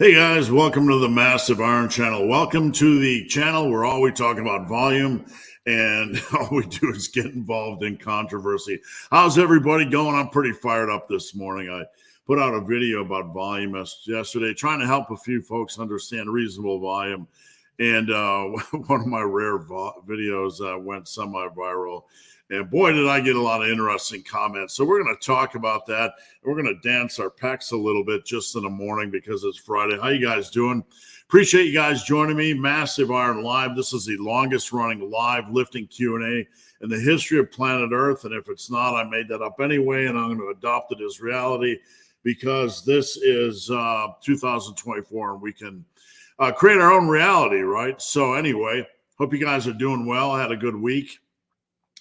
Hey guys, welcome to the Massive Iron Channel. Welcome to the channel where all we talk about volume and all we do is get involved in controversy. How's everybody going? I'm pretty fired up this morning. I put out a video about volume yesterday, trying to help a few folks understand reasonable volume. And one of my rare videos went semi-viral. And boy, did I get a lot of interesting comments. So we're going to talk about that. We're going to dance our pecs a little bit just in the morning because it's Friday. How you guys doing? Appreciate you guys joining me. Massive Iron Live. This is the longest running live lifting Q&A in the history of planet Earth. And if it's not, I made that up anyway, and I'm going to adopt it as reality because this is 2024 and we can create our own reality, right? So anyway, hope you guys are doing well. I had a good week.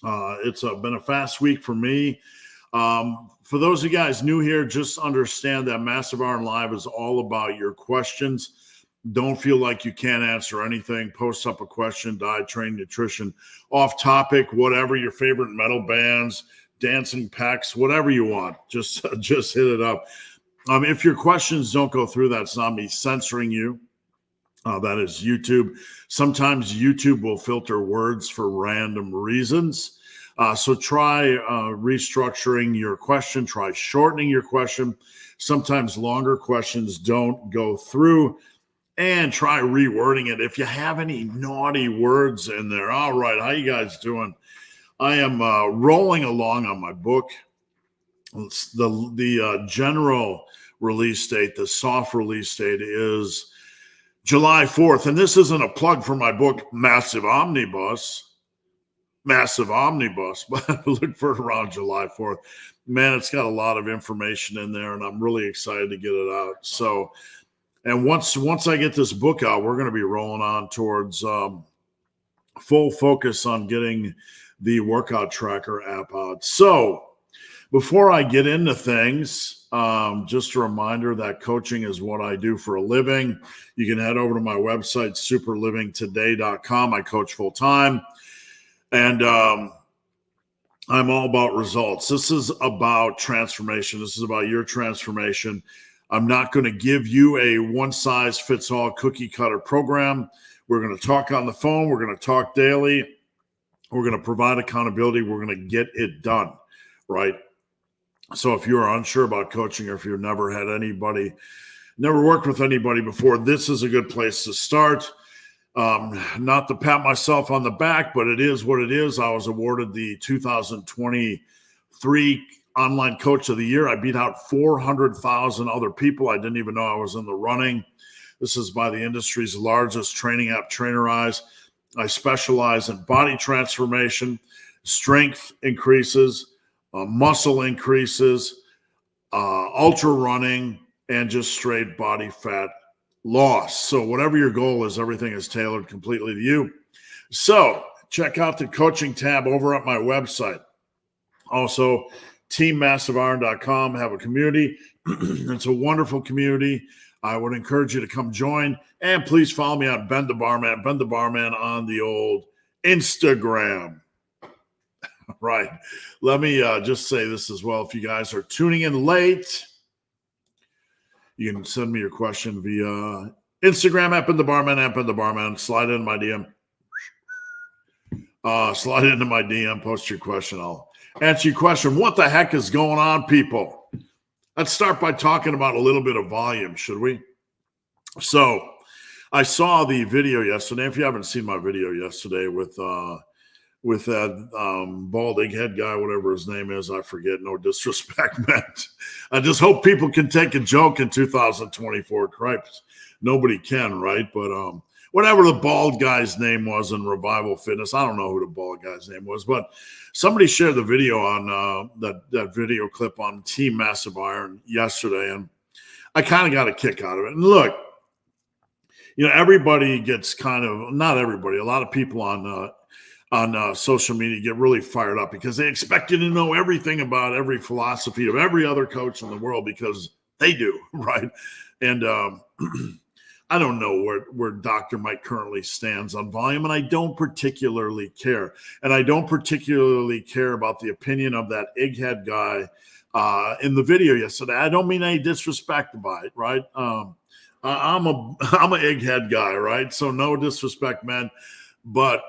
It's been a fast week for me. For those of you guys new here, just understand that Massive Iron Live is all about your questions. Don't feel like you can't answer anything. Post up a question, diet, training, nutrition, off topic, whatever, your favorite metal bands, dancing pecs, whatever you want. Just hit it up. If your questions don't go through, that's not me censoring you. That is YouTube. Sometimes YouTube will filter words for random reasons. So try restructuring your question. Try shortening your question. Sometimes longer questions don't go through. And try rewording it. If you have any naughty words in there. All right. How you guys doing? I am rolling along on my book. The general release date, the soft release date is July 4th, and this isn't a plug for my book, Massive Omnibus, but look for it around July 4th. Man, it's got a lot of information in there, and I'm really excited to get it out. So, and once I get this book out, we're going to be rolling on towards full focus on getting the workout tracker app out. So, before I get into things, just a reminder that coaching is what I do for a living. You can head over to my website, superlivingtoday.com. I coach full time, and I'm all about results. This is about transformation. This is about your transformation. I'm not going to give you a one-size-fits-all cookie-cutter program. We're going to talk on the phone. We're going to talk daily. We're going to provide accountability. We're going to get it done, right? So if you're unsure about coaching or if you've never worked with anybody before, this is a good place to start. Not to pat myself on the back, but it is what it is. I was awarded the 2023 Online Coach of the Year. I beat out 400,000 other people. I didn't even know I was in the running. This is by the industry's largest training app, Trainerize. I specialize in body transformation, strength increases, muscle increases, ultra running, and just straight body fat loss. So whatever your goal is, everything is tailored completely to you. So check out the coaching tab over at my website. Also, teammassiveiron.com, have a community. It's a wonderful community. I would encourage you to come join. And please follow me on Ben the Barman on the old Instagram. Right. Let me just say this as well. If you guys are tuning in late, you can send me your question via Instagram, app in the barman. Slide into my DM. Post your question. I'll answer your question. What the heck is going on, people? Let's start by talking about a little bit of volume, should we? So I saw the video yesterday. If you haven't seen my video yesterday with that bald egghead guy, whatever his name is, I forget, no disrespect meant. I just hope people can take a joke in 2024. Cripes, nobody can, right? But whatever the bald guy's name was in Revival Fitness, I don't know who the bald guy's name was, but somebody shared the video on that video clip on Team Massive Iron yesterday, and I kind of got a kick out of it. And look, everybody gets not everybody, a lot of people on social media get really fired up because they expect you to know everything about every philosophy of every other coach in the world because they do, right? And I don't know where Dr. Mike currently stands on volume, and I don't particularly care. And I don't particularly care about the opinion of that egghead guy in the video yesterday. I don't mean any disrespect by it, right? I'm an egghead guy, right? So no disrespect, man, but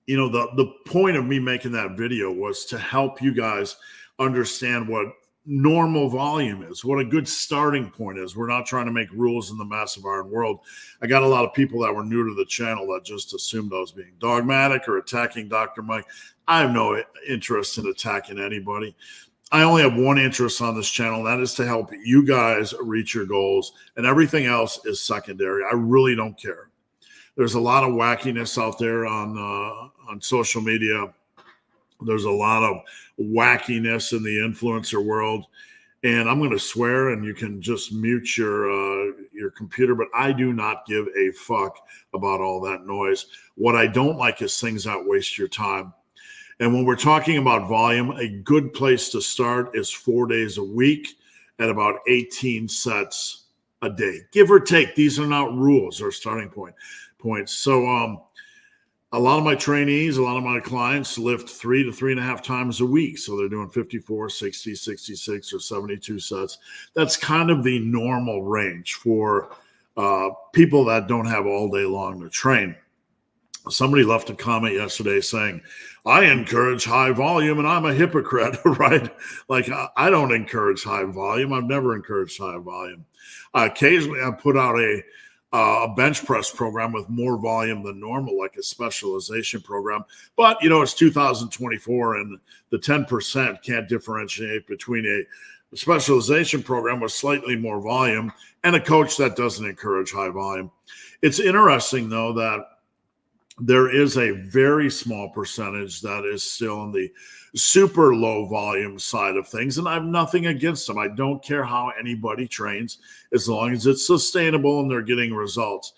the point of me making that video was to help you guys understand what normal volume is, what a good starting point is. We're not trying to make rules in the massive iron world. I got a lot of people that were new to the channel that just assumed I was being dogmatic or attacking Dr. Mike. I have no interest in attacking anybody. I only have one interest on this channel, and that is to help you guys reach your goals, and everything else is secondary. I really don't care. There's a lot of wackiness out there on social media. There's a lot of wackiness in the influencer world, and I'm going to swear, and you can just mute your computer, but I do not give a fuck about all that noise. What I don't like is things that waste your time. And when we're talking about volume, a good place to start is 4 days a week at about 18 sets a day, give or take. These are not rules or starting points. So a lot of my trainees, a lot of my clients lift 3 to 3.5 times a week. So they're doing 54, 60, 66, or 72 sets. That's kind of the normal range for people that don't have all day long to train. Somebody left a comment yesterday saying, I encourage high volume and I'm a hypocrite, right? Like, I don't encourage high volume. I've never encouraged high volume. Occasionally, I put out a bench press program with more volume than normal, like a specialization program. But, it's 2024 and the 10% can't differentiate between a specialization program with slightly more volume and a coach that doesn't encourage high volume. It's interesting, though, that there is a very small percentage that is still in the super low volume side of things, and I have nothing against them. I don't care how anybody trains as long as it's sustainable and they're getting results.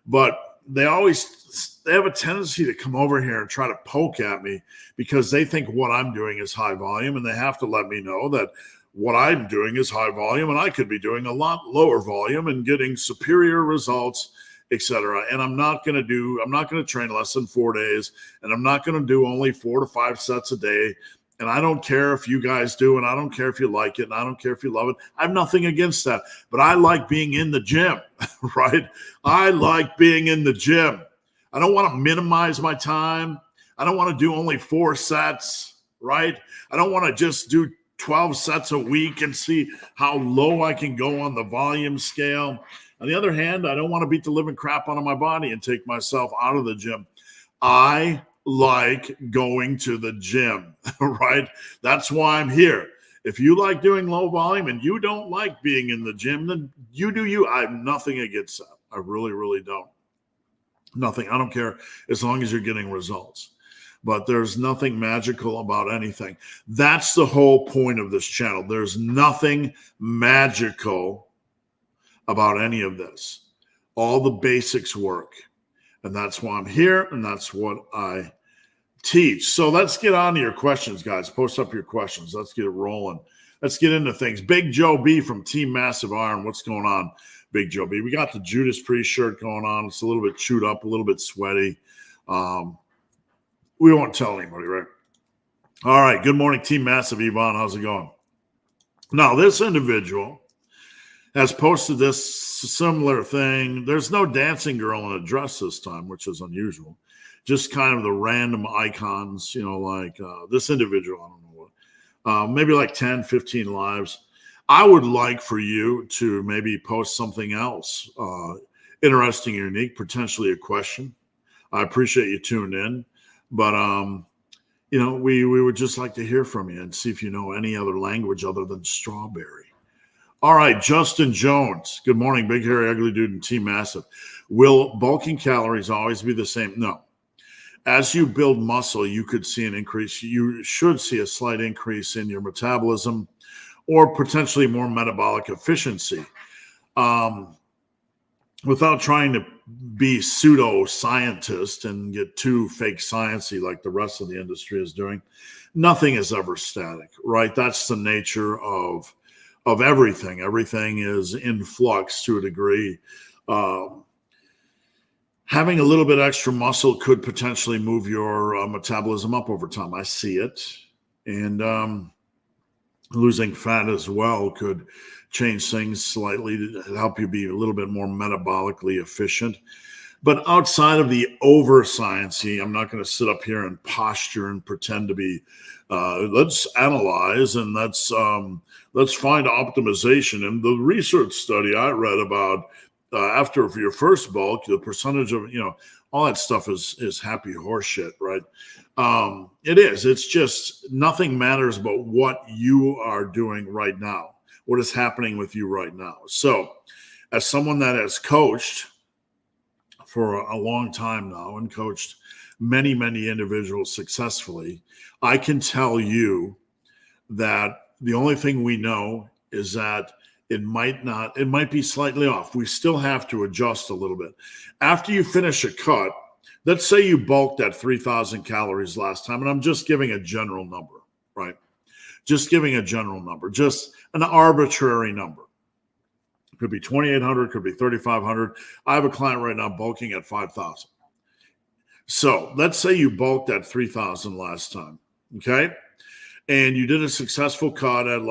But they have a tendency to come over here and try to poke at me because they think what I'm doing is high volume, and they have to let me know that what I'm doing is high volume and I could be doing a lot lower volume and getting superior results, etc. And I'm not going to train less than 4 days, and I'm not going to do only 4 to 5 sets a day. And I don't care if you guys do, and I don't care if you like it, and I don't care if you love it. I have nothing against that, but I like being in the gym, right? I like being in the gym. I don't want to minimize my time. I don't want to do only 4 sets, right? I don't want to just do 12 sets a week and see how low I can go on the volume scale. On the other hand, I don't want to beat the living crap out of my body and take myself out of the gym. I like going to the gym, right? That's why I'm here. If you like doing low volume and you don't like being in the gym, then you do you. I have nothing against that. I really, really don't. Nothing. I don't care as long as you're getting results. But there's nothing magical about anything. That's the whole point of this channel. There's nothing magical about any of this. All the basics work. And that's why I'm here, and that's what I teach. So let's get on to your questions, guys. Post up your questions. Let's get it rolling. Let's get into things. Big Joe B from Team Massive Iron. What's going on, Big Joe B? We got the Judas Priest shirt going on. It's a little bit chewed up, a little bit sweaty. We won't tell anybody, right? All right. Good morning, Team Massive. Yvonne, how's it going? Now, this individual has posted this similar thing. There's no dancing girl in a dress this time, which is unusual. Just kind of the random icons, like this individual, I don't know what, maybe like 10, 15 lives. I would like for you to maybe post something else, interesting, unique, potentially a question. I appreciate you tuned in, but we would just like to hear from you and see if you know any other language other than strawberry. All right, Justin Jones. Good morning, big, hairy, ugly dude and Team Massive. Will bulking calories always be the same? No. As you build muscle, you could see an increase. You should see a slight increase in your metabolism or potentially more metabolic efficiency. Without trying to be pseudo-scientist and get too fake sciencey like the rest of the industry is doing, nothing is ever static, right? That's the nature of everything. Everything is in flux to a degree. Having a little bit extra muscle could potentially move your metabolism up over time. I see it. And losing fat as well could change things slightly to help you be a little bit more metabolically efficient. But outside of the over sciencey, I'm not going to sit up here and posture and pretend to be. Let's analyze and let's find optimization. And the research study I read about after your first bulk, the percentage of all that stuff is happy horse shit, right? It is. It's just nothing matters but what you are doing right now, what is happening with you right now. So, as someone that has coached for a long time now and coached many, many individuals successfully, I can tell you that the only thing we know is that it might be slightly off. We still have to adjust a little bit. After you finish a cut, let's say you bulked at 3,000 calories last time, and I'm just giving a general number, right? Just giving a general number, just an arbitrary number. Could be 2,800, could be 3,500. I have a client right now bulking at 5,000. So let's say you bulked at 3,000 last time, okay? And you did a successful cut at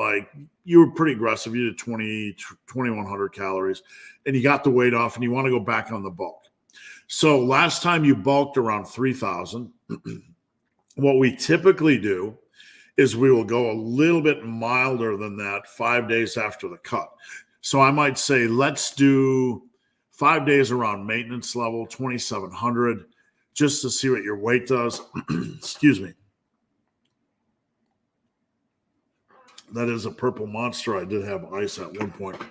you were pretty aggressive. You did 2,100 calories, and you got the weight off, and you want to go back on the bulk. So last time you bulked around 3,000, what we typically do is we will go a little bit milder than that 5 days after the cut. So I might say, let's do 5 days around maintenance level, 2,700, just to see what your weight does. Excuse me. That is a purple monster. I did have ice at one point.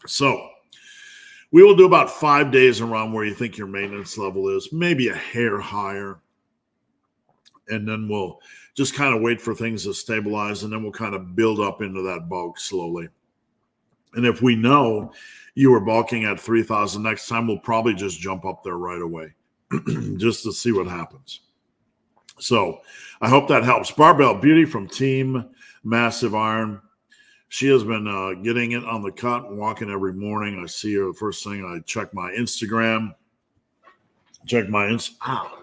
So we will do about 5 days around where you think your maintenance level is, maybe a hair higher. And then we'll just kind of wait for things to stabilize, and then we'll kind of build up into that bulk slowly. And if we know you were bulking at 3,000 next time, we'll probably just jump up there right away just to see what happens. So I hope that helps. Barbell Beauty from Team Massive Iron. She has been getting it on the cut and walking every morning. I see her. The first thing I check my Instagram. Ow.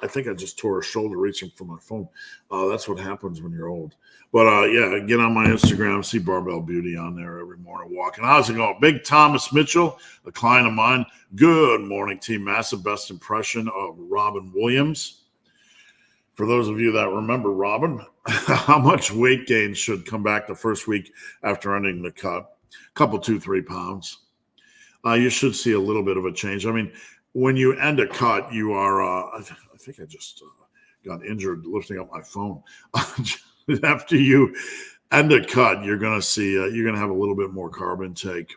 I think I just tore a shoulder reaching for my phone. That's what happens when you're old. But yeah, get on my Instagram, see Barbell Beauty on there every morning walking. How's it going? Big Thomas Mitchell, a client of mine. Good morning, Team Massive. Best impression of Robin Williams. For those of you that remember Robin, how much weight gain should come back the first week after ending the cut? A couple, 2-3 pounds. You should see a little bit of a change. I mean, when you end a cut, you are, I think I just got injured lifting up my phone. After you end a cut, you're going to see, you're going to have a little bit more carb intake,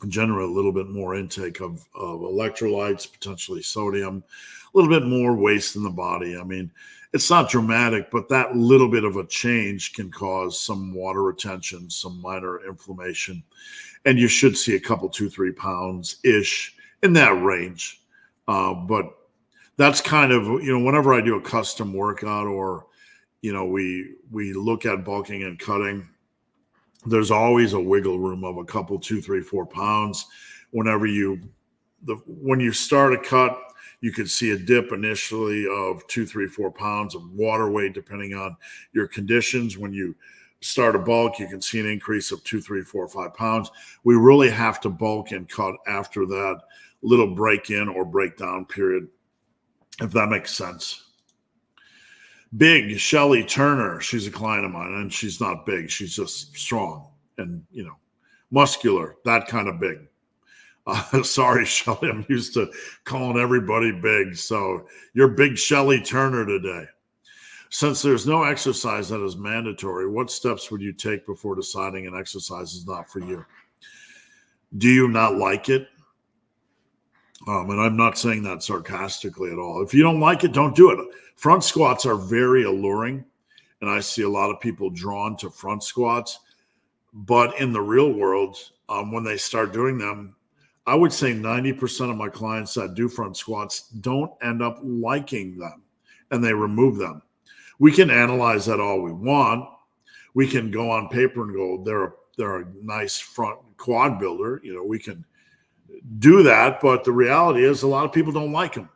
generate a little bit more intake of electrolytes, potentially sodium, a little bit more waste in the body. I mean, it's not dramatic, but that little bit of a change can cause some water retention, some minor inflammation, and you should see a couple, 2-3 pounds-ish in that range. But that's kind of, whenever I do a custom workout or, we look at bulking and cutting, there's always a wiggle room of a couple, 2, 3, 4 pounds. When you start a cut, you could see a dip initially of 2, 3, 4 pounds of water weight, depending on your conditions. When you start a bulk, you can see an increase of 2, 3, 4, 5 pounds. We really have to bulk and cut after that little break in or breakdown period, if that makes sense. Big Shelly Turner, she's a client of mine, and she's not big. She's just strong and, muscular, that kind of big. Sorry, Shelly, I'm used to calling everybody big. So you're Big Shelly Turner today. Since there's no exercise that is mandatory, what steps would you take before deciding an exercise is not for you? Do you not like it? And I'm not saying that sarcastically at all. If you don't like it, don't do it. Front squats are very alluring, and I see a lot of people drawn to front squats. But in the real world, when they start doing them, I would say 90% of my clients that do front squats don't end up liking them, and they remove them. We can analyze that all we want. We can go on paper and go, they're a nice front quad builder. We can do that, but the reality is a lot of people don't like them.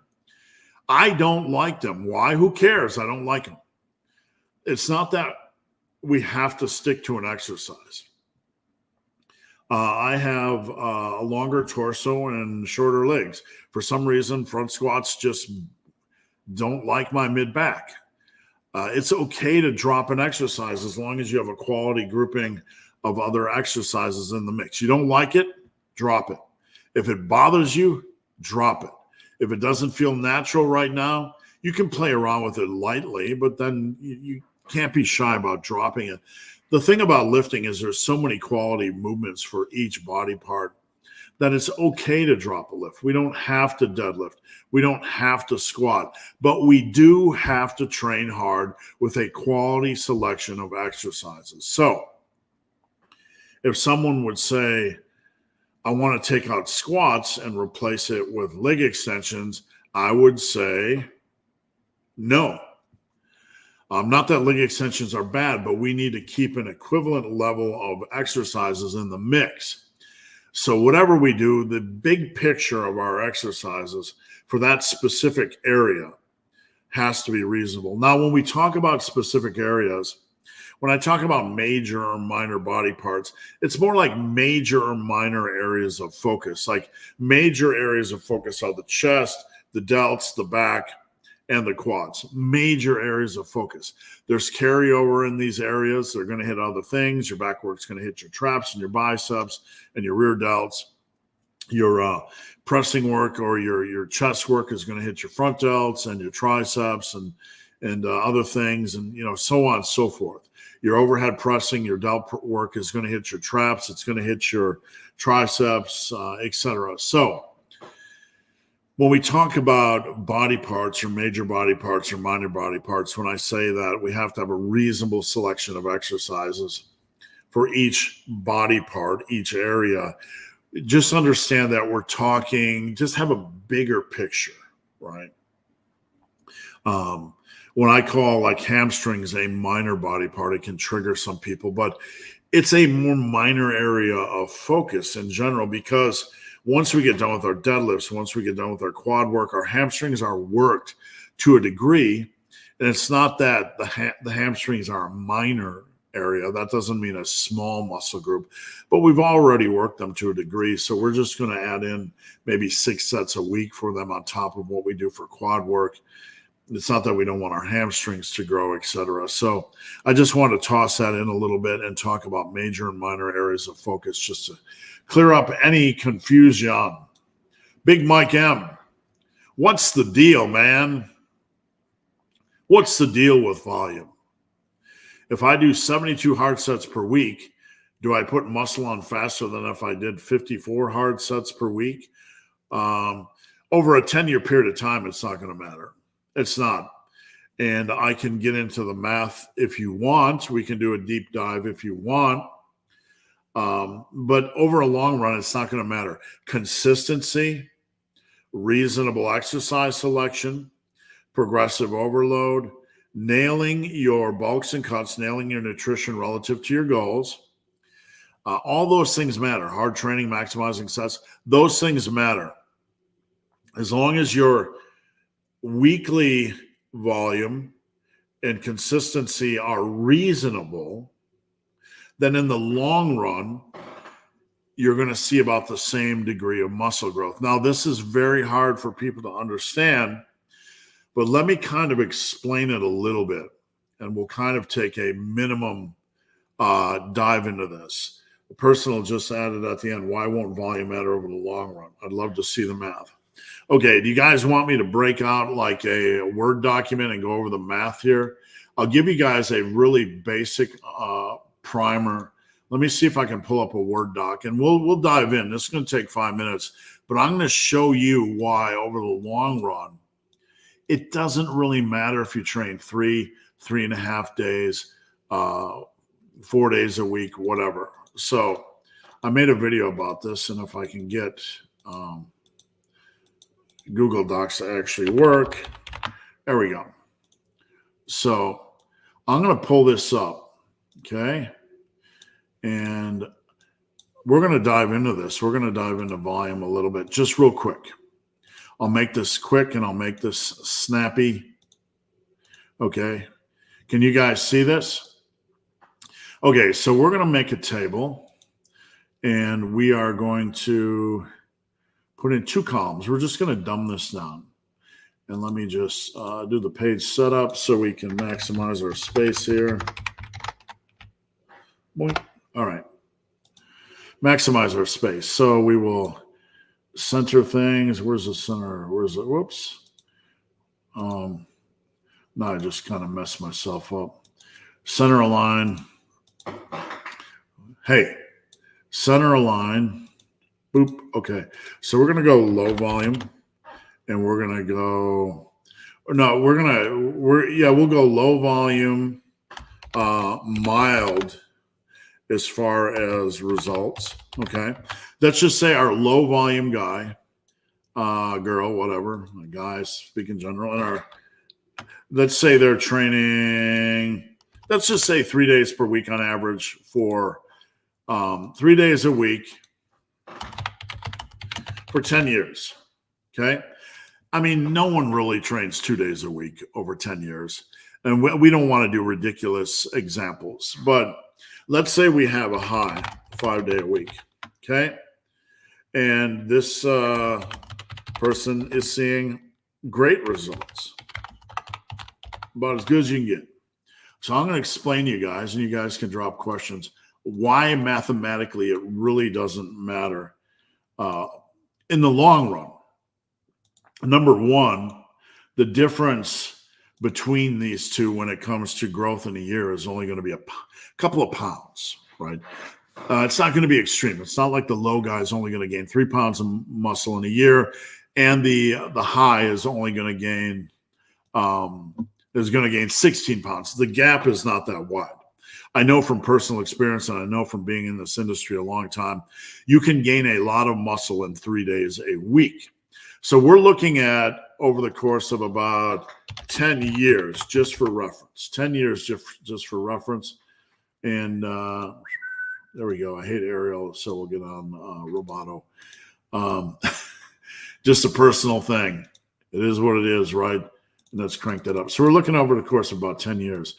I don't like them. Why? Who cares? I don't like them. It's not that we have to stick to an exercise. I have a longer torso and shorter legs. For some reason, front squats just don't like my mid back. It's okay to drop an exercise as long as you have a quality grouping of other exercises in the mix. You don't like it, drop it. If it bothers you, drop it. If it doesn't feel natural right now, you can play around with it lightly, but then you can't be shy about dropping it. The thing about lifting is there's so many quality movements for each body part that it's okay to drop a lift. We don't have to deadlift. We don't have to squat, but we do have to train hard with a quality selection of exercises. So if someone would say, I want to take out squats and replace it with leg extensions, I would say no. Not that leg extensions are bad, but we need to keep an equivalent level of exercises in the mix. So whatever we do, the big picture of our exercises for that specific area has to be reasonable. Now, when we talk about specific areas, when I talk about major or minor body parts, it's more like major or minor areas of focus. Like major areas of focus are the chest, the delts, the back, and the quads. Major areas of focus. There's carryover in these areas. They're going to hit other things. Your back work's going to hit your traps and your biceps and your rear delts. Your pressing work or your chest work is going to hit your front delts and your triceps and other things, and so on and so forth. Your overhead pressing, your delt work is going to hit your traps. It's going to hit your triceps, etc. So when we talk about body parts or major body parts or minor body parts, when I say that, we have to have a reasonable selection of exercises for each body part, each area. Just understand that we're talking, just have a bigger picture, right? When I call like hamstrings a minor body part, it can trigger some people, but it's a more minor area of focus in general, because once we get done with our deadlifts, once we get done with our quad work, our hamstrings are worked to a degree. And it's not that the hamstrings are a minor area. That doesn't mean a small muscle group, but we've already worked them to a degree. So we're just going to add in maybe 6 sets a week for them on top of what we do for quad work. It's not that we don't want our hamstrings to grow, etc. So I just want to toss that in a little bit and talk about major and minor areas of focus just to clear up any confusion. Big Mike M, what's the deal, man? What's the deal with volume? If I do 72 hard sets per week, do I put muscle on faster than if I did 54 hard sets per week? Over a 10-year period of time, it's not going to matter. It's not. And I can get into the math if you want. We can do a deep dive if you want. But over a long run, it's not going to matter. Consistency, reasonable exercise selection, progressive overload, nailing your bulks and cuts, nailing your nutrition relative to your goals. All those things matter. Hard training, maximizing sets, those things matter. As long as your weekly volume and consistency are reasonable, then in the long run, you're going to see about the same degree of muscle growth. Now, this is very hard for people to understand, but let me kind of explain it a little bit, and we'll kind of take a minimum dive into this. The person will just added at the end, why won't volume matter over the long run? I'd love to see the math. Okay, do you guys want me to break out like a Word document and go over the math here? I'll give you guys a really basic primer. Let me see if I can pull up a Word doc, and we'll dive in. This is going to take 5 minutes, but I'm going to show you why over the long run, it doesn't really matter if you train 3.5 days, 4 days a week, whatever. So I made a video about this, and if I can get Google Docs to actually work, there we go. So I'm going to pull this up, okay? And we're going to dive into this. We're going to dive into volume a little bit, just real quick. I'll make this quick and I'll make this snappy. Okay. Can you guys see this? Okay, so we're going to make a table. And we are going to put in 2 columns. We're just going to dumb this down. And let me just do the page setup so we can maximize our space here. Boink. All right. Maximize our space. So we will center things. Where's the center? Where's it? Whoops. Now I just kind of messed myself up. Center align. Hey, center align. Boop. Okay. So we're going to go low volume. And we're going to go, no, we'll go low volume, mild as far as results. Okay. Let's just say our low volume guy, girl, whatever, guys, speak in general, and let's say they're training, let's just say 3 days per week on average for 3 days a week for 10 years. Okay. I mean, no one really trains 2 days a week over 10 years. And we don't want to do ridiculous examples. But let's say we have a high 5 day a week. Okay. And this person is seeing great results, about as good as you can get. So I'm going to explain to you guys, and you guys can drop questions, why mathematically it really doesn't matter in the long run. Number one, the difference between these two when it comes to growth in a year is only going to be a couple of pounds, right? It's not going to be extreme. It's not like the low guy is only going to gain 3 pounds of muscle in a year, and the high is only going to gain 16 pounds. The gap is not that wide. I know from personal experience, and I know from being in this industry a long time, you can gain a lot of muscle in 3 days a week. So we're looking at over the course of about 10 years, just for reference. 10 years just for reference. And there we go. I hate Ariel, so we'll get on Roboto. Just a personal thing. It is what it is, right? And let's crank that up. So we're looking over the course of about 10 years.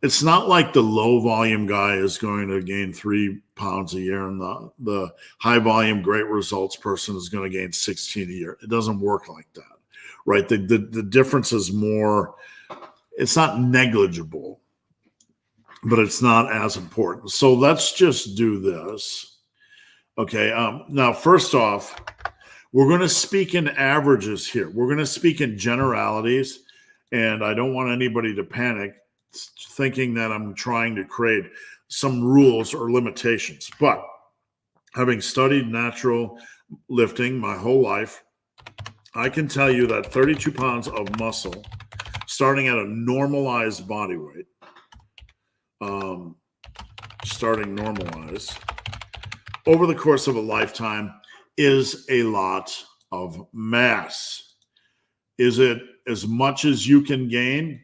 It's not like the low volume guy is going to gain 3 pounds a year and the high volume, great results person is going to gain 16 a year. It doesn't work like that, right? The difference is more, it's not negligible, but it's not as important. So let's just do this. Okay. Now, first off, we're going to speak in averages here. We're going to speak in generalities, and I don't want anybody to panic thinking that I'm trying to create some rules or limitations. But having studied natural lifting my whole life, I can tell you that 32 pounds of muscle, starting at a normalized body weight, starting normalized, over the course of a lifetime is a lot of mass. Is it as much as you can gain?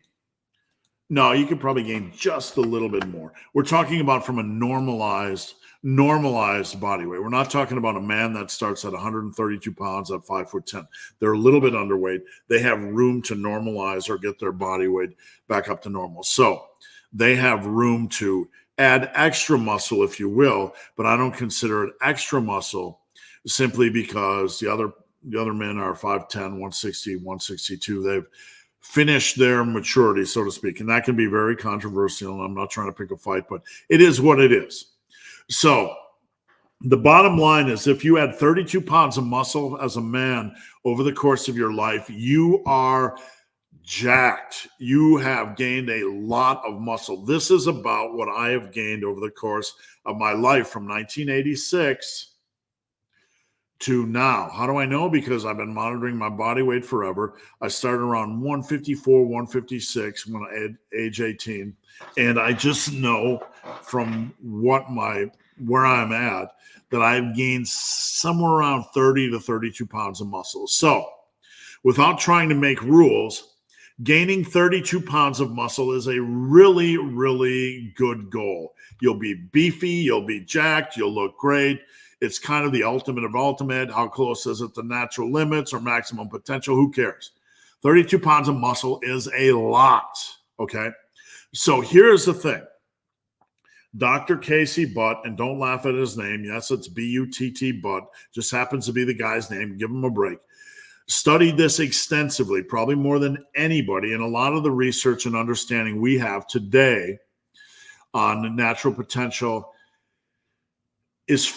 No, you could probably gain just a little bit more. We're talking about from a normalized body weight. We're not talking about a man that starts at 132 pounds at 5'10". They're a little bit underweight. They have room to normalize or get their body weight back up to normal. So they have room to add extra muscle, if you will, but I don't consider it extra muscle simply because the other men are 5'10", 160, 162. They've finish their maturity, so to speak. And that can be very controversial. And I'm not trying to pick a fight, but it is what it is. So the bottom line is if you add 32 pounds of muscle as a man over the course of your life, you are jacked. You have gained a lot of muscle. This is about what I have gained over the course of my life from 1986 to now. How do I know? Because I've been monitoring my body weight forever. I started around 154, 156 when I had age 18. And I just know from where I'm at that I've gained somewhere around 30 to 32 pounds of muscle. So without trying to make rules, gaining 32 pounds of muscle is a really, really good goal. You'll be beefy, you'll be jacked, you'll look great. It's kind of the ultimate of ultimate. How close is it to natural limits or maximum potential? Who cares? 32 pounds of muscle is a lot, okay? So here's the thing. Dr. Casey Butt, and don't laugh at his name. Yes, it's B-U-T-T Butt. Just happens to be the guy's name. Give him a break. Studied this extensively, probably more than anybody. And a lot of the research and understanding we have today on natural potential is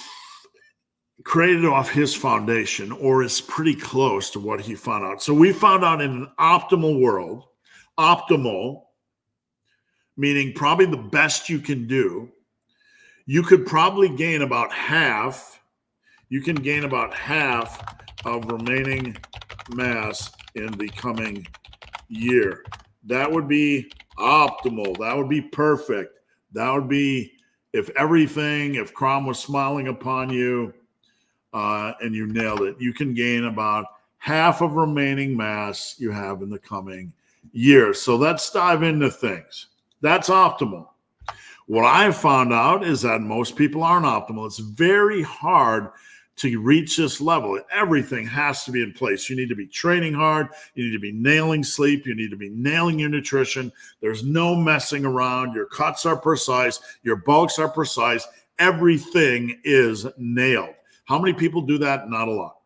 created off his foundation, or is pretty close to what he found out. So we found out in an optimal world, optimal, meaning probably the best you can do, you could probably gain about half. You can gain about half of remaining mass in the coming year. That would be optimal. That would be perfect. That would be if Crom was smiling upon you and you nailed it, you can gain about half of remaining mass you have in the coming year. So let's dive into things. That's optimal. What I've found out is that most people aren't optimal. It's very hard to reach this level. Everything has to be in place. You need to be training hard. You need to be nailing sleep. You need to be nailing your nutrition. There's no messing around. Your cuts are precise. Your bulks are precise. Everything is nailed. How many people do that? Not a lot.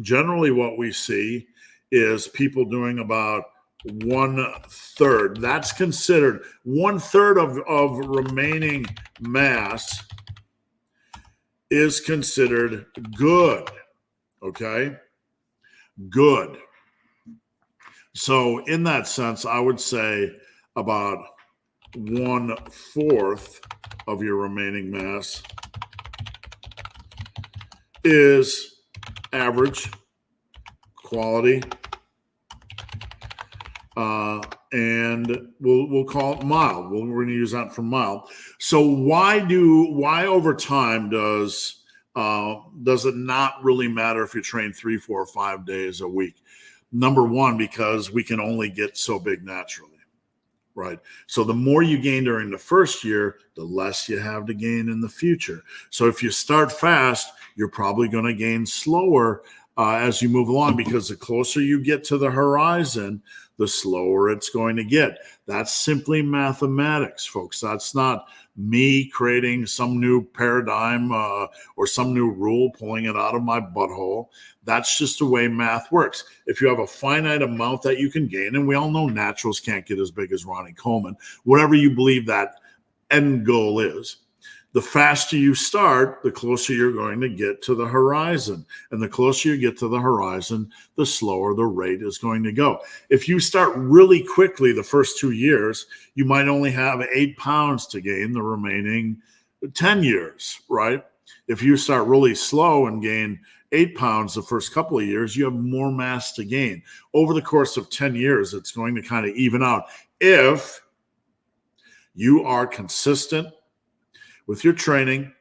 Generally, what we see is people doing about 1/3. That's considered 1/3 of remaining mass is considered good. Okay? Good. So in that sense, I would say about 1/4 of your remaining mass is average, quality, and we'll call it mild. We're going to use that for mild. So why over time does it not really matter if you train 3, 4, or 5 days a week? Number one, because we can only get so big naturally, right? So the more you gain during the first year, the less you have to gain in the future. So if you start fast, you're probably going to gain slower as you move along, because the closer you get to the horizon, the slower it's going to get. That's simply mathematics, folks. That's not me creating some new paradigm or some new rule, pulling it out of my butthole. That's just the way math works. If you have a finite amount that you can gain, and we all know naturals can't get as big as Ronnie Coleman, whatever you believe that end goal is, the faster you start, the closer you're going to get to the horizon. And the closer you get to the horizon, the slower the rate is going to go. If you start really quickly the first 2 years, you might only have 8 pounds to gain the remaining 10 years, right? If you start really slow and gain 8 pounds the first couple of years, you have more mass to gain. Over the course of 10 years, it's going to kind of even out if you are consistent with your training,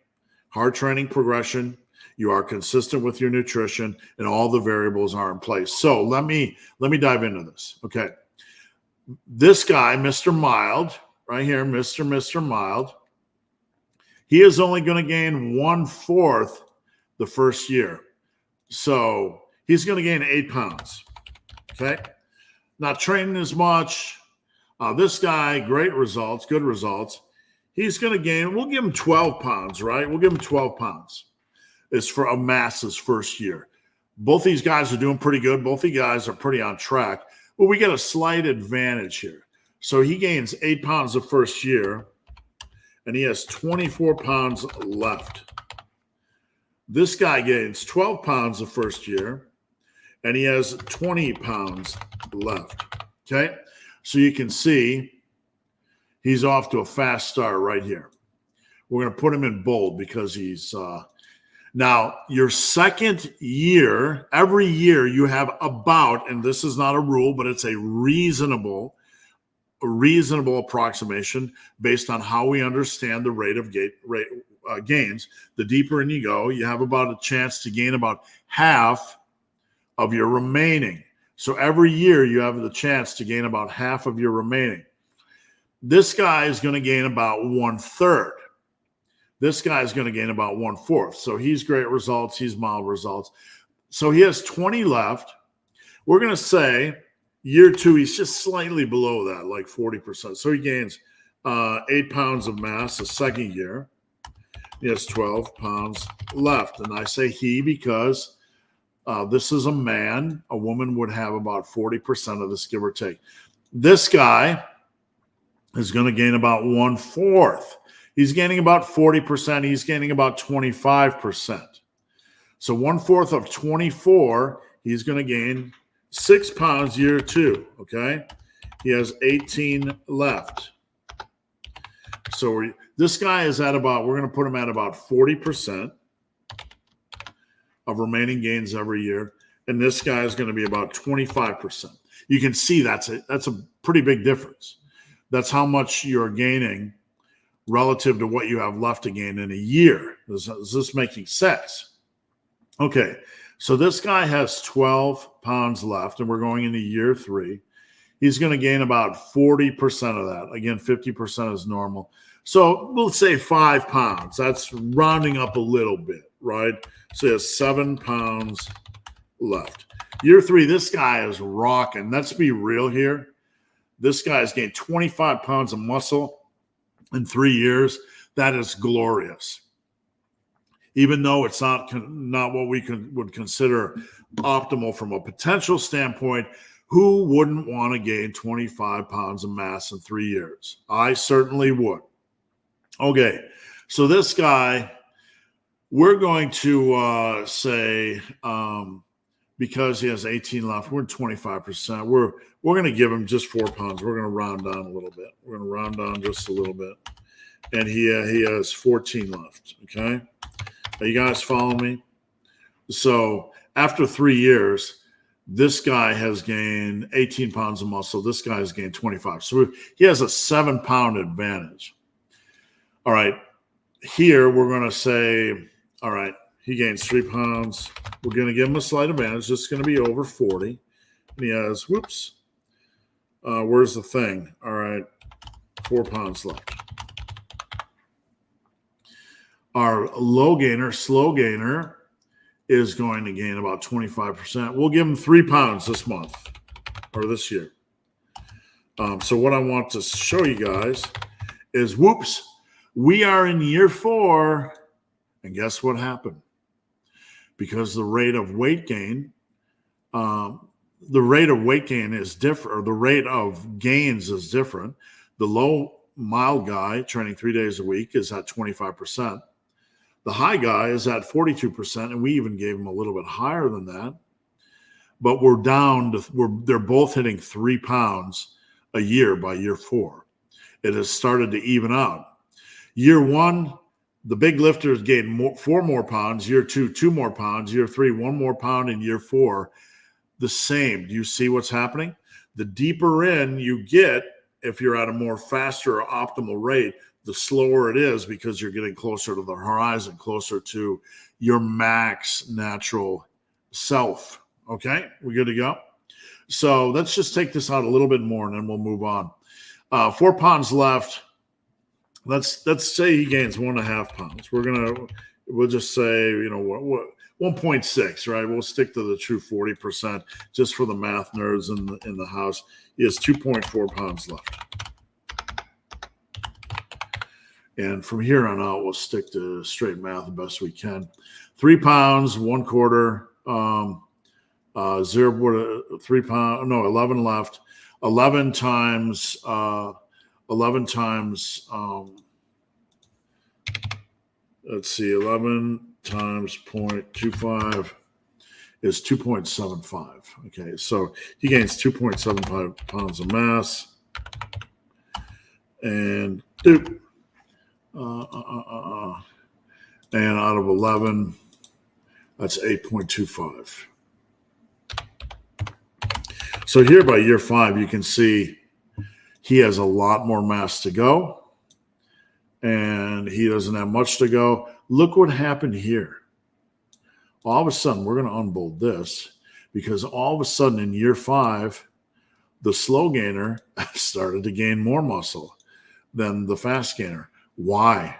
hard training progression, you are consistent with your nutrition, and all the variables are in place. So let me dive into this. Okay. This guy, Mr. Mild, right here, Mr. Mild, he is only going to gain 1/4 the first year. So he's going to gain 8 pounds. Okay. Not training as much. This guy, great results, good results. He's going to gain, we'll give him 12 pounds, right? We'll give him 12 pounds. It's for a mass's first year. Both these guys are doing pretty good. Both these guys are pretty on track. But we get a slight advantage here. So he gains 8 pounds the first year, and he has 24 pounds left. This guy gains 12 pounds the first year, and he has 20 pounds left. Okay? So you can see he's off to a fast start right here. We're going to put him in bold because he's now your second year, every year you have about, and this is not a rule, but it's a reasonable approximation based on how we understand the rate of gains. The deeper in you go, you have about a chance to gain about half of your remaining. So every year you have the chance to gain about half of your remaining. This guy is going to gain about 1/3. This guy is going to gain about 1/4. So he's great results. He's mild results. So he has 20 left. We're going to say year 2, he's just slightly below that, like 40%. So he gains 8 pounds of mass the second year. He has 12 pounds left. And I say he because this is a man. A woman would have about 40% of this, give or take. This guy is going to gain about 1/4. He's gaining about 40%. He's gaining about 25%. So 1/4 of 24, he's going to gain 6 pounds year 2. Okay. He has 18 left. So this guy is at about, we're going to put him at about 40% of remaining gains every year. And this guy is going to be about 25%. You can see that's a pretty big difference. That's how much you're gaining relative to what you have left to gain in a year. Is this making sense? Okay, so this guy has 12 pounds left, and we're going into year 3. He's going to gain about 40% of that. Again, 50% is normal. So we'll say 5 pounds. That's rounding up a little bit, right? So he has 7 pounds left. Year 3, this guy is rocking. Let's be real here. This guy has gained 25 pounds of muscle in 3 years. That is glorious. Even though it's not what we would consider optimal from a potential standpoint, who wouldn't want to gain 25 pounds of mass in 3 years? I certainly would. Okay, so this guy, we're going to say, because he has 18 left, we're 25%. We're going to give him just 4 pounds. We're going to round down a little bit. We're going to round down just a little bit. And he has 14 left, okay? Are you guys following me? So after 3 years, this guy has gained 18 pounds of muscle. This guy has gained 25. So he has a 7-pound advantage. All right. Here we're going to say, all right, he gains 3 pounds. We're going to give him a slight advantage. This is going to be over 40. And he has, where's the thing? All right, 4 pounds left. Our slow gainer, is going to gain about 25%. We'll give him 3 pounds this month or this year. So what I want to show you guys is, we are in year 4, and guess what happened? Because the rate of weight gain is different, or the rate of gains is different. The low mild guy training 3 days a week is at 25%. The high guy is at 42%, and we even gave him a little bit higher than that. But we're down to, they're both hitting 3 pounds a year by year 4. It has started to even out. Year 1, the big lifters gained 4 more pounds. Year 2, 2 more pounds. Year 3, 1 more pound. In year 4, the same. Do you see what's happening? The deeper in you get, if you're at a more faster or optimal rate, the slower it is, because you're getting closer to the horizon, closer to your max natural self. Okay, we good to go? So let's just take this out a little bit more, and then we'll move on. 4 pounds left. Let's say he gains 1.5 pounds. We'll just say, 1.6, right? We'll stick to the true 40% just for the math nerds in the house. He has 2.4 pounds left. And from here on out, we'll stick to straight math the best we can. 3 pounds, 1/4, 3 pounds, 11 left. 11 times, let's see, 11 times 0.25 is 2.75. Okay, so he gains 2.75 pounds of mass. And and out of 11, that's 8.25. So here by year 5, you can see he has a lot more mass to go, and he doesn't have much to go. Look what happened here. All of a sudden, we're going to unbold this, because all of a sudden in year 5, the slow gainer started to gain more muscle than the fast gainer. Why?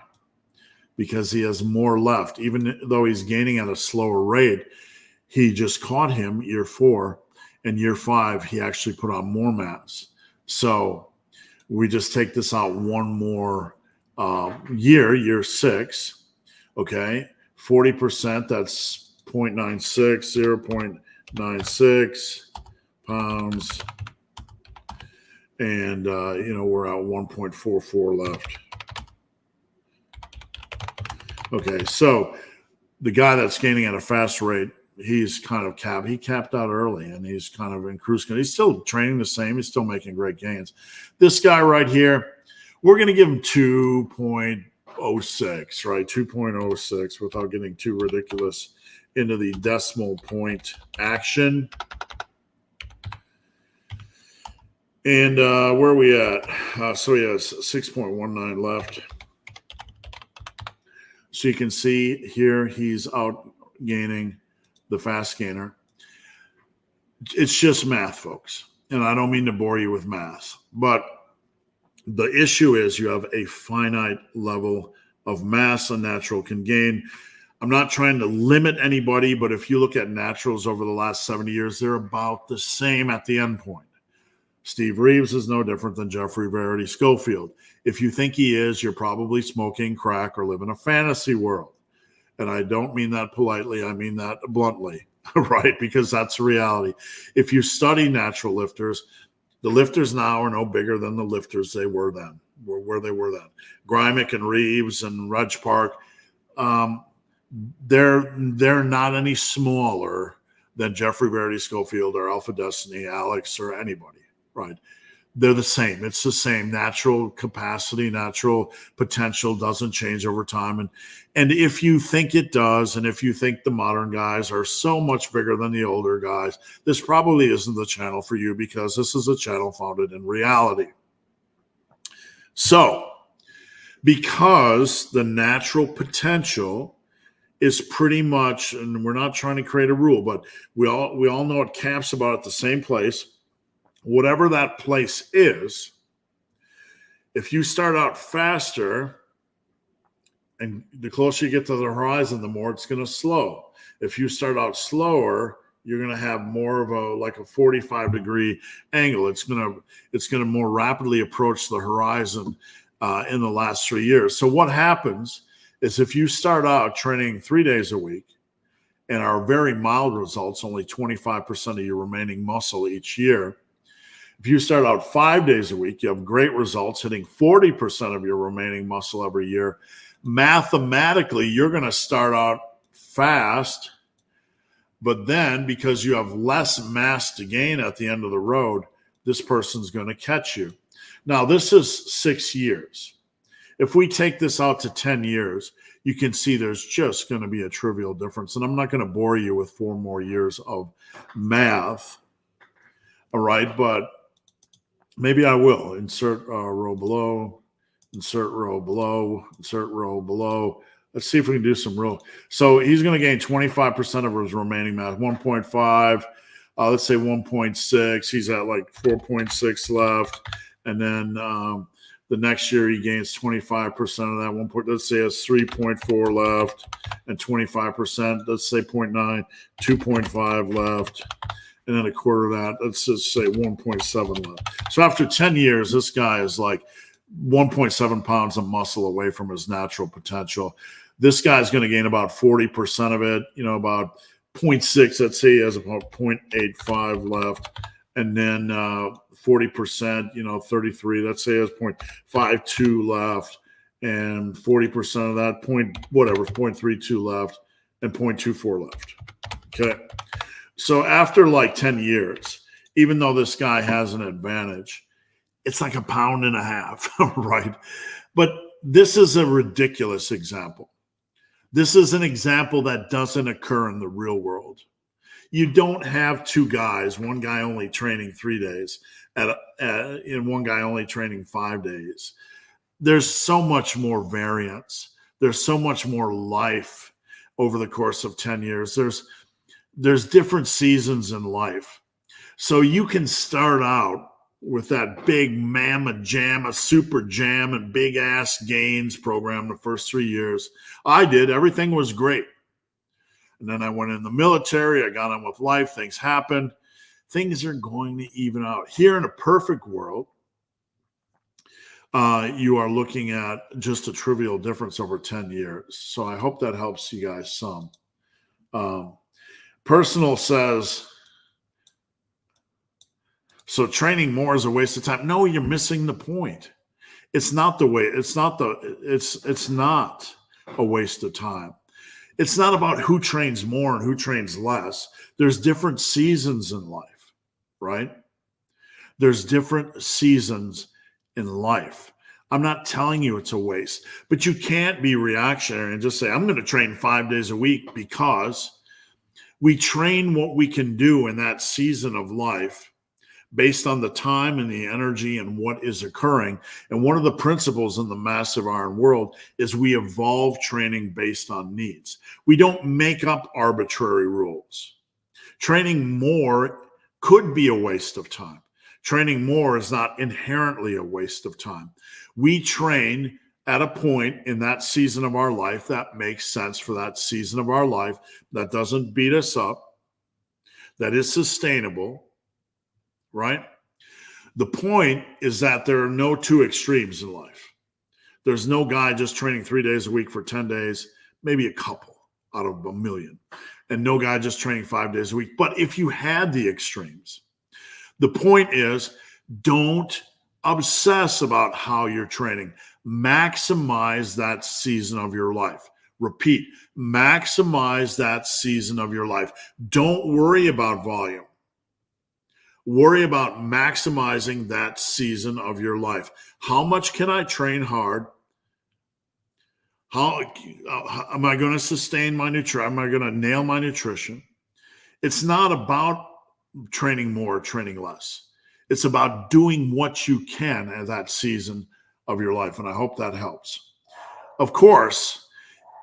Because he has more left. Even though he's gaining at a slower rate, he just caught him year 4, and year 5, he actually put on more mass. So We just take this out one more year 6. Okay, 40%, that's 0.96, 0.96 pounds. And, we're at 1.44 left. Okay, so the guy that's gaining at a fast rate, he's kind of capped out early, and he's kind of in cruise control. He's still training the same. He's still making great gains. This guy right here, we're going to give him 2.06, right? 2.06 without getting too ridiculous into the decimal point action. And where are we at? So he has 6.19 left. So you can see here he's out gaining the fast gainer. It's just math, folks. And I don't mean to bore you with math, but the issue is you have a finite level of mass a natural can gain. I'm not trying to limit anybody, but if you look at naturals over the last 70 years, they're about the same at the end point. Steve Reeves is no different than Jeffrey Verity Schofield. If you think he is, you're probably smoking crack or live in a fantasy world. And I don't mean that politely. I mean that bluntly, right? Because that's reality. If you study natural lifters, the lifters now are no bigger than the lifters they were then, where they were then. Grymick and Reeves and Reg Park, they're not any smaller than Jeffrey Verity Schofield or Alpha Destiny, Alex, or anybody. Right. They're the same. It's the same. Natural capacity, natural potential doesn't change over time. And if you think it does, and if you think the modern guys are so much bigger than the older guys, this probably isn't the channel for you, because this is a channel founded in reality. So, because the natural potential is pretty much, and we're not trying to create a rule, but we all know it caps about at the same place. Whatever that place is, if you start out faster and the closer you get to the horizon, the more it's going to slow. If you start out slower, you're going to have more of a 45-degree angle. It's going to more rapidly approach the horizon in the last 3 years. So what happens is if you start out training 3 days a week and are very mild results, only 25% of your remaining muscle each year. If you start out 5 days a week, you have great results, hitting 40% of your remaining muscle every year. Mathematically, you're going to start out fast, but then because you have less mass to gain at the end of the road, this person's going to catch you. Now, this is 6 years. If we take this out to 10 years, you can see there's just going to be a trivial difference. And I'm not going to bore you with 4 more years of math. All right, but maybe I will. Insert row below, insert row below, insert row below. Let's see if we can do some real. So he's going to gain 25% of his remaining mass, 1.5. Let's say 1.6. He's at like 4.6 left. And then the next year he gains 25% of that. Let's say it's 3.4 left and 25%. Let's say 0.9, 2.5 left. And then a quarter of that, let's just say 1.7 left. So after 10 years, this guy is like 1.7 pounds of muscle away from his natural potential. This guy's going to gain about 40% of it, about 0.6. Let's say he has about 0.85 left. And then 40%, 33. Let's say he has 0.52 left. And 40% of that, 0.32 left. And 0.24 left. Okay. So after like 10 years, even though this guy has an advantage, it's like 1.5 pounds, right? But this is a ridiculous example. This is an example that doesn't occur in the real world. You don't have 2 guys, one guy only training 3 days, and one guy only training 5 days. There's so much more variance. There's so much more life over the course of 10 years. There's different seasons in life. So you can start out with that big mamma jamma, super jam, and big ass gains program the first 3 years. I did. Everything was great. And then I went in the military. I got on with life. Things happened. Things are going to even out. Here in a perfect world, you are looking at just a trivial difference over 10 years. So I hope that helps you guys some. Personal says, so training more is a waste of time. No, you're missing the point. It's not the way. It's not a waste of time. It's not about who trains more and who trains less. There's different seasons in life, right? There's different seasons in life. I'm not telling you it's a waste, but you can't be reactionary and just say, I'm going to train 5 days a week, because we train what we can do in that season of life based on the time and the energy and what is occurring. And one of the principles in the massive iron world is we evolve training based on needs. We don't make up arbitrary rules. Training more could be a waste of time. Training more is not inherently a waste of time. We train at a point in that season of our life that makes sense for that season of our life, that doesn't beat us up, that is sustainable, right? The point is that there are no two extremes in life. There's no guy just training 3 days a week for 10 days, maybe a couple out of a million, and no guy just training 5 days a week. But if you had the extremes, the point is, don't obsess about how you're training. Maximize that season of your life. Repeat, maximize that season of your life. Don't worry about volume. Worry about maximizing that season of your life. How much can I train hard? How am I going to sustain my nutrition? Am I going to nail my nutrition? It's not about training more, training less. It's about doing what you can at that season of your life. And I hope that helps. Of course,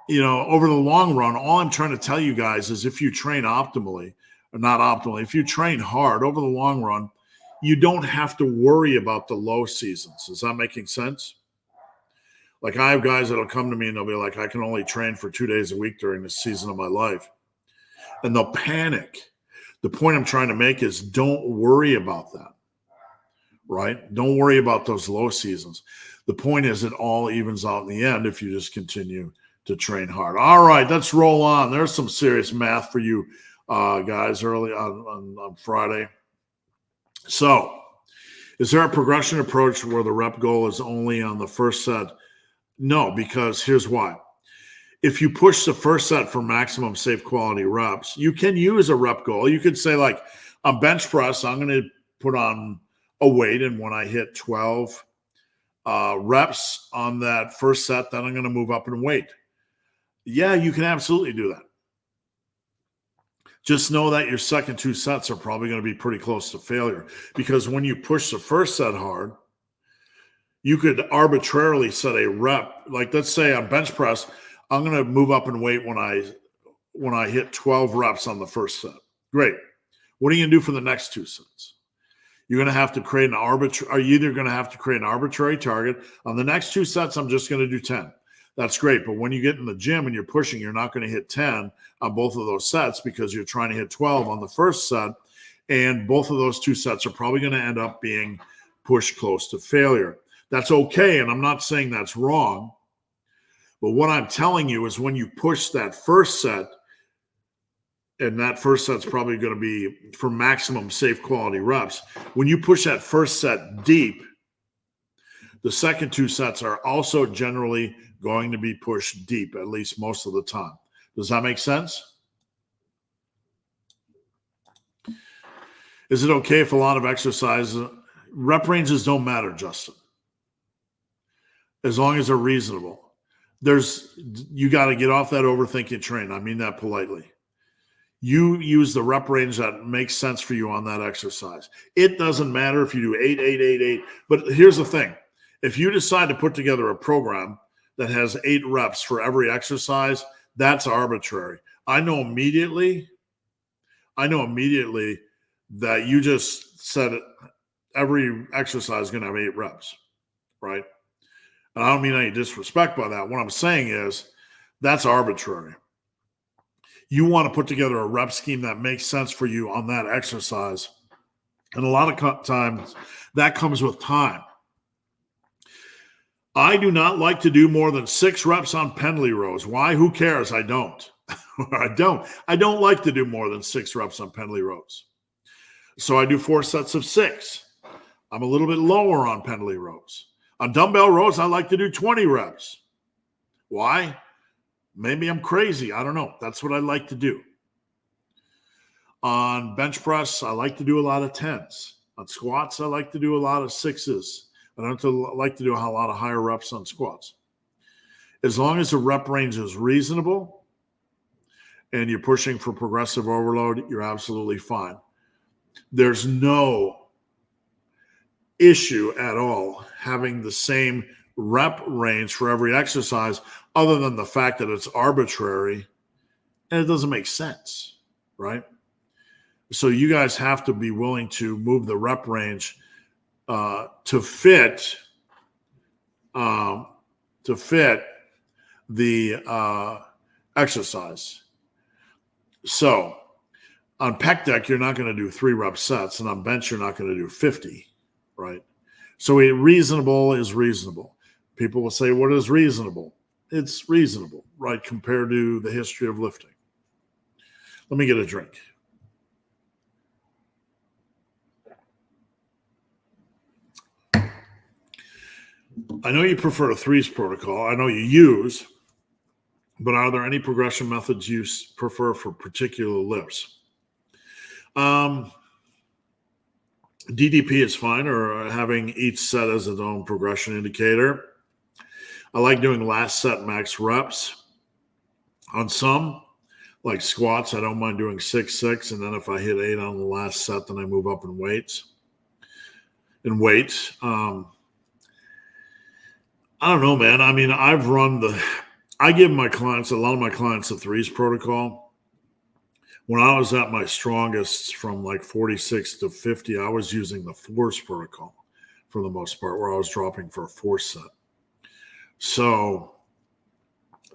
over the long run, all I'm trying to tell you guys is if you train optimally, or not optimally, if you train hard over the long run, you don't have to worry about the low seasons. Is that making sense? Like, I have guys that'll come to me and they'll be like, I can only train for 2 days a week during this season of my life. And they'll panic. The point I'm trying to make is, don't worry about that, right? Don't worry about those low seasons. The point is, it all evens out in the end if you just continue to train hard. All right, let's roll on. There's some serious math for you guys early on Friday. So, is there a progression approach where the rep goal is only on the first set? No, because here's why. If you push the first set for maximum safe quality reps, you can use a rep goal. You could say, like, on bench press, I'm going to put on a weight, and when I hit 12 reps on that first set, then I'm going to move up in weight. Yeah, you can absolutely do that. Just know that your second 2 sets are probably going to be pretty close to failure, because when you push the first set hard, you could arbitrarily set a rep. Like, let's say on bench press, I'm going to move up in weight when I hit 12 reps on the first set. Great. What are you going to do for the next 2 sets? You're going to have to create an arbitrary target. On the next 2 sets, I'm just going to do 10. That's great. But when you get in the gym and you're pushing, you're not going to hit 10 on both of those sets, because you're trying to hit 12 on the first set. And both of those 2 sets are probably going to end up being pushed close to failure. That's okay. And I'm not saying that's wrong. But what I'm telling you is, when you push that first set, and that first set's probably going to be for maximum safe quality reps, when you push that first set deep, the second 2 sets are also generally going to be pushed deep, at least most of the time. Does that make sense? Is it okay if a lot of exercise, rep ranges don't matter, Justin, as long as they're reasonable. You got to get off that overthinking train. I mean that politely. You use the rep range that makes sense for you on that exercise. It doesn't matter if you do 8, 8, 8, 8. But here's the thing. If you decide to put together a program that has 8 reps for every exercise, that's arbitrary. I know immediately that you just said every exercise is going to have 8 reps, right? And I don't mean any disrespect by that. What I'm saying is, that's arbitrary. You want to put together a rep scheme that makes sense for you on that exercise. And a lot of times that comes with time. I do not like to do more than 6 reps on pendlay rows. Why? Who cares? I don't. I don't like to do more than 6 reps on pendlay rows. So I do 4 sets of 6. I'm a little bit lower on pendlay rows. On dumbbell rows, I like to do 20 reps. Why? Maybe I'm crazy. I don't know. That's what I like to do. On bench press, I like to do a lot of 10s. On squats, I like to do a lot of 6s. I don't like to do a lot of higher reps on squats. As long as the rep range is reasonable and you're pushing for progressive overload, you're absolutely fine. There's no issue at all having the same rep range for every exercise, other than the fact that it's arbitrary and it doesn't make sense, right? So you guys have to be willing to move the rep range to fit the exercise. So on pec deck, you're not going to do 3 rep sets, and on bench, you're not going to do 50, right? So reasonable is reasonable. People will say, what is reasonable? It's reasonable, right, compared to the history of lifting. Let me get a drink. I know you prefer a 3s protocol. I know you use, but are there any progression methods you prefer for particular lifts? DDP is fine, or having each set as its own progression indicator. I like doing last set max reps. On some, like squats, I don't mind doing 6, and then if I hit 8 on the last set, then I move up in weights. I don't know, man. I mean, I give a lot of my clients the 3s protocol. When I was at my strongest from like 46 to 50, I was using the 4s protocol for the most part, where I was dropping for a 4 set. So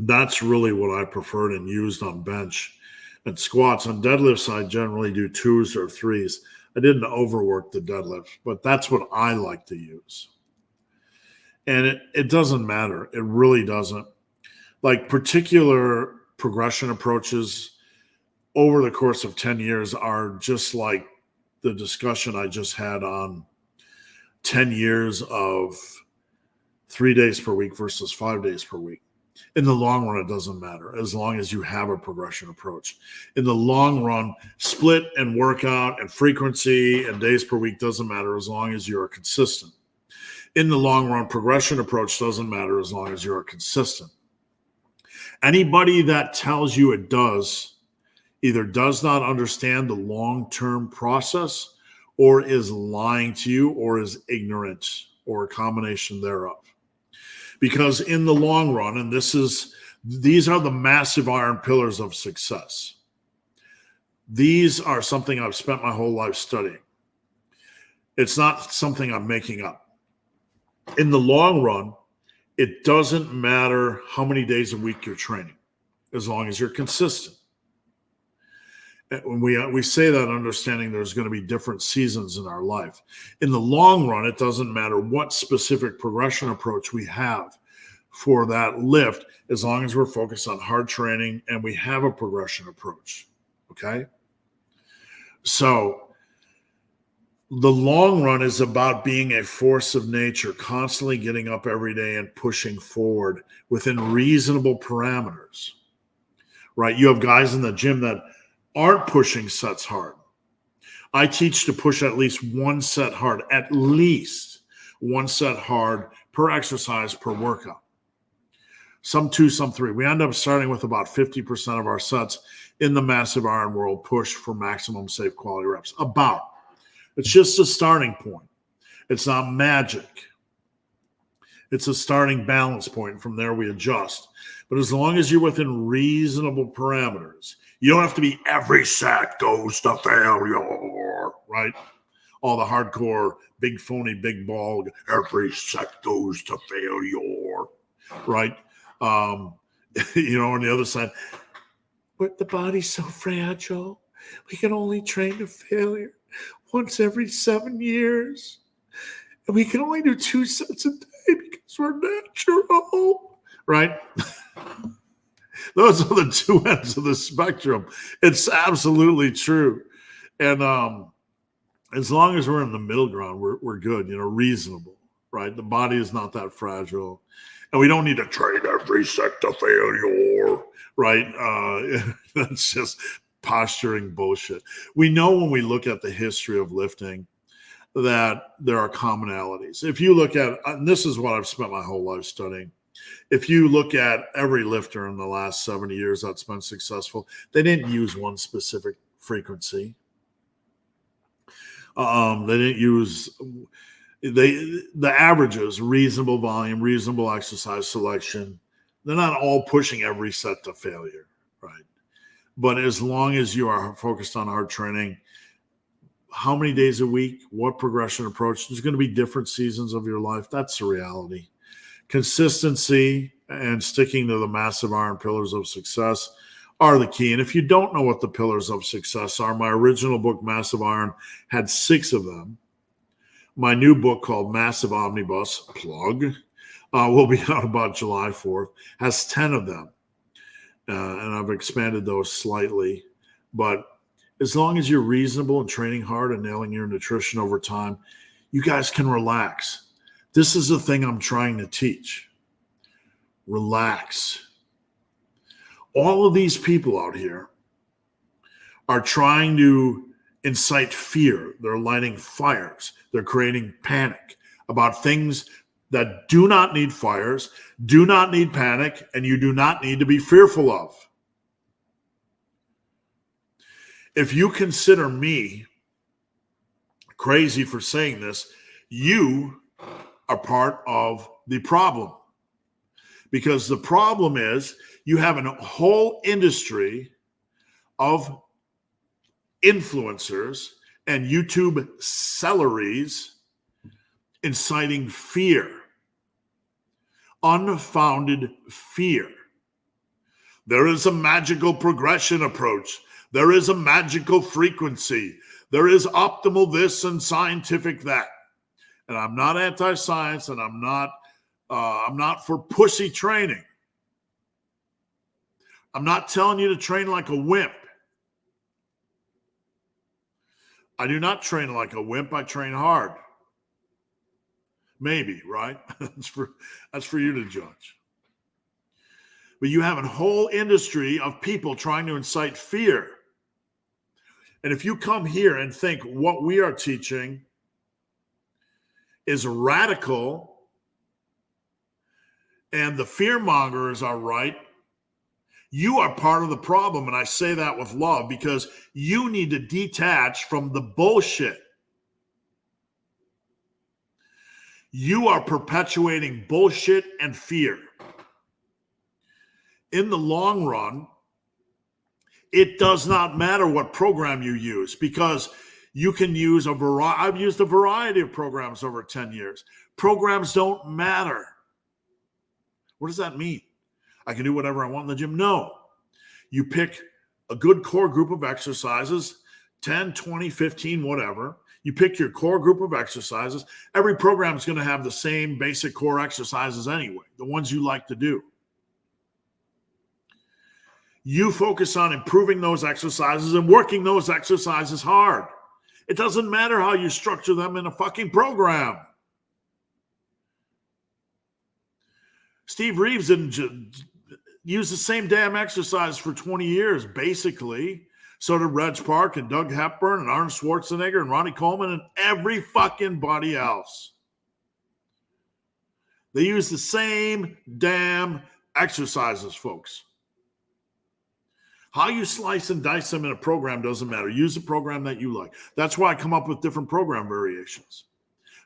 that's really what I preferred and used on bench and squats. On deadlifts, I generally do 2s or 3s. I didn't overwork the deadlift, but that's what I like to use. And it doesn't matter. It really doesn't. Like particular progression approaches over the course of 10 years are just like the discussion I just had on 10 years of 3 days per week versus 5 days per week. In the long run, it doesn't matter as long as you have a progression approach. In the long run, split and workout and frequency and days per week doesn't matter as long as you're consistent. In the long run, progression approach doesn't matter as long as you're consistent. Anybody that tells you it does either does not understand the long-term process or is lying to you or is ignorant or a combination thereof. Because in the long run, and these are the massive iron pillars of success. These are something I've spent my whole life studying. It's not something I'm making up. In the long run, it doesn't matter how many days a week you're training, as long as you're consistent. When we say that, understanding there's going to be different seasons in our life. In the long run, it doesn't matter what specific progression approach we have for that lift, as long as we're focused on hard training and we have a progression approach. Okay? So the long run is about being a force of nature, constantly getting up every day and pushing forward within reasonable parameters, right? You have guys in the gym that aren't pushing sets hard. I teach to push at least 1 set hard, at least 1 set hard per exercise per workout. Some 2, some 3. We end up starting with about 50% of our sets in the massive iron world push for maximum safe quality reps. It's just a starting point. It's not magic. It's a starting balance point. From there, we adjust. But as long as you're within reasonable parameters, you don't have to be every set goes to failure, right? All the hardcore, big phony, big ball, every set goes to failure, right? On the other side, but the body's so fragile. We can only train to failure once every 7 years. And we can only do 2 sets a day because we're natural, right? Those are the two ends of the spectrum. It's absolutely true. And as long as we're in the middle ground, we're good, reasonable, right? The body is not that fragile. And we don't need to train every set to failure, right? That's just posturing bullshit. We know when we look at the history of lifting that there are commonalities. If you look at, and this is what I've spent my whole life studying, if you look at every lifter in the last 70 years that's been successful, they didn't use one specific frequency. They didn't use the averages, reasonable volume, reasonable exercise selection. They're not all pushing every set to failure, right? But as long as you are focused on hard training, how many days a week, what progression approach, there's going to be different seasons of your life. That's the reality. Consistency and sticking to the massive iron pillars of success are the key. And if you don't know what the pillars of success are, my original book, Massive Iron, had 6 of them. My new book called Massive Omnibus, plug, will be out about July 4th, has 10 of them. And I've expanded those slightly. But as long as you're reasonable and training hard and nailing your nutrition over time, you guys can relax. This is the thing I'm trying to teach. Relax. All of these people out here are trying to incite fear. They're lighting fires. They're creating panic about things that do not need fires, do not need panic, and you do not need to be fearful of. If you consider me crazy for saying this, you are part of the problem. Because the problem is you have a whole industry of influencers and YouTube celeries inciting fear, unfounded fear. There is a magical progression approach. There is a magical frequency. There is optimal this and scientific that. And I'm not anti-science, and I'm not for pussy training. I'm not telling you to train like a wimp. I do not train like a wimp. I train hard. Maybe, right? That's for you to judge. But you have a whole industry of people trying to incite fear. And if you come here and think what we are teaching is radical and the fear mongers are right, you are part of the problem. And I say that with love because you need to detach from the bullshit. You are perpetuating bullshit and fear. In the long run, it does not matter what program you use because you can use a variety. I've used a variety of programs over 10 years. Programs don't matter. What does that mean? I can do whatever I want in the gym? No. You pick a good core group of exercises, 10, 20, 15, whatever. You pick your core group of exercises. Every program is going to have the same basic core exercises anyway, the ones you like to do. You focus on improving those exercises and working those exercises hard. It doesn't matter how you structure them in a fucking program. Steve Reeves didn't use the same damn exercise for 20 years, basically. So did Reg Park and Doug Hepburn and Arnold Schwarzenegger and Ronnie Coleman and every fucking body else. They use the same damn exercises, folks. How you slice and dice them in a program doesn't matter. Use the program that you like. That's why I come up with different program variations.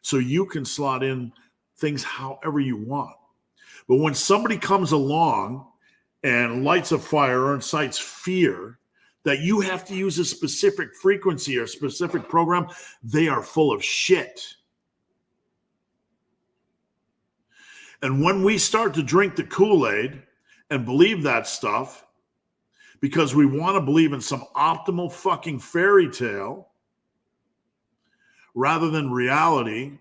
So you can slot in things however you want. But when somebody comes along and lights a fire or incites fear that you have to use a specific frequency or a specific program, they are full of shit. And when we start to drink the Kool-Aid and believe that stuff because we want to believe in some optimal fucking fairy tale rather than reality,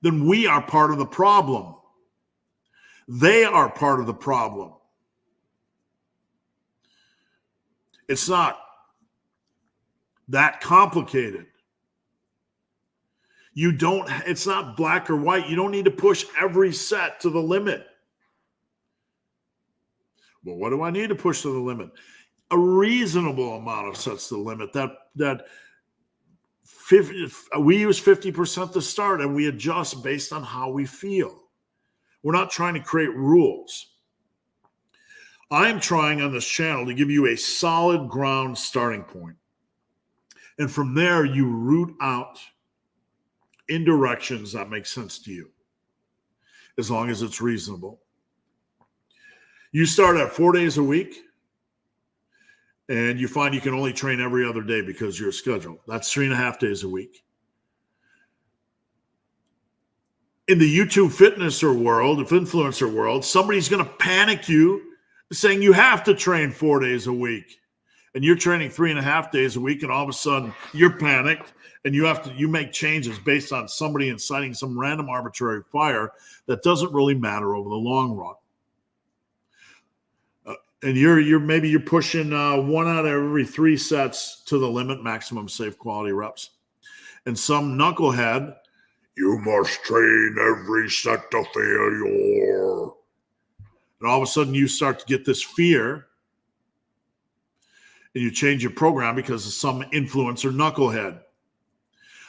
then we are part of the problem. They are part of the problem. It's not that complicated. It's not black or white. You don't need to push every set to the limit. Well, what do I need to push to the limit? A reasonable amount of sets to the limit. That 50, we use 50% to start, and we adjust based on how we feel. We're not trying to create rules. I'm trying on this channel to give you a solid ground starting point. And from there, you root out in directions that make sense to you, as long as it's reasonable. You start at 4 days a week, and you find you can only train every other day because you're scheduled. That's 3.5 days a week. In the YouTube fitness world, if influencer world, somebody's going to panic you saying you have to train 4 days a week, and you're training 3.5 days a week, and all of a sudden you're panicked and you make changes based on somebody inciting some random arbitrary fire that doesn't really matter over the long run. And you're pushing 1 out of every 3 sets to the limit, maximum safe quality reps. And some knucklehead, you must train every set to failure. And all of a sudden you start to get this fear, and you change your program because of some influencer knucklehead.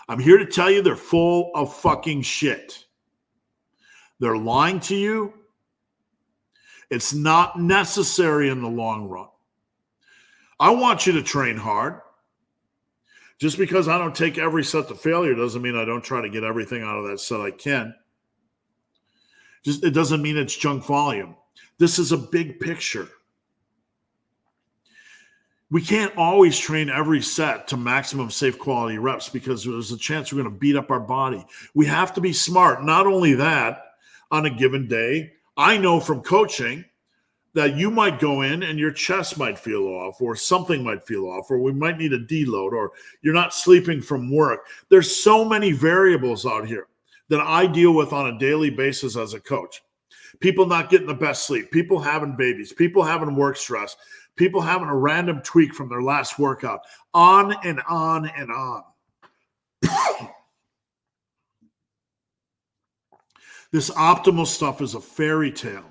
I'm here to tell you they're full of fucking shit. They're lying to you. It's not necessary in the long run. I want you to train hard. Just because I don't take every set to failure doesn't mean I don't try to get everything out of that set I can. It doesn't mean it's junk volume. This is a big picture. We can't always train every set to maximum safe quality reps because there's a chance we're going to beat up our body. We have to be smart. Not only that, on a given day, I know from coaching that you might go in and your chest might feel off, or something might feel off, or we might need a deload, or you're not sleeping from work. There's so many variables out here that I deal with on a daily basis as a coach. People not getting the best sleep, people having babies, people having work stress, people having a random tweak from their last workout, on and on and on. This optimal stuff is a fairy tale.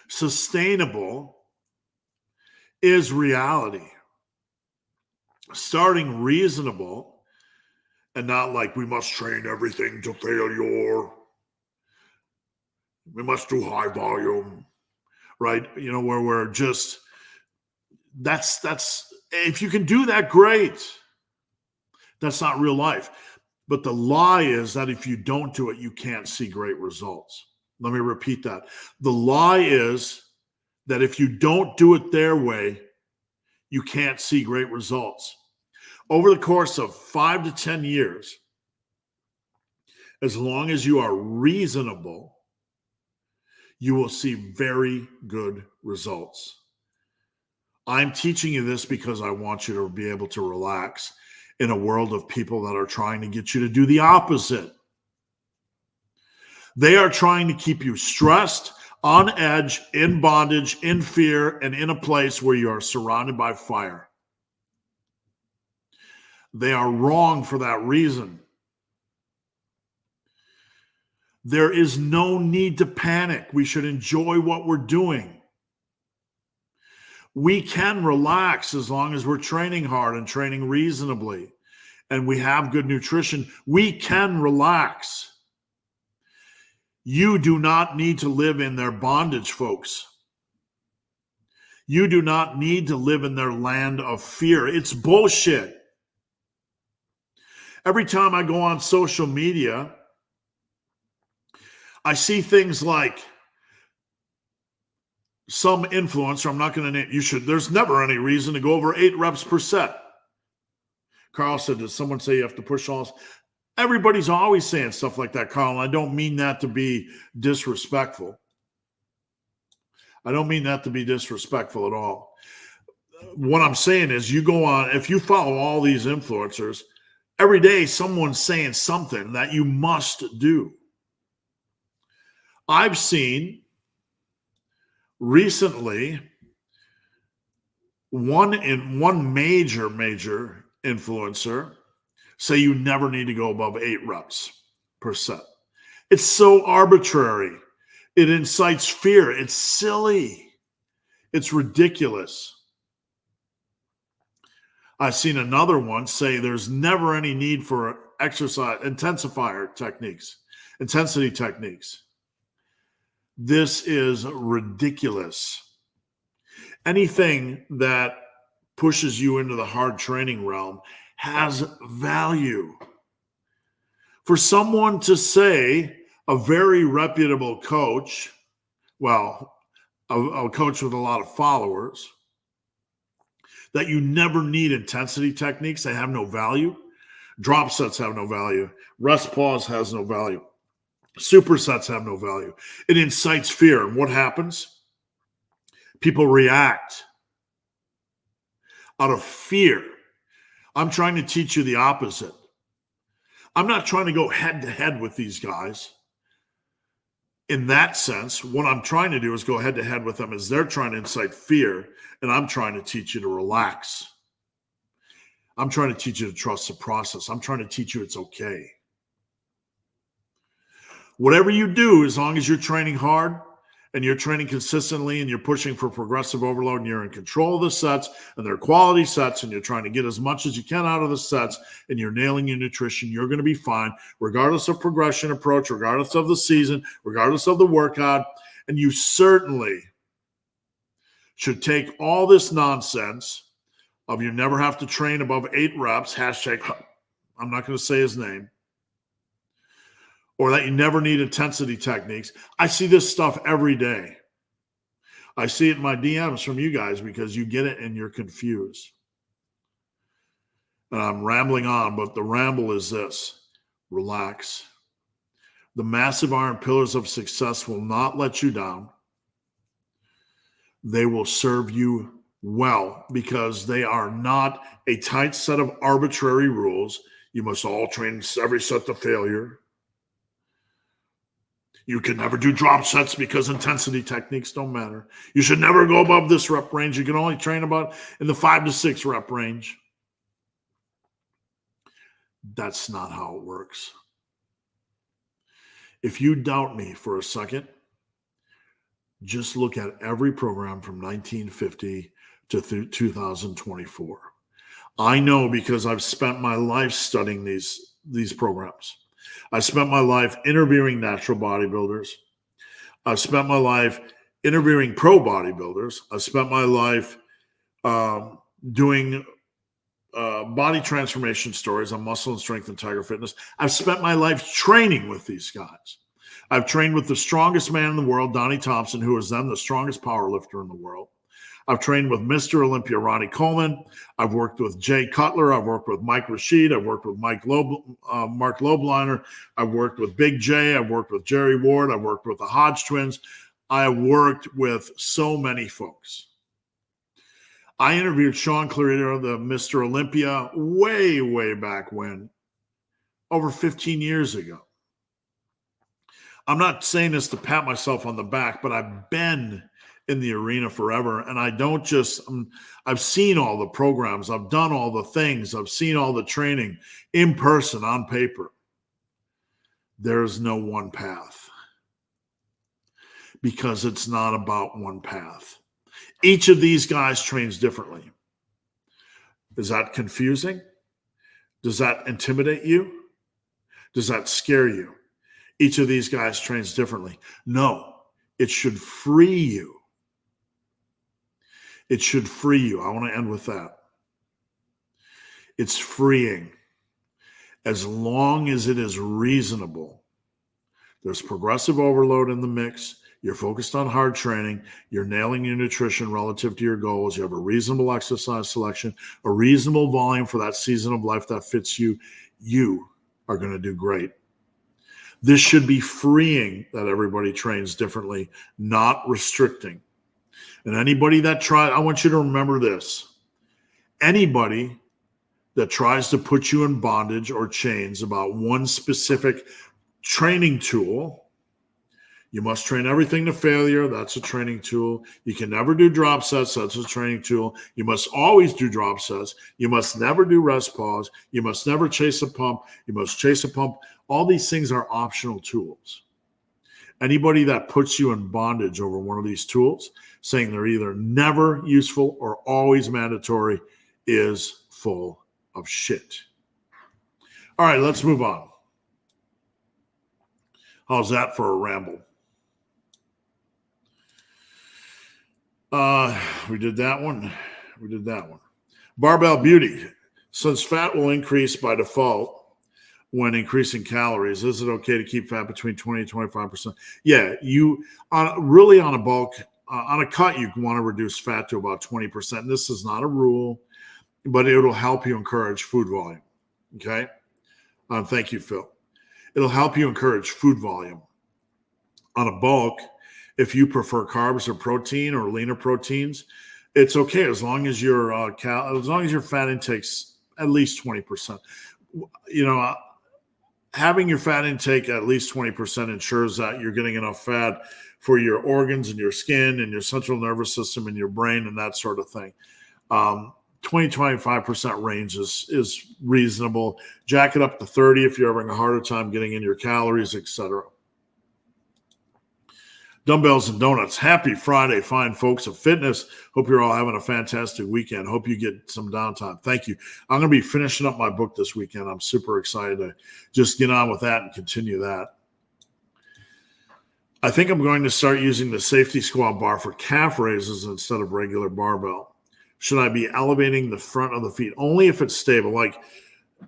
Sustainable is reality. Starting reasonable, and not like we must train everything to failure. We must do high volume, right? You know, where we're just, that's, if you can do that, great. That's not real life. But the lie is that if you don't do it, you can't see great results. Let me repeat that. The lie is that if you don't do it their way, you can't see great results. Over the course of 5 to 10 years, as long as you are reasonable, you will see very good results. I'm teaching you this because I want you to be able to relax in a world of people that are trying to get you to do the opposite. They are trying to keep you stressed, on edge, in bondage, in fear, and in a place where you are surrounded by fire. They are wrong for that reason. There is no need to panic. We should enjoy what we're doing. We can relax as long as we're training hard and training reasonably, and we have good nutrition. We can relax. You do not need to live in their bondage, folks. You do not need to live in their land of fear. It's bullshit. Every time I go on social media, I see things like some influencer, I'm not going to name, there's never any reason to go over 8 reps per set. Carl said, did someone say you have to push all? Everybody's always saying stuff like that, Carl, and I don't mean that to be disrespectful. I don't mean that to be disrespectful at all. What I'm saying is you go on, if you follow all these influencers, Every day, someone's saying something that you must do. I've seen recently one major influencer say you never need to go above 8 reps per set. It's so arbitrary. It incites fear. It's silly. It's ridiculous. I've seen another one say there's never any need for exercise intensifier techniques, intensity techniques. This is ridiculous. Anything that pushes you into the hard training realm has value. For someone to say, a very reputable coach, well, a coach with a lot of followers, that you never need intensity techniques, they have no value. Drop sets have no value. Rest pause has no value. Supersets have no value. It incites fear. And what happens? People react out of fear. I'm trying to teach you the opposite. I'm not trying to go head to head with these guys. In that sense, what I'm trying to do is go head to head with them as they're trying to incite fear, and I'm trying to teach you to relax. I'm trying to teach you to trust the process. I'm trying to teach you it's okay. Whatever you do, as long as you're training hard and you're training consistently and you're pushing for progressive overload and you're in control of the sets and they're quality sets and you're trying to get as much as you can out of the sets and you're nailing your nutrition, you're going to be fine, regardless of progression approach, regardless of the season, regardless of the workout. And you certainly should take all this nonsense of you never have to train above 8 reps, hashtag, I'm not going to say his name, or that you never need intensity techniques. I see this stuff every day. I see it in my DMs from you guys because you get it and you're confused. And I'm rambling on, but the ramble is this: relax. The massive iron pillars of success will not let you down. They will serve you well because they are not a tight set of arbitrary rules. You must all train every set to failure. You can never do drop sets because intensity techniques don't matter. You should never go above this rep range. You can only train about in the 5 to 6 rep range. That's not how it works. If you doubt me for a second, just look at every program from 1950 to 2024. I know because I've spent my life studying these programs. I spent my life interviewing natural bodybuilders. I've spent my life interviewing pro bodybuilders. I've spent my life doing body transformation stories on Muscle and Strength and Tiger Fitness. I've spent my life training with these guys. I've trained with the strongest man in the world, Donnie Thompson, who was then the strongest power lifter in the world. I've trained with Mr. Olympia, Ronnie Coleman. I've worked with Jay Cutler. I've worked with Mike Rashid. I've worked with Mark Lobliner. I've worked with Big J. I've worked with Jerry Ward. I've worked with the Hodge twins. I have worked with so many folks. I interviewed Sean Clarita, the Mr. Olympia, way back when, over 15 years ago. I'm not saying this to pat myself on the back, but I've been in the arena forever. And I don't just, I've seen all the programs. I've done all the things. I've seen all the training in person, on paper. There's no one path because it's not about one path. Each of these guys trains differently. Is that confusing? Does that intimidate you? Does that scare you? Each of these guys trains differently. No, it should free you. It should free you. I want to end with that. It's freeing. As long as it is reasonable. There's progressive overload in the mix. You're focused on hard training. You're nailing your nutrition relative to your goals. You have a reasonable exercise selection, a reasonable volume for that season of life that fits you. You are going to do great. This should be freeing that everybody trains differently, not restricting. And anybody that I want you to remember this. Anybody that tries to put you in bondage or chains about one specific training tool. You must train everything to failure. That's a training tool. You can never do drop sets. That's a training tool. You must always do drop sets. You must never do rest pause. You must never chase a pump. You must chase a pump. All these things are optional tools. Anybody that puts you in bondage over one of these tools, saying they're either never useful or always mandatory, is full of shit. All right, let's move on. How's that for a ramble? We did that one. Barbell Beauty. Since fat will increase by default when increasing calories, is it okay to keep fat between 20 and 25%? Yeah, you really on a bulk, on a cut, you want to reduce fat to about 20%. This is not a rule, but it'll help you encourage food volume. Okay. Thank you, Phil. It'll help you encourage food volume. On a bulk, if you prefer carbs or protein or leaner proteins, it's okay as long as your fat intake's at least 20%. Having your fat intake at least 20% ensures that you're getting enough fat for your organs and your skin and your central nervous system and your brain and that sort of thing. 20-25% range is reasonable. Jack it up to 30 if you're having a harder time getting in your calories, etc. Dumbbells and Donuts. Happy Friday, fine folks of fitness. Hope you're all having a fantastic weekend. Hope you get some downtime. Thank you. I'm going to be finishing up my book this weekend. I'm super excited to just get on with that and continue that. I think I'm going to start using the safety squat bar for calf raises instead of regular barbell. Should I be elevating the front of the feet? Only if it's stable. Like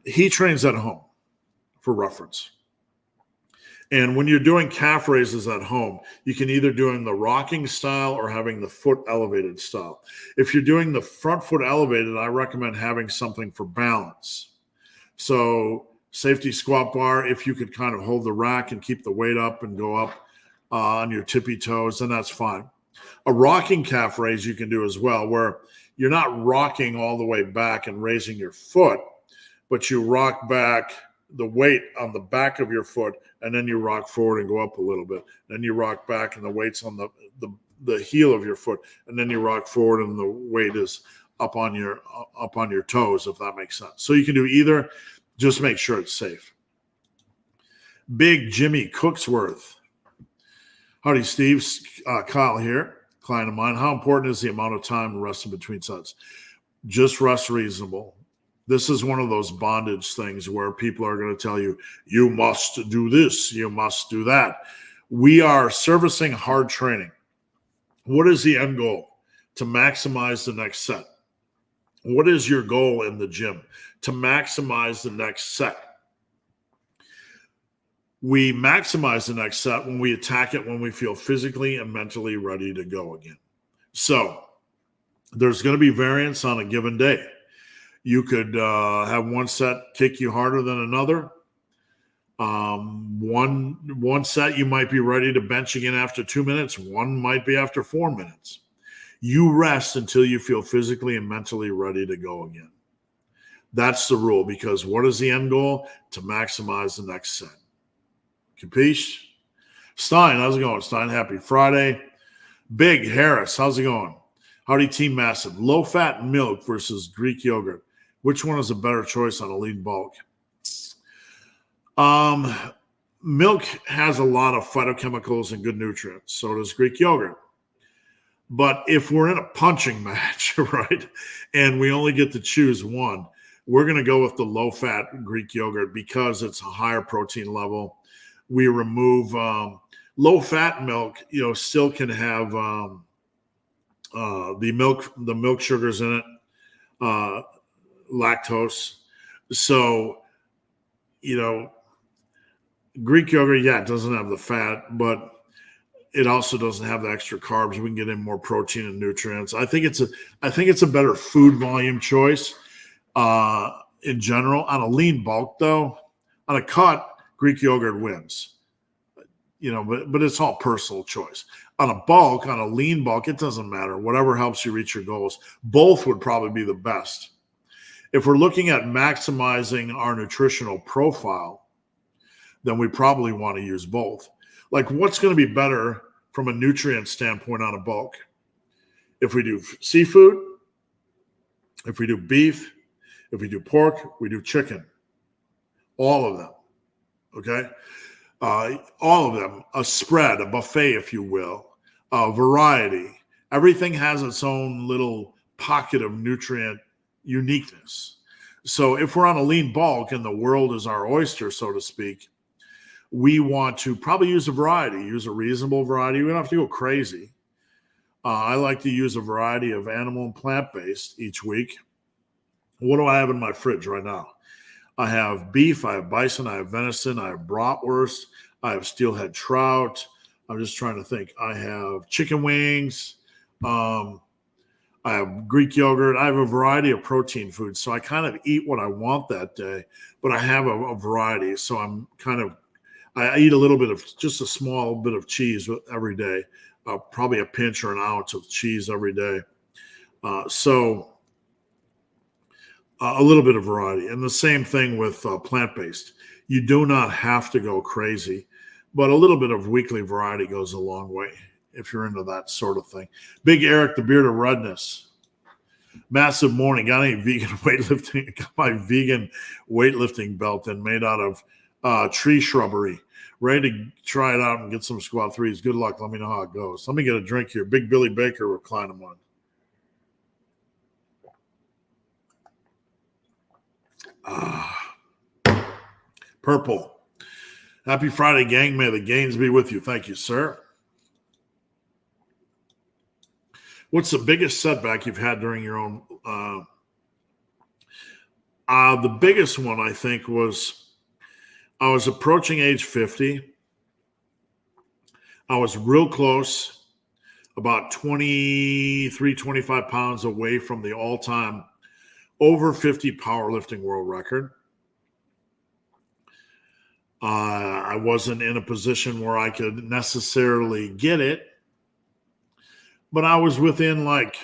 he trains at home for reference. And when you're doing calf raises at home, you can either do in the rocking style or having the foot elevated style. If you're doing the front foot elevated, I recommend having something for balance. So safety squat bar, if you could kind of hold the rack and keep the weight up and go up on your tippy toes, then that's fine. A rocking calf raise you can do as well, where you're not rocking all the way back and raising your foot, but you rock back the weight on the back of your foot, and then you rock forward and go up a little bit. Then you rock back and the weight's on the heel of your foot, and then you rock forward and the weight is up on your toes, if that makes sense. So you can do either, just make sure it's safe. Big Jimmy Cooksworth. Howdy, Steve. Kyle here, client of mine. How important is the amount of time resting between sets? Just rest reasonable. This is one of those bondage things where people are going to tell you, you must do this, you must do that. We are servicing hard training. What is the end goal? To maximize the next set. What is your goal in the gym? To maximize the next set. We maximize the next set when we attack it when we feel physically and mentally ready to go again. So there's going to be variance on a given day. You could have one set kick you harder than another. One set you might be ready to bench again after 2 minutes. One might be after 4 minutes. You rest until you feel physically and mentally ready to go again. That's the rule, because what is the end goal? To maximize the next set. Capiche? Stein, how's it going? Stein, happy Friday. Big Harris, how's it going? Howdy, Team Massive. Low-fat milk versus Greek yogurt. Which one is a better choice on a lean bulk? Milk has a lot of phytochemicals and good nutrients. So does Greek yogurt. But if we're in a punching match, right, and we only get to choose one, we're going to go with the low-fat Greek yogurt because it's a higher protein level. We remove low-fat milk, still can have the milk sugars in it. Lactose. So, Greek yogurt, it doesn't have the fat, but it also doesn't have the extra carbs. We can get in more protein and nutrients. I think it's a better food volume choice in general. On a lean bulk, though, on a cut, Greek yogurt wins. But it's all personal choice. On a bulk, on a lean bulk, it doesn't matter. Whatever helps you reach your goals. Both would probably be the best. If we're looking at maximizing our nutritional profile, then we probably want to use both. Like, what's going to be better from a nutrient standpoint on a bulk? If we do seafood, if we do beef, if we do pork, we do chicken. All of them. Okay? All of them. A spread, a buffet, if you will. A variety. Everything has its own little pocket of nutrient uniqueness. So if we're on a lean bulk and the world is our oyster, so to speak, we want to probably use a variety, use a reasonable variety. We don't have to go crazy. I like to use a variety of animal and plant-based each week. What do I have in my fridge right now? I have beef, I have bison, I have venison, I have bratwurst, I have steelhead trout. I'm just trying to think. I have chicken wings. I have Greek yogurt. I have a variety of protein foods. So I kind of eat what I want that day, but I have a variety. So I eat a little bit of, just a small bit of cheese every day, probably a pinch or an ounce of cheese every day. So a little bit of variety. And the same thing with plant-based. You do not have to go crazy, but a little bit of weekly variety goes a long way if you're into that sort of thing. Big Eric, the beard of redness. Massive morning. Got any vegan weightlifting? Got my vegan weightlifting belt in, made out of tree shrubbery. Ready to try it out and get some squat threes. Good luck. Let me know how it goes. Let me get a drink here. Big Billy Baker, recline one. Purple. Happy Friday, gang. May the gains be with you. Thank you, sir. What's the biggest setback you've had during your own? The biggest one, I think, was I was approaching age 50. I was real close, about 23, 25 pounds away from the all-time over 50 powerlifting world record. I wasn't in a position where I could necessarily get it, but I was within like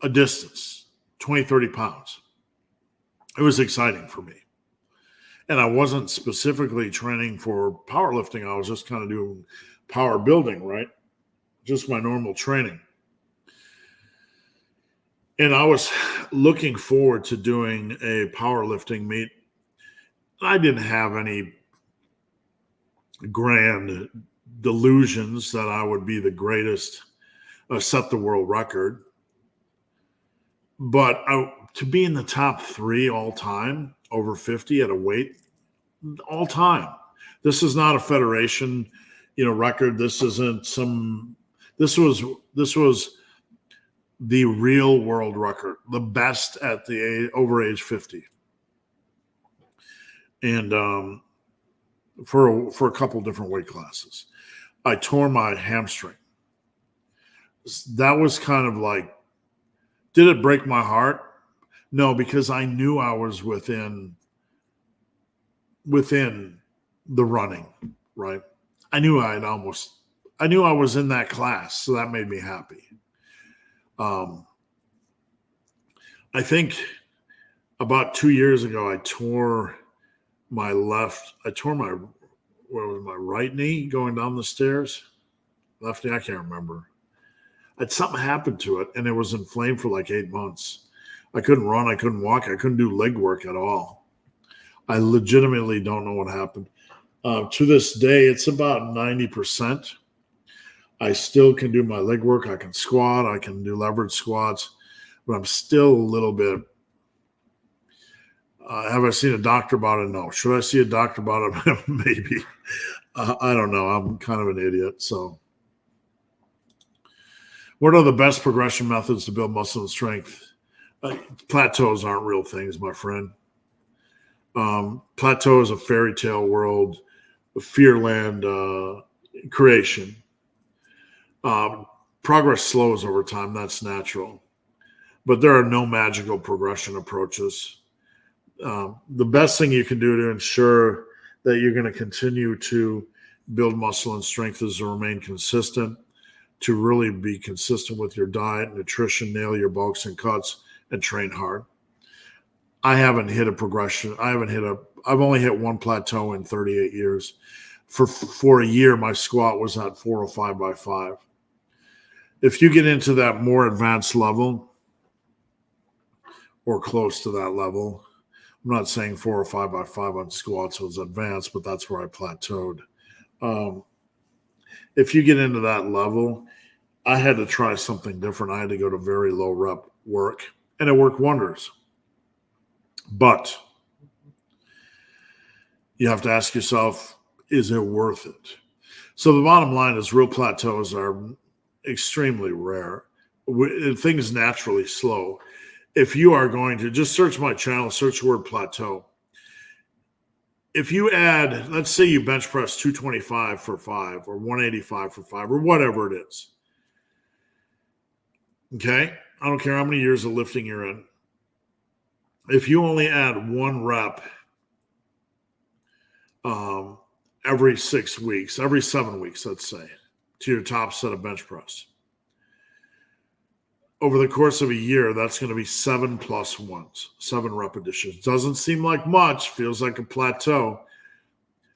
a distance, 20, 30 pounds. It was exciting for me. And I wasn't specifically training for powerlifting. I was just kind of doing power building, right? Just my normal training. And I was looking forward to doing a powerlifting meet. I didn't have any grand delusions that I would be the greatest, set the world record. But to be in the top 3 all time, over 50 at a weight, all time. This is not a federation, record. This isn't this was the real world record, the best at the over age 50. And for a couple different weight classes. I tore my hamstring. That was kind of like, did it break my heart? No, because I knew I was within the running, right? I knew I was in that class, so that made me happy. I think about 2 years ago, I tore my right knee going down the stairs. Left knee, I can't remember. Something happened to it, and it was inflamed for like 8 months. I couldn't run, I couldn't walk, I couldn't do leg work at all. I legitimately don't know what happened. To this day, it's about 90%. I still can do my leg work. I can squat. I can do leverage squats, but I'm still a little bit. Have I seen a doctor about it? No. Should I see a doctor about it? Maybe. I don't know. I'm kind of an idiot. So, what are the best progression methods to build muscle and strength? Plateaus aren't real things, my friend. Plateau is a fairy tale world, a Fearland creation. Progress slows over time. That's natural. But there are no magical progression approaches. The best thing you can do to ensure that you're going to continue to build muscle and strength is to remain consistent, to really be consistent with your diet, nutrition, nail your bulks and cuts, and train hard. I haven't hit a progression. I've only hit one plateau in 38 years. For a year, my squat was at 405 by 5. If you get into that more advanced level or close to that level, I'm not saying 405 by 5 on squats was advanced, but that's where I plateaued. If you get into that level, I had to try something different. I had to go to very low rep work, and it worked wonders. But you have to ask yourself, is it worth it? So the bottom line is real plateaus are extremely rare. Things naturally slow. If you are going to just search my channel, search the word plateau. If you add, let's say you bench press 225 for 5 or 185 for 5 or whatever it is. Okay? I don't care how many years of lifting you're in. If you only add 1 rep every 6 weeks, every 7 weeks, let's say, to your top set of bench press, over the course of a year, that's going to be 7 plus 1s, 7 repetitions. Doesn't seem like much, feels like a plateau.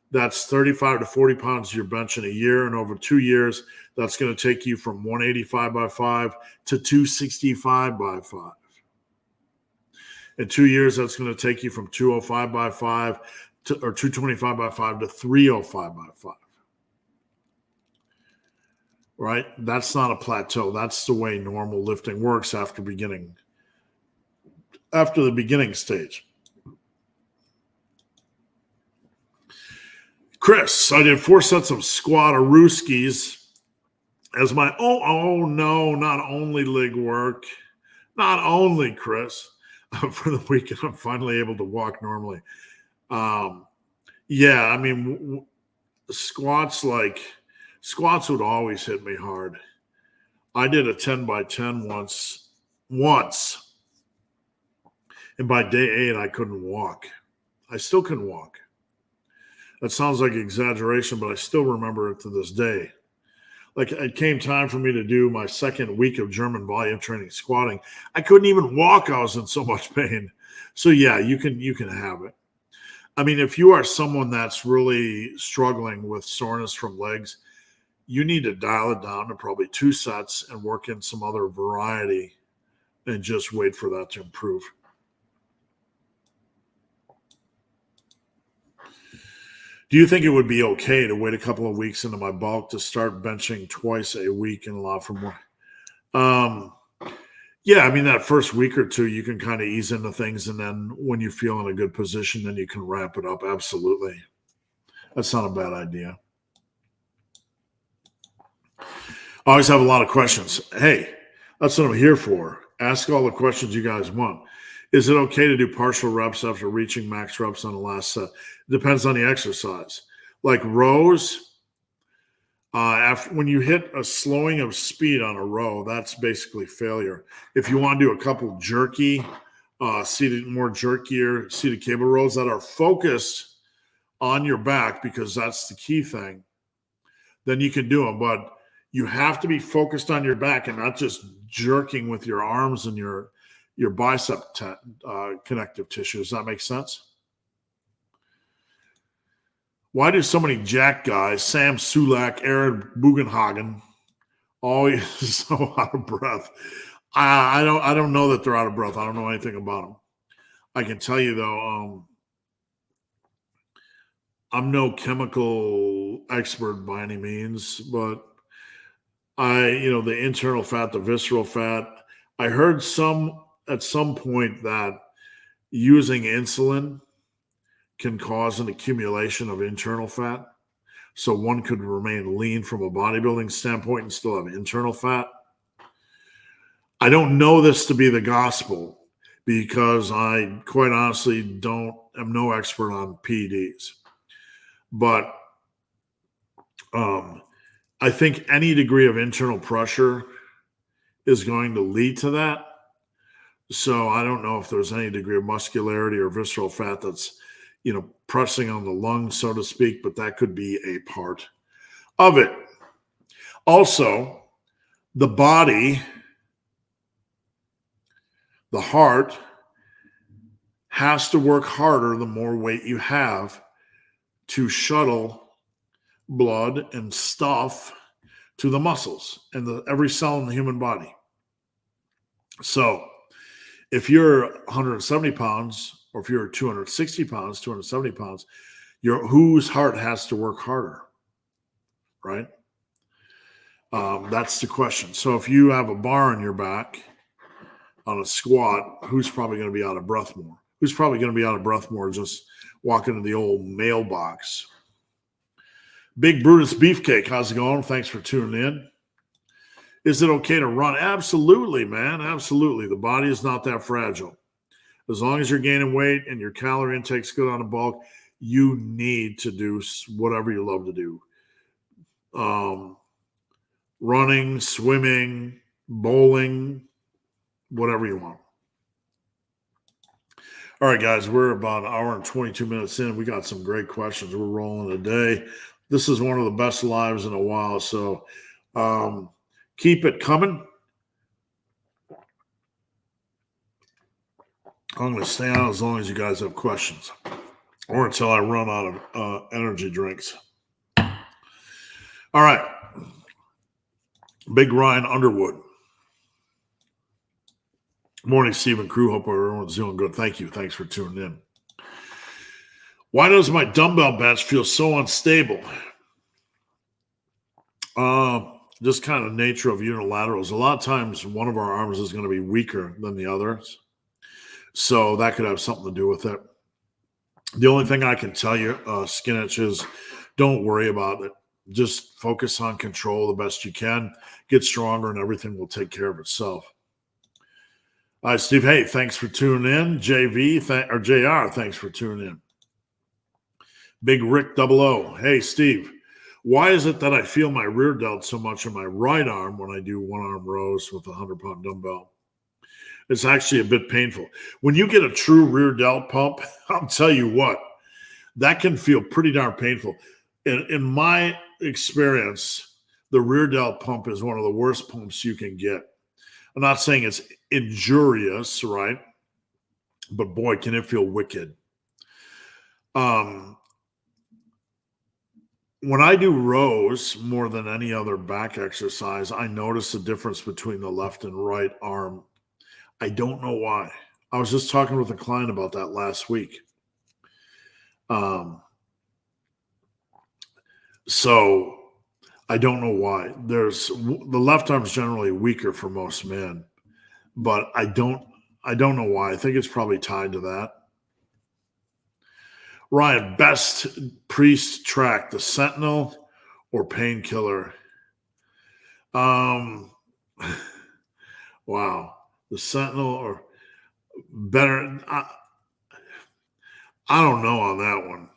That's 35 to 40 pounds you're benching a year. And over 2 years, that's going to take you from 185 by 5 to 265 by 5. In 2 years, that's going to take you from 205 by 5 or 225 by 5 to 305 by 5. Right? That's not a plateau. That's the way normal lifting works after the beginning stage. Chris, I did 4 sets of squat-a-rooskies as my no, not only leg work, not only Chris. For the weekend, I'm finally able to walk normally. Yeah, I mean, squats would always hit me hard. I did a 10 by 10 once, and by day 8, I couldn't walk. I still couldn't walk. That sounds like exaggeration, but I still remember it to this day. Like, it came time for me to do my second week of German volume training squatting. I couldn't even walk. I was in so much pain. So yeah, you can have it. I mean, if you are someone that's really struggling with soreness from legs, you need to dial it down to probably 2 sets and work in some other variety and just wait for that to improve. Do you think it would be okay to wait a couple of weeks into my bulk to start benching twice a week and allow for more? Yeah, I mean, that first week or 2, you can kind of ease into things. And then when you feel in a good position, then you can ramp it up. Absolutely. That's not a bad idea. I always have a lot of questions. Hey, that's what I'm here for. Ask all the questions you guys want. Is it okay to do partial reps after reaching max reps on the last set? It depends on the exercise. Like rows, when you hit a slowing of speed on a row, that's basically failure. If you want to do a couple jerkier seated cable rows that are focused on your back, because that's the key thing, then you can do them. But you have to be focused on your back and not just jerking with your arms and your bicep connective tissue. Does that make sense? Why do so many jack guys, Sam Sulak, Aaron Bugenhagen, always so out of breath? I don't know that they're out of breath. I don't know anything about them. I can tell you though, I'm no chemical expert by any means, but the internal fat, the visceral fat, I heard at some point that using insulin can cause an accumulation of internal fat. So one could remain lean from a bodybuilding standpoint and still have internal fat. I don't know this to be the gospel because I quite honestly am no expert on PEDs. But I think any degree of internal pressure is going to lead to that. So I don't know if there's any degree of muscularity or visceral fat that's, pressing on the lungs, so to speak, but that could be a part of it. Also, the body The heart has to work harder the more weight you have to shuttle blood and stuff to the muscles and every cell in the human body. So if you're 170 pounds, or if you're 260 pounds, 270 pounds, whose heart has to work harder, right? That's the question. So if you have a bar on your back on a squat, who's probably going to be out of breath more? Who's probably going to be out of breath more just walking to the old mailbox? Big Brutus Beefcake, how's it going? Thanks for tuning in. Is it okay to run? Absolutely, man. Absolutely. The body is not that fragile. As long as you're gaining weight and your calorie intake's good on the bulk, you need to do whatever you love to do. Running, swimming, bowling, whatever you want. All right, guys, we're about an hour and 22 minutes in. We got some great questions. We're rolling today. This is one of the best lives in a while, so keep it coming. I'm going to stay on as long as you guys have questions, or until I run out of energy drinks. All right. Big Ryan Underwood. Morning, Stephen Crew. Hope everyone's doing good. Thank you. Thanks for tuning in. Why does my dumbbell bench feel so unstable? Just kind of nature of unilaterals. A lot of times one of our arms is going to be weaker than the others. So that could have something to do with it. The only thing I can tell you, Skinich, is don't worry about it. Just focus on control the best you can. Get stronger and everything will take care of itself. All right, Steve. Hey, thanks for tuning in. JR, thanks for tuning in. Big Rick 00. Hey, Steve. Why is it that I feel my rear delt so much in my right arm when I do one-arm rows with a 100-pound dumbbell? It's actually a bit painful. When you get a true rear delt pump, I'll tell you what, that can feel pretty darn painful. In my experience, the rear delt pump is one of the worst pumps you can get. I'm not saying it's injurious, right? But boy, can it feel wicked. When I do rows more than any other back exercise, I notice the difference between the left and right arm. I don't know why. I was just talking with a client about that last week. So I don't know why. The left arm is generally weaker for most men, but I don't know why. I think it's probably tied to that. Ryan, best priest track, the Sentinel or Painkiller? Wow. The Sentinel or better. I don't know on that one.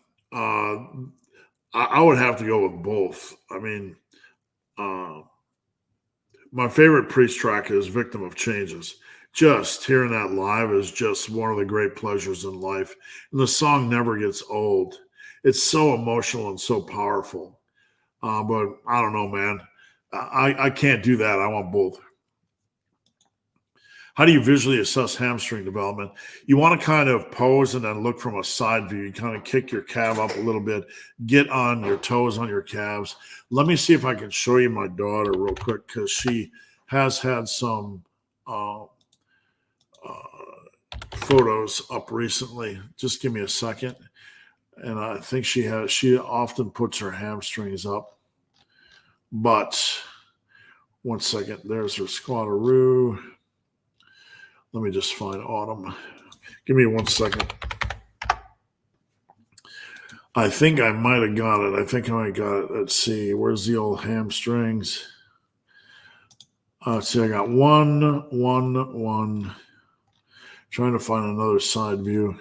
I would have to go with both. I mean, my favorite priest track is Victim of Changes. Just hearing that live is just one of the great pleasures in life. And the song never gets old. It's so emotional and so powerful. But I don't know, man. I can't do that. I want both. How do you visually assess hamstring development? You want to kind of pose and then look from a side view. You kind of kick your calf up a little bit, get on your toes on your calves. Let me see if I can show you my daughter real quick, because she has had some photos up recently. Just give me a second. And I think she often puts her hamstrings up. But one second, there's her squatteroo. Let me just find Autumn. Give me 1 second. I think I might have got it. I think I might got it. Let's see. Where's the old hamstrings? Let's see. I got one. Trying to find another side view.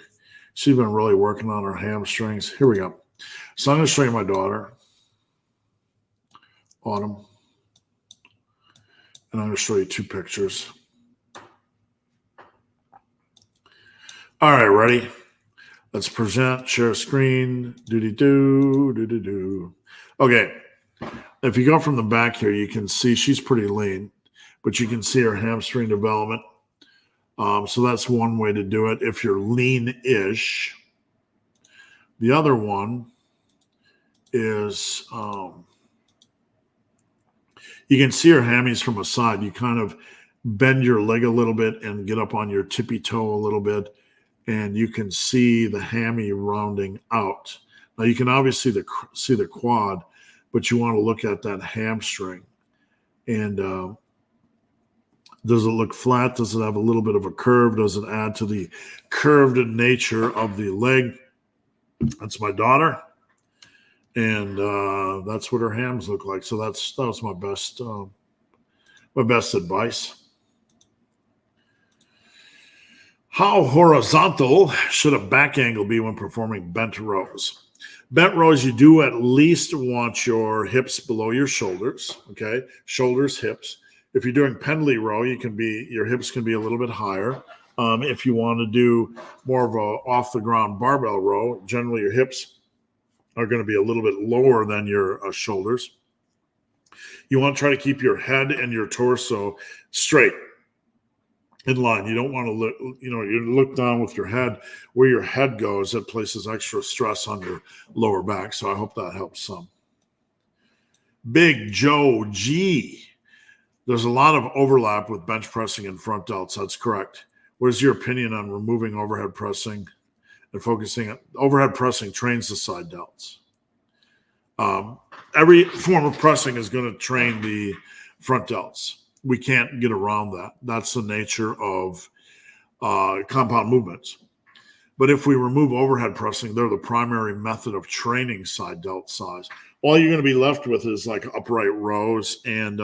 She's been really working on her hamstrings. Here we go. So I'm going to show you my daughter, Autumn. And I'm going to show you two pictures. All right, ready? Let's present, share screen, do. Okay, if you go from the back here, you can see she's pretty lean, but you can see her hamstring development. So that's one way to do it if you're lean-ish. The other one is you can see your hammies from a side. You kind of bend your leg a little bit and get up on your tippy toe a little bit, and you can see the hammy rounding out. Now you can obviously see the quad, but you want to look at that hamstring. And does it look flat? Does it have a little bit of a curve? Does it add to the curved nature of the leg? That's my daughter, and that's what her hams look like. So that was my best advice. How horizontal should a back angle be when performing bent rows? Bent rows, you do at least want your hips below your shoulders. Okay, shoulders, hips. If you're doing pendley row, your hips can be a little bit higher. If you want to do more of a off the ground barbell row, generally your hips are going to be a little bit lower than your shoulders. You want to try to keep your head and your torso straight in line. You don't want to look, you look down with your head. Where your head goes, it places extra stress on your lower back. So I hope that helps some. Big Joe G. There's a lot of overlap with bench pressing and front delts. That's correct. What is your opinion on removing overhead pressing and focusing on overhead pressing trains the side delts? Every form of pressing is going to train the front delts. We can't get around that. That's the nature of compound movements. But if we remove overhead pressing, they're the primary method of training side delt size. All you're going to be left with is like upright rows and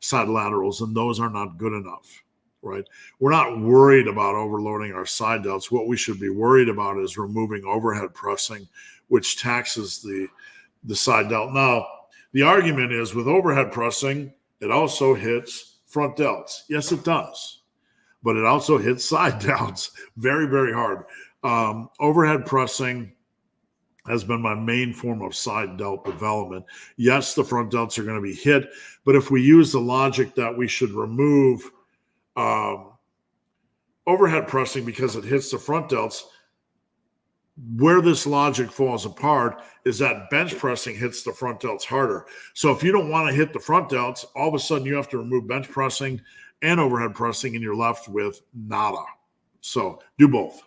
side laterals, and those are not good enough, right? We're not worried about overloading our side delts. What we should be worried about is removing overhead pressing, which taxes the side delt. Now, the argument is with overhead pressing, it also hits front delts. Yes, it does. But it also hits side delts very, very hard. Overhead pressing has been my main form of side delt development. Yes, the front delts are going to be hit, but if we use the logic that we should remove overhead pressing because it hits the front delts, where this logic falls apart is that bench pressing hits the front delts harder. So if you don't want to hit the front delts, all of a sudden you have to remove bench pressing and overhead pressing, and you're left with nada. So do both.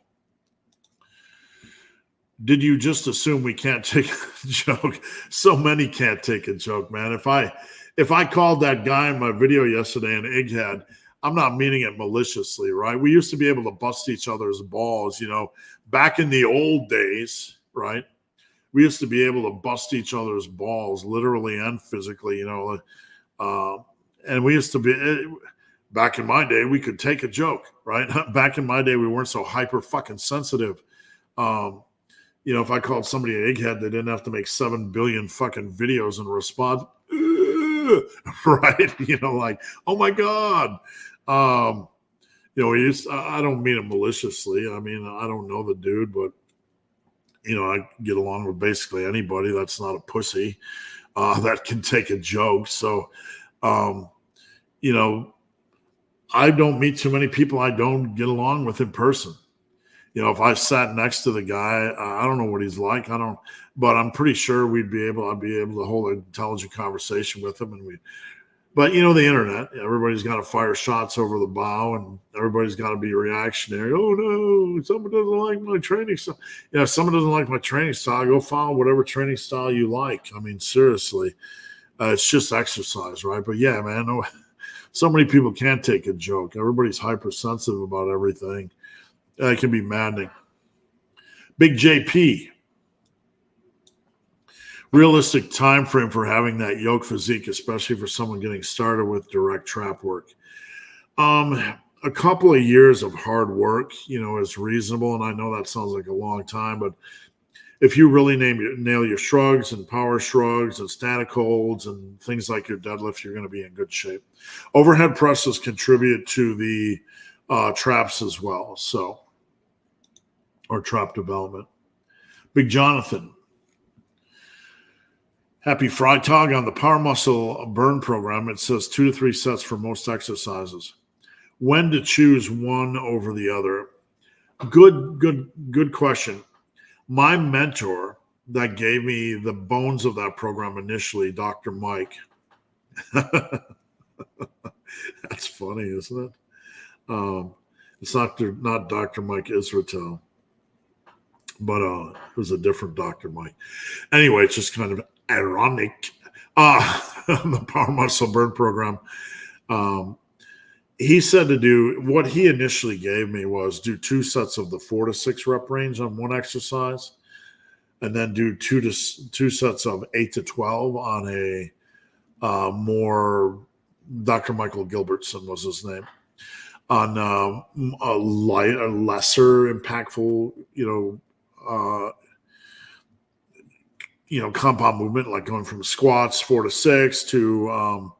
Did you just assume we can't take a joke? So many can't take a joke, man. If I called that guy in my video yesterday an egghead, I'm not meaning it maliciously, right? We used to be able to bust each other's balls, back in the old days, right? We used to be able to bust each other's balls, literally and physically, and we used to be, back in my day, we could take a joke, right? Back in my day, we weren't so hyper fucking sensitive. If I called somebody an egghead, they didn't have to make 7 billion fucking videos and respond, right? Like, oh my God. I don't mean it maliciously. I mean, I don't know the dude, but, I get along with basically anybody that's not a pussy that can take a joke. So, I don't meet too many people I don't get along with in person. If I sat next to the guy, I don't know what he's like. But I'm pretty sure I'd be able to hold an intelligent conversation with him. But the internet, everybody's got to fire shots over the bow, and everybody's got to be reactionary. Oh no, someone doesn't like my training style. If someone doesn't like my training style, go follow whatever training style you like. I mean, seriously, it's just exercise, right? But yeah, man, so many people can't take a joke. Everybody's hypersensitive about everything. It can be maddening. Big JP. Realistic time frame for having that yoke physique, especially for someone getting started with direct trap work. A couple of years of hard work, is reasonable. And I know that sounds like a long time, but if you really nail your shrugs and power shrugs and static holds and things like your deadlift, you're going to be in good shape. Overhead presses contribute to the traps as well. Or trap development. Big Jonathan. Happy Freitag on the Power Muscle Burn program. It says 2 to 3 sets for most exercises. When to choose one over the other? Good question. My mentor that gave me the bones of that program initially, Dr. Mike. That's funny, isn't it? It's not Dr. Mike Israetel, but it was a different Dr. Mike. Anyway, it's just kind of ironic. The Power Muscle Burn program. He said to do what he initially gave me was do 2 sets of the 4 to 6 rep range on one exercise, and then do two sets of 8 to 12 on a more Dr. Michael Gilbertson was his name, on a lesser impactful, compound movement, like going from squats 4 to 6 to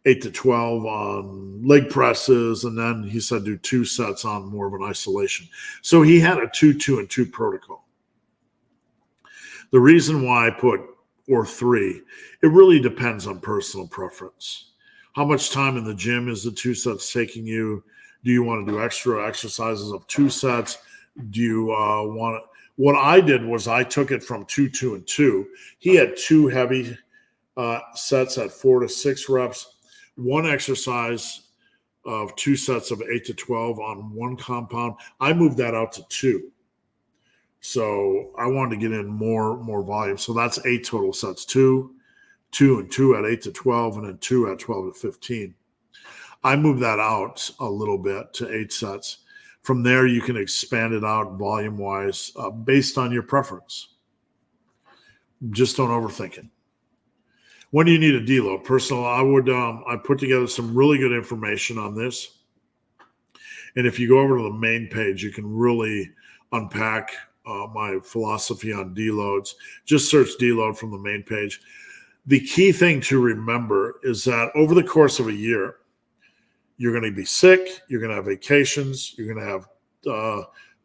8 to 12 on leg presses, and then he said do 2 sets on more of an isolation. So he had a 2, 2, and 2 protocol. The reason why I put or 3, it really depends on personal preference. How much time in the gym is the 2 sets taking you? Do you want to do extra exercises of 2 sets? Do you want to? What I did was I took it from 2, 2, and 2. He had 2 heavy sets at 4 to 6 reps, 1 exercise of 2 sets of 8 to 12 on 1 compound. I moved that out to 2. So I wanted to get in more volume. So that's 8 total sets, 2, 2, and 2 at 8 to 12, and then 2 at 12 to 15. I moved that out a little bit to 8 sets. From there, you can expand it out volume-wise based on your preference. Just don't overthink it. When do you need a deload? Personal, I put together some really good information on this. And if you go over to the main page, you can really unpack my philosophy on deloads. Just search deload from the main page. The key thing to remember is that over the course of a year, you're going to be sick, you're going to have vacations, you're going to have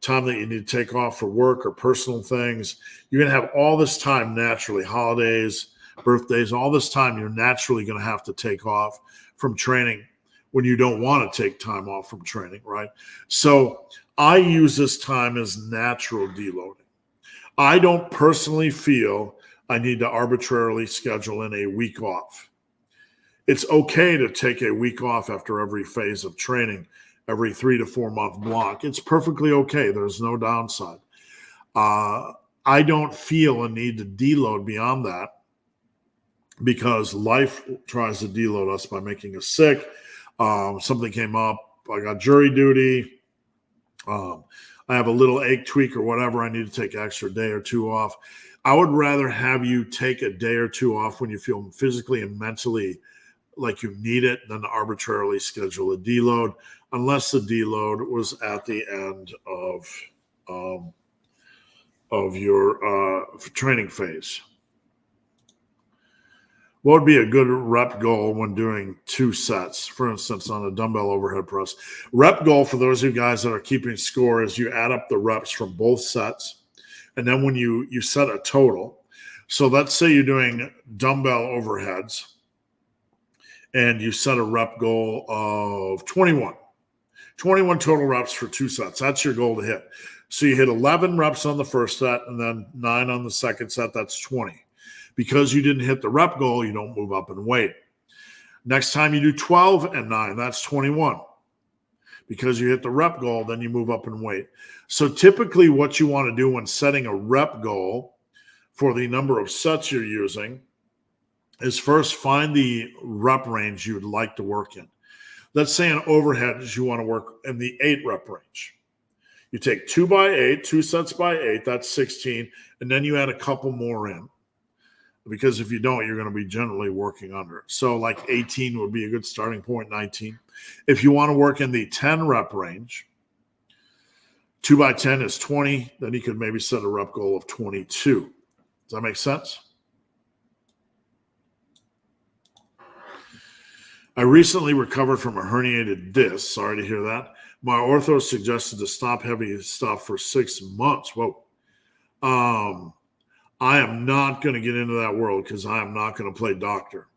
time that you need to take off for work or personal things. You're going to have all this time naturally, holidays, birthdays, all this time you're naturally going to have to take off from training when you don't want to take time off from training, right? So I use this time as natural deloading. I don't personally feel I need to arbitrarily schedule in a week off. It's okay to take a week off after every phase of training, every 3 to 4 month block. It's perfectly okay. There's no downside. I don't feel a need to deload beyond that because life tries to deload us by making us sick. Something came up. I got jury duty. I have a little ache tweak or whatever. I need to take an extra day or 2 off. I would rather have you take a day or 2 off when you feel physically and mentally like you need it than arbitrarily schedule a deload, unless the deload was at the end of your training phase. What would be a good rep goal when doing 2 sets? For instance, on a dumbbell overhead press. Rep goal for those of you guys that are keeping score is you add up the reps from both sets. And then when you set a total. So let's say you're doing dumbbell overheads and you set a rep goal of 21 total reps for 2 sets. That's your goal to hit. So you hit 11 reps on the first set and then 9 on the second set. That's 20. Because you didn't hit the rep goal, you don't move up in weight. Next time you do 12 and 9, that's 21. Because you hit the rep goal, then you move up in weight. So typically what you want to do when setting a rep goal for the number of sets you're using is first find the rep range you would like to work in. Let's say an overhead is you want to work in the 8 rep range. You take 2 by 8, 2 sets by 8, that's 16, and then you add a couple more in. Because if you don't, you're going to be generally working under. So like 18 would be a good starting point, 19. If you want to work in the 10 rep range, 2 by 10 is 20. Then you could maybe set a rep goal of 22. Does that make sense? I recently recovered from a herniated disc. Sorry to hear that. My ortho suggested to stop heavy stuff for 6 months. Whoa. I am not going to get into that world because I am not going to play doctor.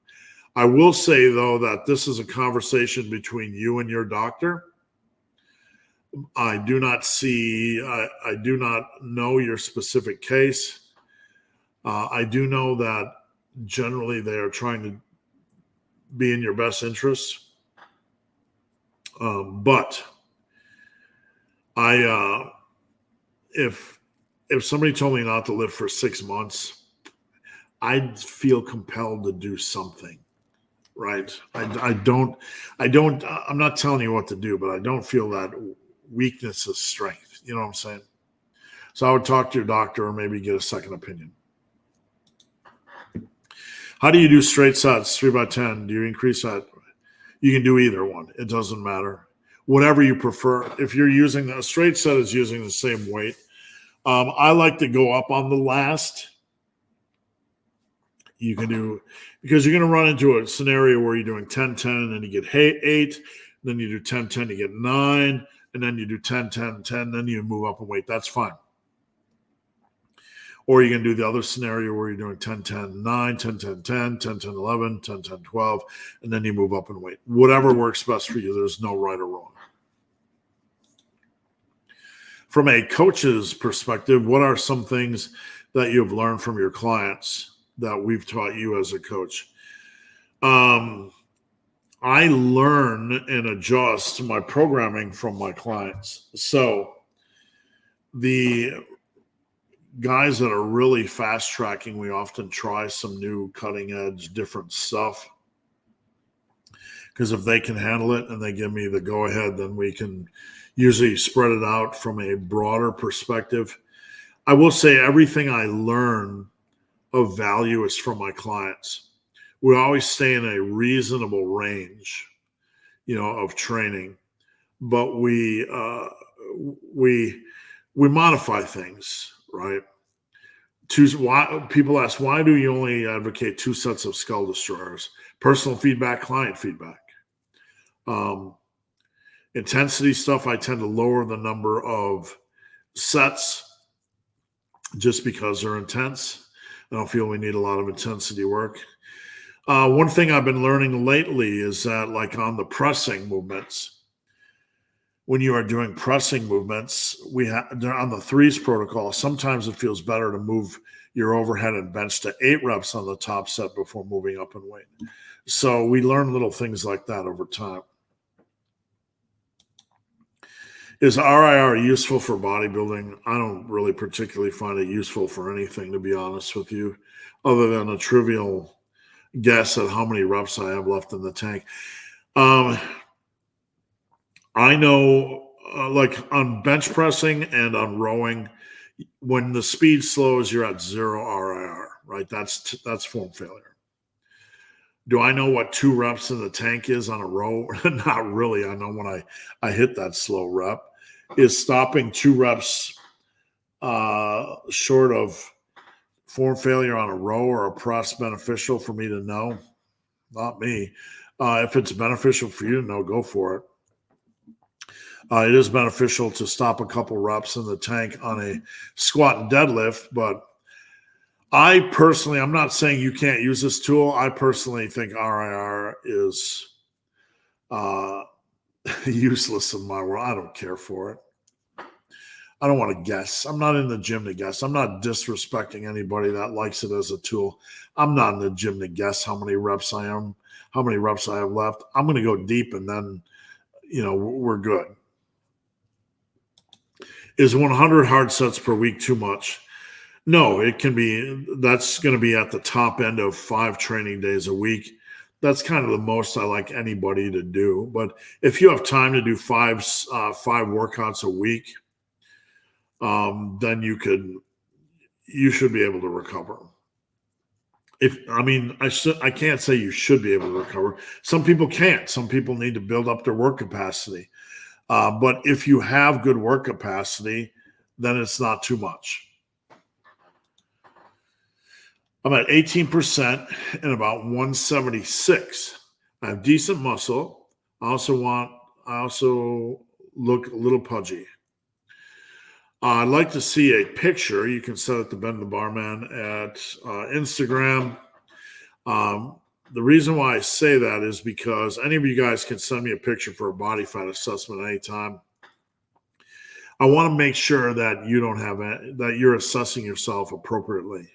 I will say, though, that this is a conversation between you and your doctor. I do not see, I do not know your specific case. I do know that generally they are trying to be in your best interest. But if somebody told me not to live for 6 months, I'd feel compelled to do something, right? I'm not telling you what to do, but I don't feel that weakness is strength. You know what I'm saying? So I would talk to your doctor or maybe get a second opinion. How do you do straight sets, 3x10? Do you increase that? You can do either one. It doesn't matter. Whatever you prefer. If you're using a straight set is using the same weight. I like to go up on the last. You can do, because you're going to run into a scenario where you're doing 10-10 and then you get 8, then you do 10-10, you get 9, and then you do 10-10-10, then you move up in weight. That's fine. Or you can do the other scenario where you're doing 10-10-9, 10-10-10, 10-10-11, 10-10-12, and then you move up in weight. Whatever works best for you. There's no right or wrong. From a coach's perspective, what are some things that you've learned from your clients that we've taught you as a coach? I learn and adjust my programming from my clients. So the guys that are really fast tracking, we often try some new cutting edge, different stuff. Because if they can handle it and they give me the go ahead, then we can usually spread it out from a broader perspective. I will say everything I learn of value is from my clients. We always stay in a reasonable range, of training, but we modify things, right? People ask, why do you only advocate 2 sets of skull destroyers? Personal feedback, client feedback. Intensity stuff, I tend to lower the number of sets just because they're intense. I don't feel we need a lot of intensity work. One thing I've been learning lately is that, like on the pressing movements, when you are doing pressing movements, on the 3s protocol, sometimes it feels better to move your overhead and bench to 8 reps on the top set before moving up in weight. So we learn little things like that over time. Is RIR useful for bodybuilding? I don't really particularly find it useful for anything, to be honest with you, other than a trivial guess at how many reps I have left in the tank. I know, like on bench pressing and on rowing, when the speed slows, you're at 0 RIR, right? That's form failure. Do I know what 2 reps in the tank is on a row? Not really. I know when I hit that slow rep. Is stopping 2 reps short of form failure on a row or a press beneficial for me to know? Not me. If it's beneficial for you to know, go for it. It is beneficial to stop a couple reps in the tank on a squat and deadlift, but I personally, I'm not saying you can't use this tool. I personally think RIR is useless in my world. I don't care for it. I don't want to guess. I'm not in the gym to guess. I'm not disrespecting anybody that likes it as a tool. I'm not in the gym to guess how many reps I have left. I'm going to go deep and then, we're good. Is 100 hard sets per week too much? No, it can be. That's going to be at the top end of 5 training days a week. That's kind of the most I like anybody to do. But if you have time to do 5 workouts a week, then you should be able to recover. I can't say you should be able to recover. Some people can't. Some people need to build up their work capacity. But if you have good work capacity, then it's not too much. I'm at 18% and about 176. I have decent muscle. I also look a little pudgy. I'd like to see a picture. You can set it to Ben the Barman at Instagram. The reason why I say that is because any of you guys can send me a picture for a body fat assessment anytime. I want to make sure that you don't have that you're assessing yourself appropriately.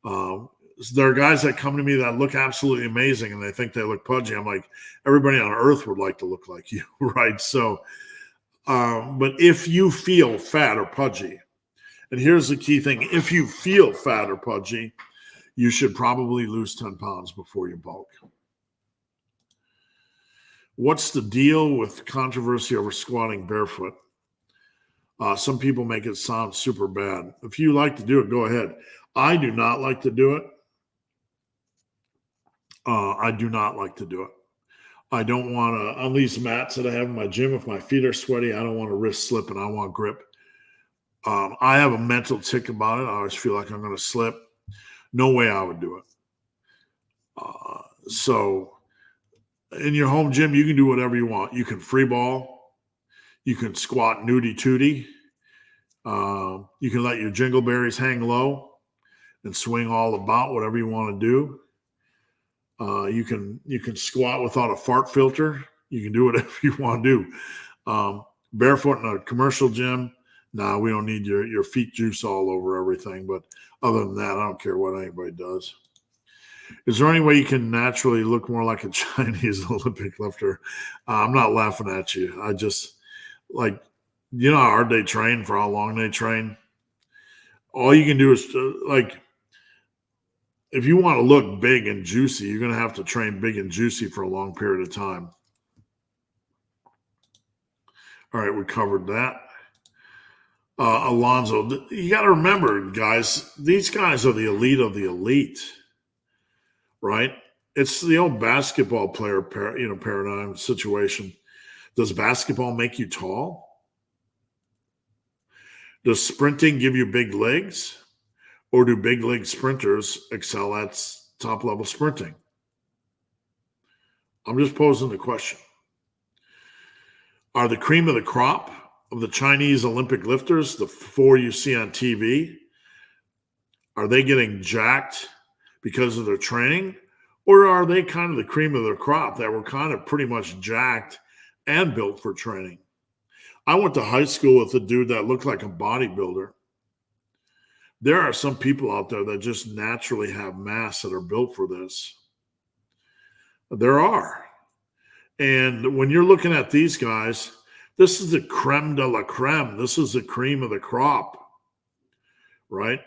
There are guys that come to me that look absolutely amazing and they think they look pudgy. I'm like, everybody on earth would like to look like you, right? So, but if you feel fat or pudgy, and here's the key thing: if you feel fat or pudgy, you should probably lose 10 pounds before you bulk. What's the deal with controversy over squatting barefoot? Some people make it sound super bad. If you like to do it, go ahead. I do not like to do it. I do not like to do it. I don't want to, on these mats that I have in my gym, if my feet are sweaty, I don't want to risk slipping. I want grip. I have a mental tick about it. I always feel like I'm going to slip. No way I would do it. So in your home gym, you can do whatever you want. You can free ball. You can squat nudie tootie. You can let your jingleberries hang low and swing all about, whatever you want to do. You can squat without a fart filter. You can do whatever you want to do. Barefoot in a commercial gym, nah, we don't need your feet juice all over everything. But other than that, I don't care what anybody does. Is there any way you can naturally look more like a Chinese Olympic lifter? I'm not laughing at you. I just, like, you know how hard they train, for how long they train? All you can do is, like, if you want to look big and juicy, you're going to have to train big and juicy for a long period of time. All right, we covered that. Alonzo, you got to remember, guys, these guys are the elite of the elite, right? It's the old basketball player, paradigm situation. Does basketball make you tall? Does sprinting give you big legs? Or do big leg sprinters excel at top level sprinting? I'm just posing the question. Are the cream of the crop of the Chinese Olympic lifters, the four you see on TV, are they getting jacked because of their training? Or are they kind of the cream of the crop that were kind of pretty much jacked and built for training? I went to high school with a dude that looked like a bodybuilder. There are some people out there that just naturally have mass that are built for this. There are. And when you're looking at these guys, this is the creme de la creme. This is the cream of the crop, right?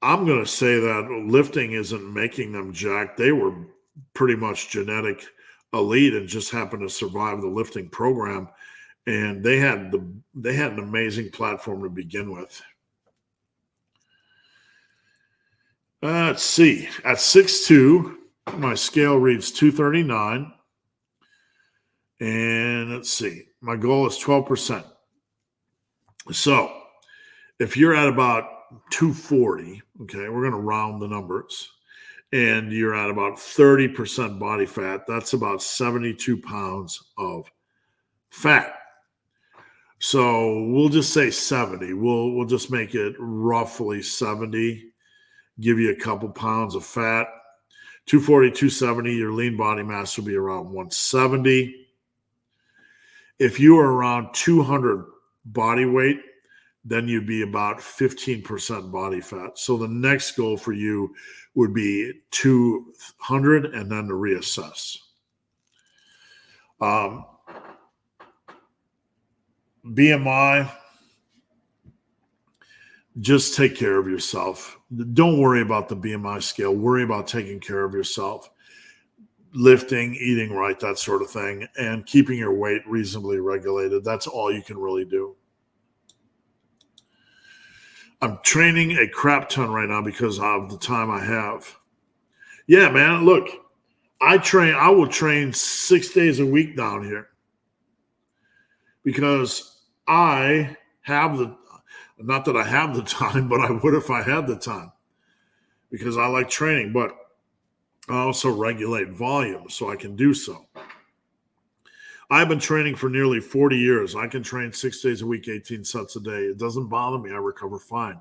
I'm going to say that lifting isn't making them jacked. They were pretty much genetic elite and just happened to survive the lifting program. And they had an amazing platform to begin with. Let's see. At 6'2", my scale reads 239. And let's see. My goal is 12%. So if you're at about 240, okay, we're going to round the numbers, and you're at about 30% body fat, that's about 72 pounds of fat. So we'll just say 70. We'll just make it roughly 70, give you a couple pounds of fat. 240, 270, your lean body mass will be around 170. If you are around 200 body weight, then you'd be about 15% body fat. So the next goal for you would be 200 and then to reassess. BMI, just take care of yourself. Don't worry about the BMI scale. Worry about taking care of yourself. Lifting, eating right, that sort of thing, and keeping your weight reasonably regulated. That's all you can really do. I'm training a crap ton right now because of the time I have. Yeah, man, look, I will train 6 days a week down here because I have not that I have the time, but I would if I had the time, because I like training, but I also regulate volume so I can do so. I've been training for nearly 40 years. I can train 6 days a week, 18 sets a day. It doesn't bother me. I recover fine.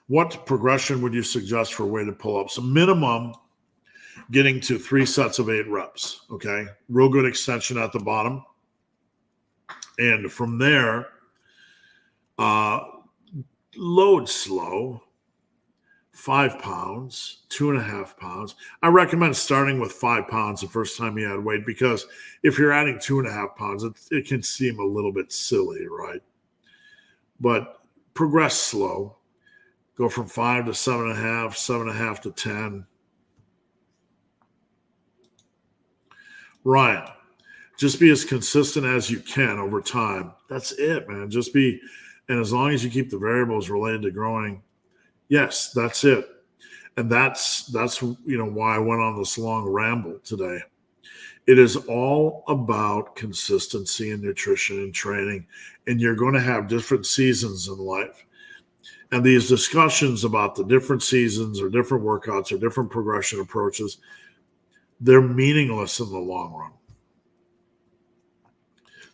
What progression would you suggest for weighted pull-ups? Minimum getting to 3 sets of 8 reps. Okay. Real good extension at the bottom. And from there, load slow, 5 pounds, 2.5 pounds. I recommend starting with 5 pounds the first time you add weight, because if you're adding 2.5 pounds, it can seem a little bit silly, right? But progress slow. Go from 5 to 7.5, 7.5 to 10. Ryan, just be as consistent as you can over time. That's it, man. Just be, and as long as you keep the variables related to growing, yes, that's it. And that's why I went on this long ramble today. It is all about consistency in nutrition and training, and you're going to have different seasons in life. And these discussions about the different seasons or different workouts or different progression approaches, they're meaningless in the long run.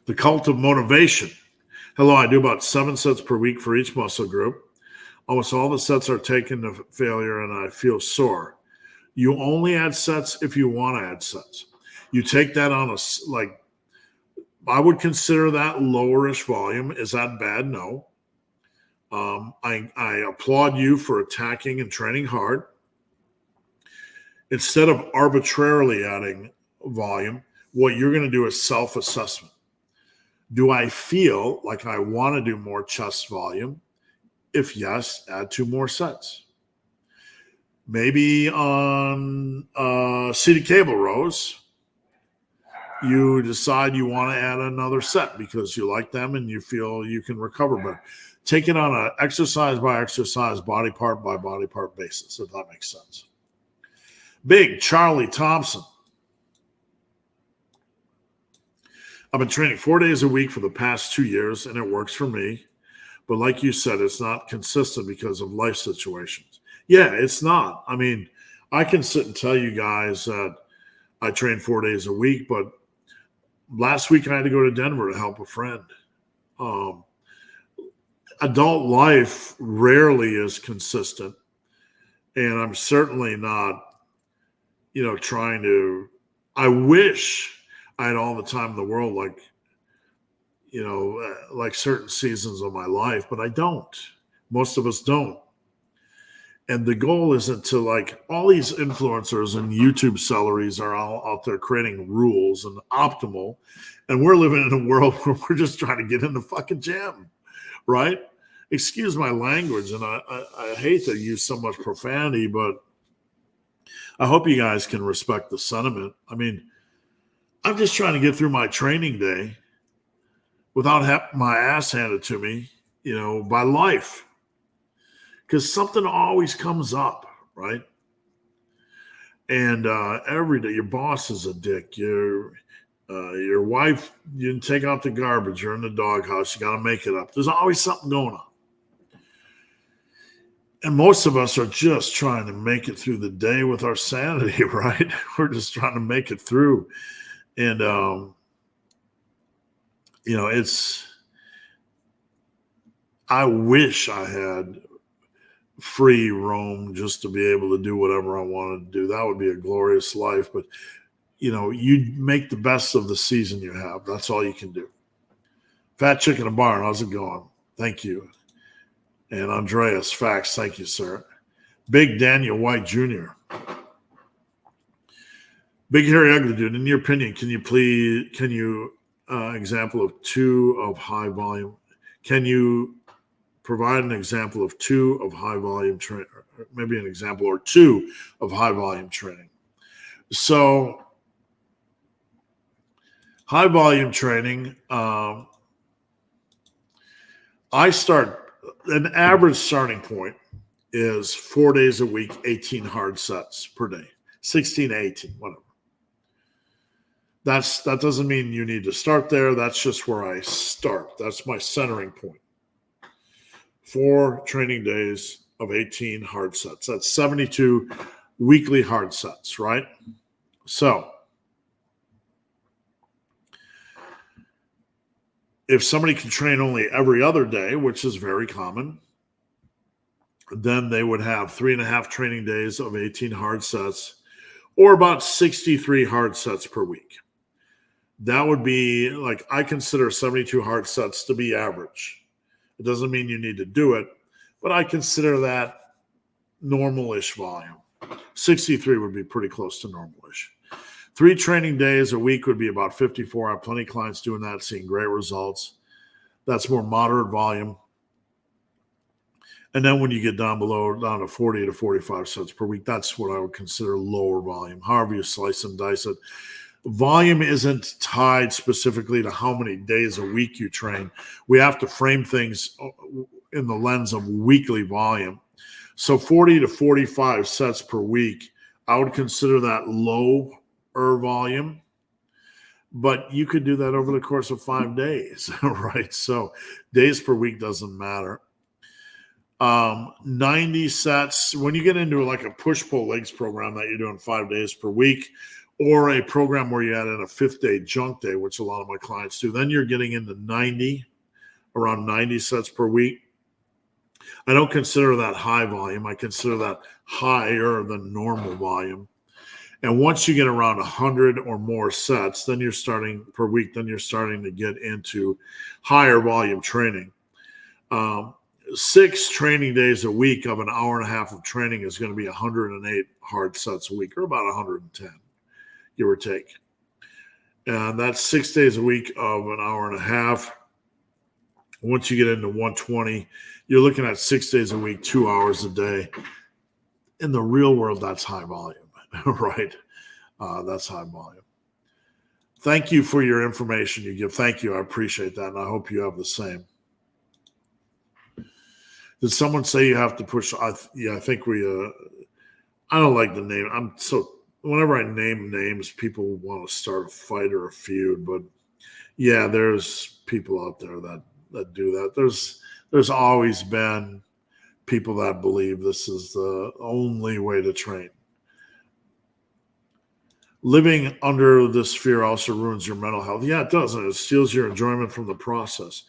The cult of motivation. Hello, I do about 7 sets per week for each muscle group. Almost all the sets are taken to failure and I feel sore. You only add sets if you want to add sets. You take that on I would consider that lowerish volume. Is that bad? No. I applaud you for attacking and training hard. Instead of arbitrarily adding volume, what you're going to do is self-assessment. Do I feel like I want to do more chest volume? If yes, add 2 more sets. Maybe on seated cable rows, you decide you want to add another set because you like them and you feel you can recover better. Take it on an exercise by exercise, body part by body part basis, if that makes sense. Big Charlie Thompson. I've been training 4 days a week for the past 2 years, and it works for me. But like you said, it's not consistent because of life situations. Yeah, it's not. I mean, I can sit and tell you guys that I train 4 days a week, but last week I had to go to Denver to help a friend. Adult life rarely is consistent, and I'm certainly not, trying to. I wish I had all the time in the world, like certain seasons of my life, but I don't. Most of us don't. And the goal isn't to all these influencers and YouTube celeries are all out there creating rules and optimal. And we're living in a world where we're just trying to get in the fucking gym, right? Excuse my language. And I hate to use so much profanity, but I hope you guys can respect the sentiment. I mean, I'm just trying to get through my training day without having my ass handed to me, by life. Because something always comes up, right? And every day, your boss is a dick. Your wife, you didn't take out the garbage. You're in the doghouse. You got to make it up. There's always something going on. And most of us are just trying to make it through the day with our sanity, right? We're just trying to make it through. And, I wish I had free roam just to be able to do whatever I wanted to do. That would be a glorious life. But, you make the best of the season you have. That's all you can do. Fat Chicken and Barn, how's it going? Thank you. And Andreas, facts. Thank you, sir. Big Daniel White Jr. Big Hairy Ugly Dude, in your opinion, can you example of 2 of high volume? Can you provide an example of 2 of high volume training? Maybe an example or 2 of high volume training. So high volume training, an average starting point is 4 days a week, 18 hard sets per day, 16 to 18, whatever. That doesn't mean you need to start there. That's just where I start. That's my centering point. 4 training days of 18 hard sets. That's 72 weekly hard sets, right? So if somebody can train only every other day, which is very common, then they would have 3.5 training days of 18 hard sets, or about 63 hard sets per week. That would be like, I consider 72 hard sets to be average. It doesn't mean you need to do it, but I consider that normal-ish volume. 63 would be pretty close to normal-ish. 3 training days a week would be about 54. I have plenty of clients doing that, seeing great results. That's more moderate volume. And then when you get down to 40 to 45 sets per week, that's what I would consider lower volume, however you slice and dice it. Volume isn't tied specifically to how many days a week you train. We have to frame things in the lens of weekly volume. So 40 to 45 sets per week, I would consider that lower volume, but you could do that over the course of 5 days, right? So days per week doesn't matter. 90 sets, when you get into like a push-pull legs program that you're doing 5 days per week, or a program where you add in a 5th day junk day, which a lot of my clients do, then you're getting into around 90 sets per week. I don't consider that high volume. I consider that higher than normal volume. And once you get around 100 or more sets, then you're starting per week, then you're starting to get into higher volume training. 6 training days a week of an hour and a half of training is going to be 108 hard sets a week, or about 110, give or take. And that's 6 days a week of an hour and a half. Once you get into 120, you're looking at 6 days a week, 2 hours a day. In the real world, that's high volume, right? That's high volume. Thank you for your information you give. Thank you. I appreciate that. And I hope you have the same. Did someone say you have to push? Yeah, I think I don't like the name. Whenever I name names, people want to start a fight or a feud. But yeah, there's people out there that do that. There's always been people that believe this is the only way to train. Living under this fear also ruins your mental health. Yeah, it does. It steals your enjoyment from the process.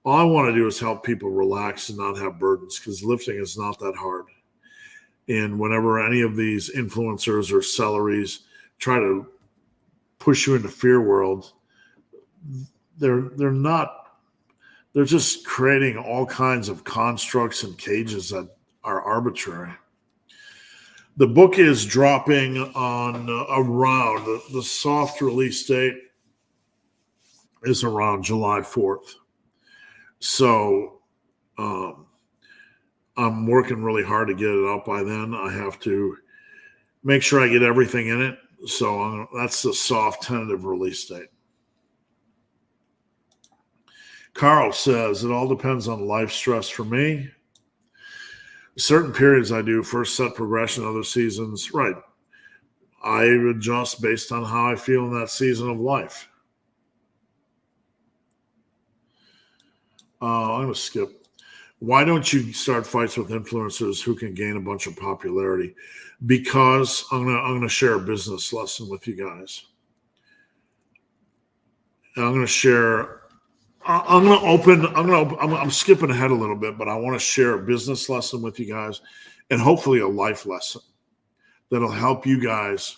All I want to do is help people relax and not have burdens, because lifting is not that hard. And whenever any of these influencers or celeries try to push you into fear world, they're just creating all kinds of constructs and cages that are arbitrary. The book is dropping on around, the soft release date is around July 4th. So I'm working really hard to get it out by then. I have to make sure I get everything in it. So that's the soft tentative release date. Carl says, it all depends on life stress for me. Certain periods I do first set progression, other seasons, right. I adjust based on how I feel in that season of life. I'm going to skip. Why don't you start fights with influencers who can gain a bunch of popularity? Because I'm going to share a business lesson with you guys. And I'm going to share. I'm skipping ahead a little bit, but I want to share a business lesson with you guys, and hopefully a life lesson that'll help you guys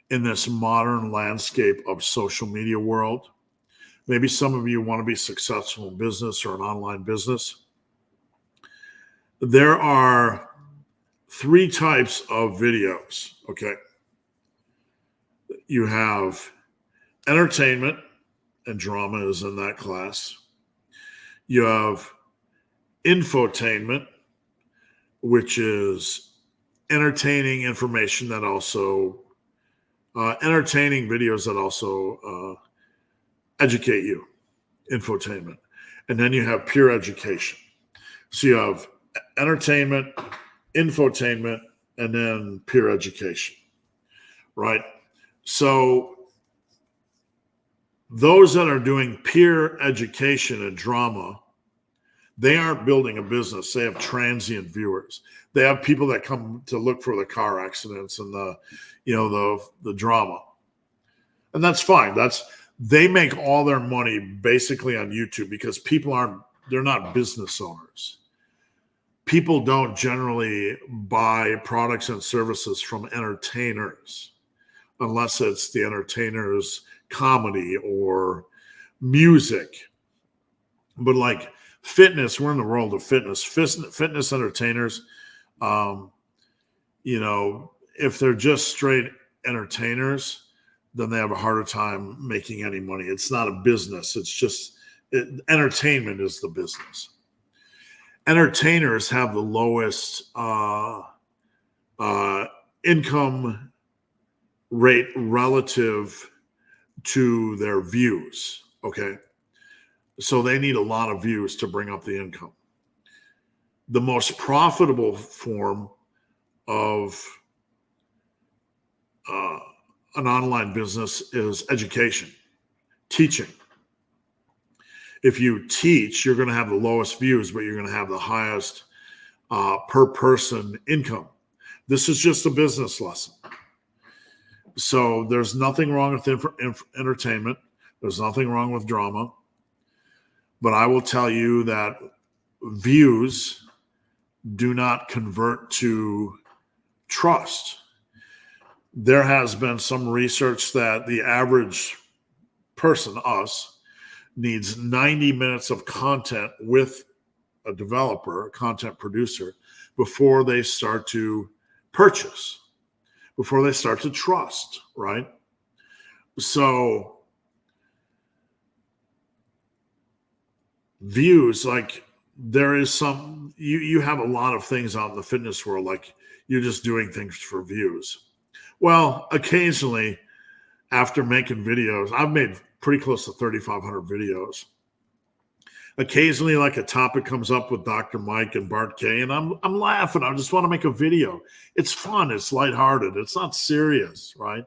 in this modern landscape of social media world. Maybe some of you want to be successful in business or an online business. There are 3 types of videos, okay? You have entertainment, and drama is in that class. You have infotainment, which is entertaining information that also, entertaining videos that also educate you, infotainment. And then you have pure education. So you have entertainment, infotainment, and then pure education, right? So those that are doing pure education and drama, they aren't building a business. They have transient viewers. They have people that come to look for the car accidents and the drama. And that's fine. They make all their money basically on YouTube, because they're not business owners. People don't generally buy products and services from entertainers. unless it's the entertainer's comedy or music. But like fitness, we're in the world of fitness. Fitness entertainers, you know, if they're just straight entertainers, then they have a harder time making any money. It's not a business. It's just entertainment is the business. Entertainers have the lowest income rate relative to their views. Okay. So they need a lot of views to bring up the income. The most profitable form of an online business is education, teaching. If you teach, you're going to have the lowest views, but you're going to have the highest per person income. This is just a business lesson. So there's nothing wrong with entertainment. There's nothing wrong with drama. But I will tell you that views do not convert to trust. There has been some research that the average person, us, needs 90 minutes of content with a developer, a content producer, before they start to purchase, before they start to trust, right? So views, like there is some, you have a lot of things out in the fitness world, like you're just doing things for views. Well, occasionally after making videos, I've made pretty close to 3,500 videos. Occasionally, like a topic comes up with Dr. Mike and Bart K, and I'm laughing. I just want to make a video. It's fun. It's lighthearted. It's not serious, right?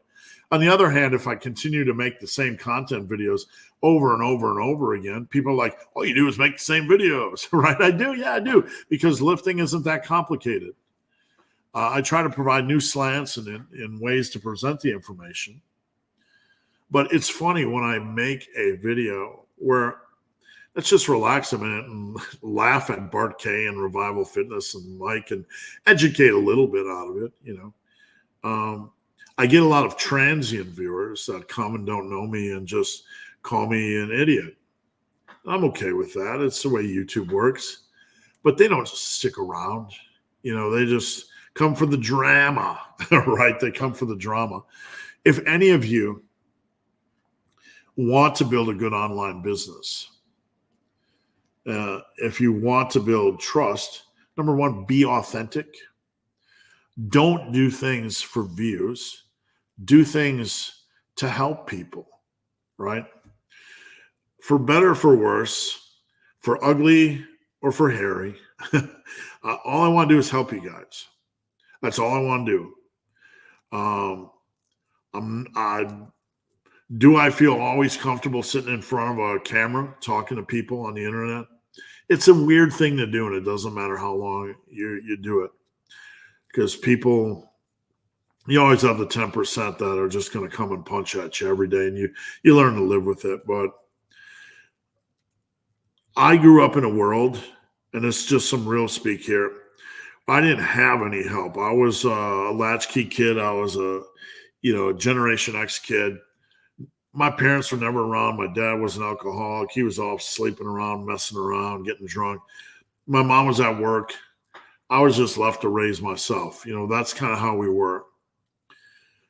On the other hand, if I continue to make the same content videos over and over and over again, people are like, all you do is make the same videos, right? I do. Yeah, I do. Because lifting isn't that complicated. I try to provide new slants and in ways to present the information. But it's funny when I make a video where let's just relax a minute and laugh at Bart K and Revival Fitness and Mike and educate a little bit out of it, you know. I get a lot of transient viewers that come and don't know me and just call me an idiot. I'm okay with that. It's the way YouTube works. But they don't stick around. You know, they just come for the drama, right? They come for the drama. If any of you want to build a good online business, if you want to build trust, number one, be authentic. Don't do things for views. Do things to help people, right? For better, for worse, for ugly or for hairy, all I want to do is help you guys. That's all I want to do. Do I feel always comfortable sitting in front of a camera talking to people on the internet? It's a weird thing to do, and it doesn't matter how long you do it. Because people, you always have the 10% that are just going to come and punch at you every day, and you learn to live with it. But I grew up in a world, and it's just some real speak here, I didn't have any help. I was a latchkey kid. I was a Generation X kid. My parents were never around. My dad was an alcoholic. He was off sleeping around, messing around, getting drunk. My mom was at work. I was just left to raise myself. You know, that's kind of how we were.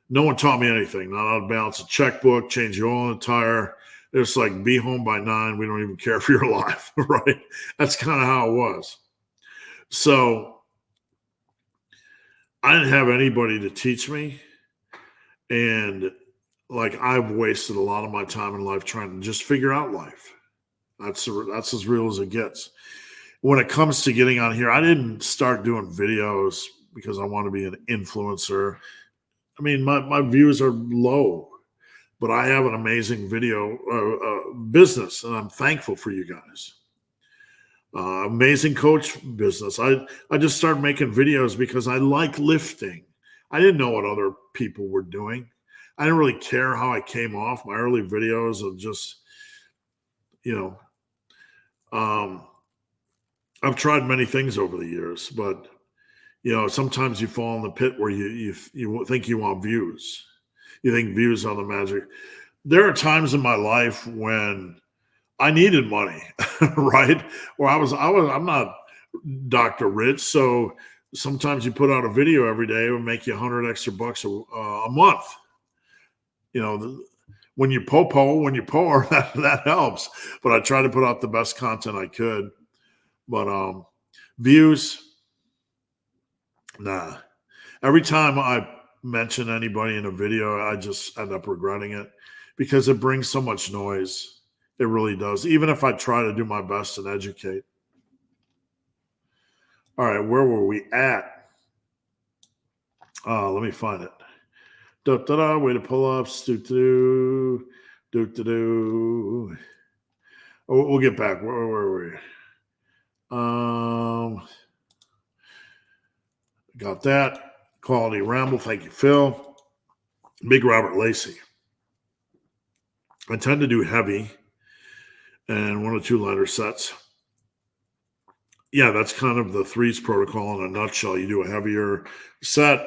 No one taught me anything. Not how to balance a checkbook, change your oil in a tire. It's like, be home by 9. We don't even care if you're alive, right? That's kind of how it was. So I didn't have anybody to teach me. And like, I've wasted a lot of my time in life trying to just figure out life. That's as real as it gets. When it comes to getting on here, I didn't start doing videos because I want to be an influencer. I mean, my views are low, but I have an amazing video business, and I'm thankful for you guys. Amazing coach business. I just started making videos because I like lifting. I didn't know what other people were doing. I didn't really care how I came off. My early videos of just, I've tried many things over the years, but sometimes you fall in the pit where you think you want views. You think views are the magic? There are times in my life when I needed money, right? Or I'm not Dr. Rich, so sometimes you put out a video every day, it would make you 100 extra bucks a month. You know, when you pour, that helps. But I try to put out the best content I could. But views, nah. Every time I mention anybody in a video, I just end up regretting it because it brings so much noise. It really does. Even if I try to do my best and educate. All right, where were we at? Let me find it. Way to pull ups. Do. We'll get back. Where were we? Got that. Quality ramble. Thank you, Phil. Big Robert Lacey. I tend to do heavy and 1 or 2 letter sets. Yeah, that's kind of the threes protocol in a nutshell. You do a heavier set,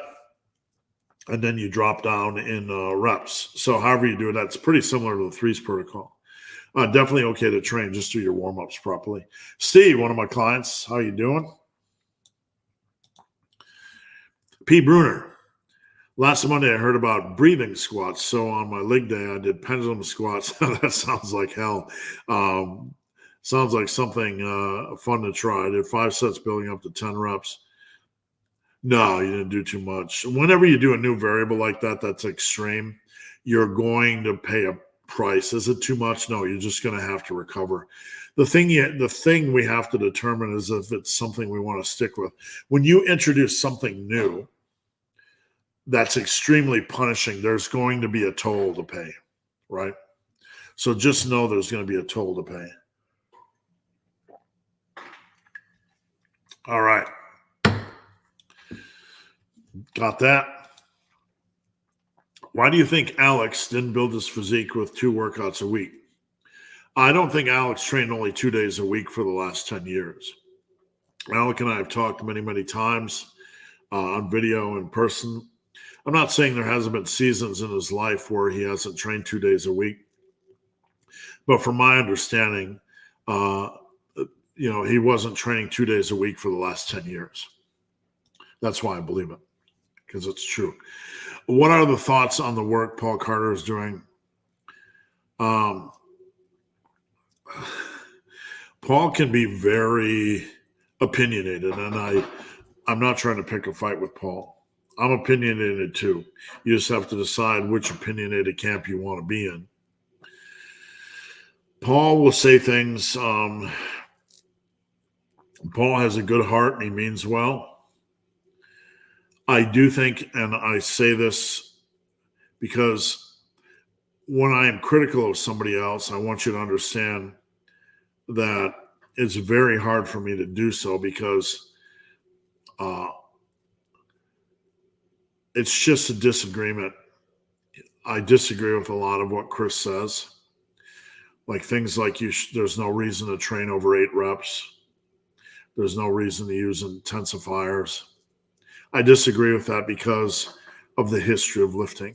and then you drop down in reps. So however you do it, that's pretty similar to the threes protocol. Definitely okay to train. Just do your warm-ups properly. Steve, one of my clients, how you doing? P. Bruner. Last Monday, I heard about breathing squats. So on my leg day, I did pendulum squats. That sounds like hell. Sounds like something fun to try. I did 5 sets building up to 10 reps. No, you didn't do too much. Whenever you do a new variable like that, that's extreme, you're going to pay a price. Is it too much? No, you're just going to have to recover. The thing we have to determine is if it's something we want to stick with. When you introduce something new that's extremely punishing, there's going to be a toll to pay, right? So just know there's going to be a toll to pay. All right. Got that. Why do you think Alex didn't build his physique with 2 workouts a week? I don't think Alex trained only 2 days a week for the last 10 years. Alec and I have talked many, many times on video, in person. I'm not saying there hasn't been seasons in his life where he hasn't trained 2 days a week. But from my understanding, he wasn't training 2 days a week for the last 10 years. That's why I believe it, because it's true. What are the thoughts on the work Paul Carter is doing? Paul can be very opinionated, and I'm not trying to pick a fight with Paul. I'm opinionated too. You just have to decide which opinionated camp you want to be in. Paul will say things. Paul has a good heart and he means well. I do think, and I say this because when I am critical of somebody else, I want you to understand that it's very hard for me to do so because it's just a disagreement. I disagree with a lot of what Chris says. Like things like there's no reason to train over 8 reps. There's no reason to use intensifiers. I disagree with that because of the history of lifting.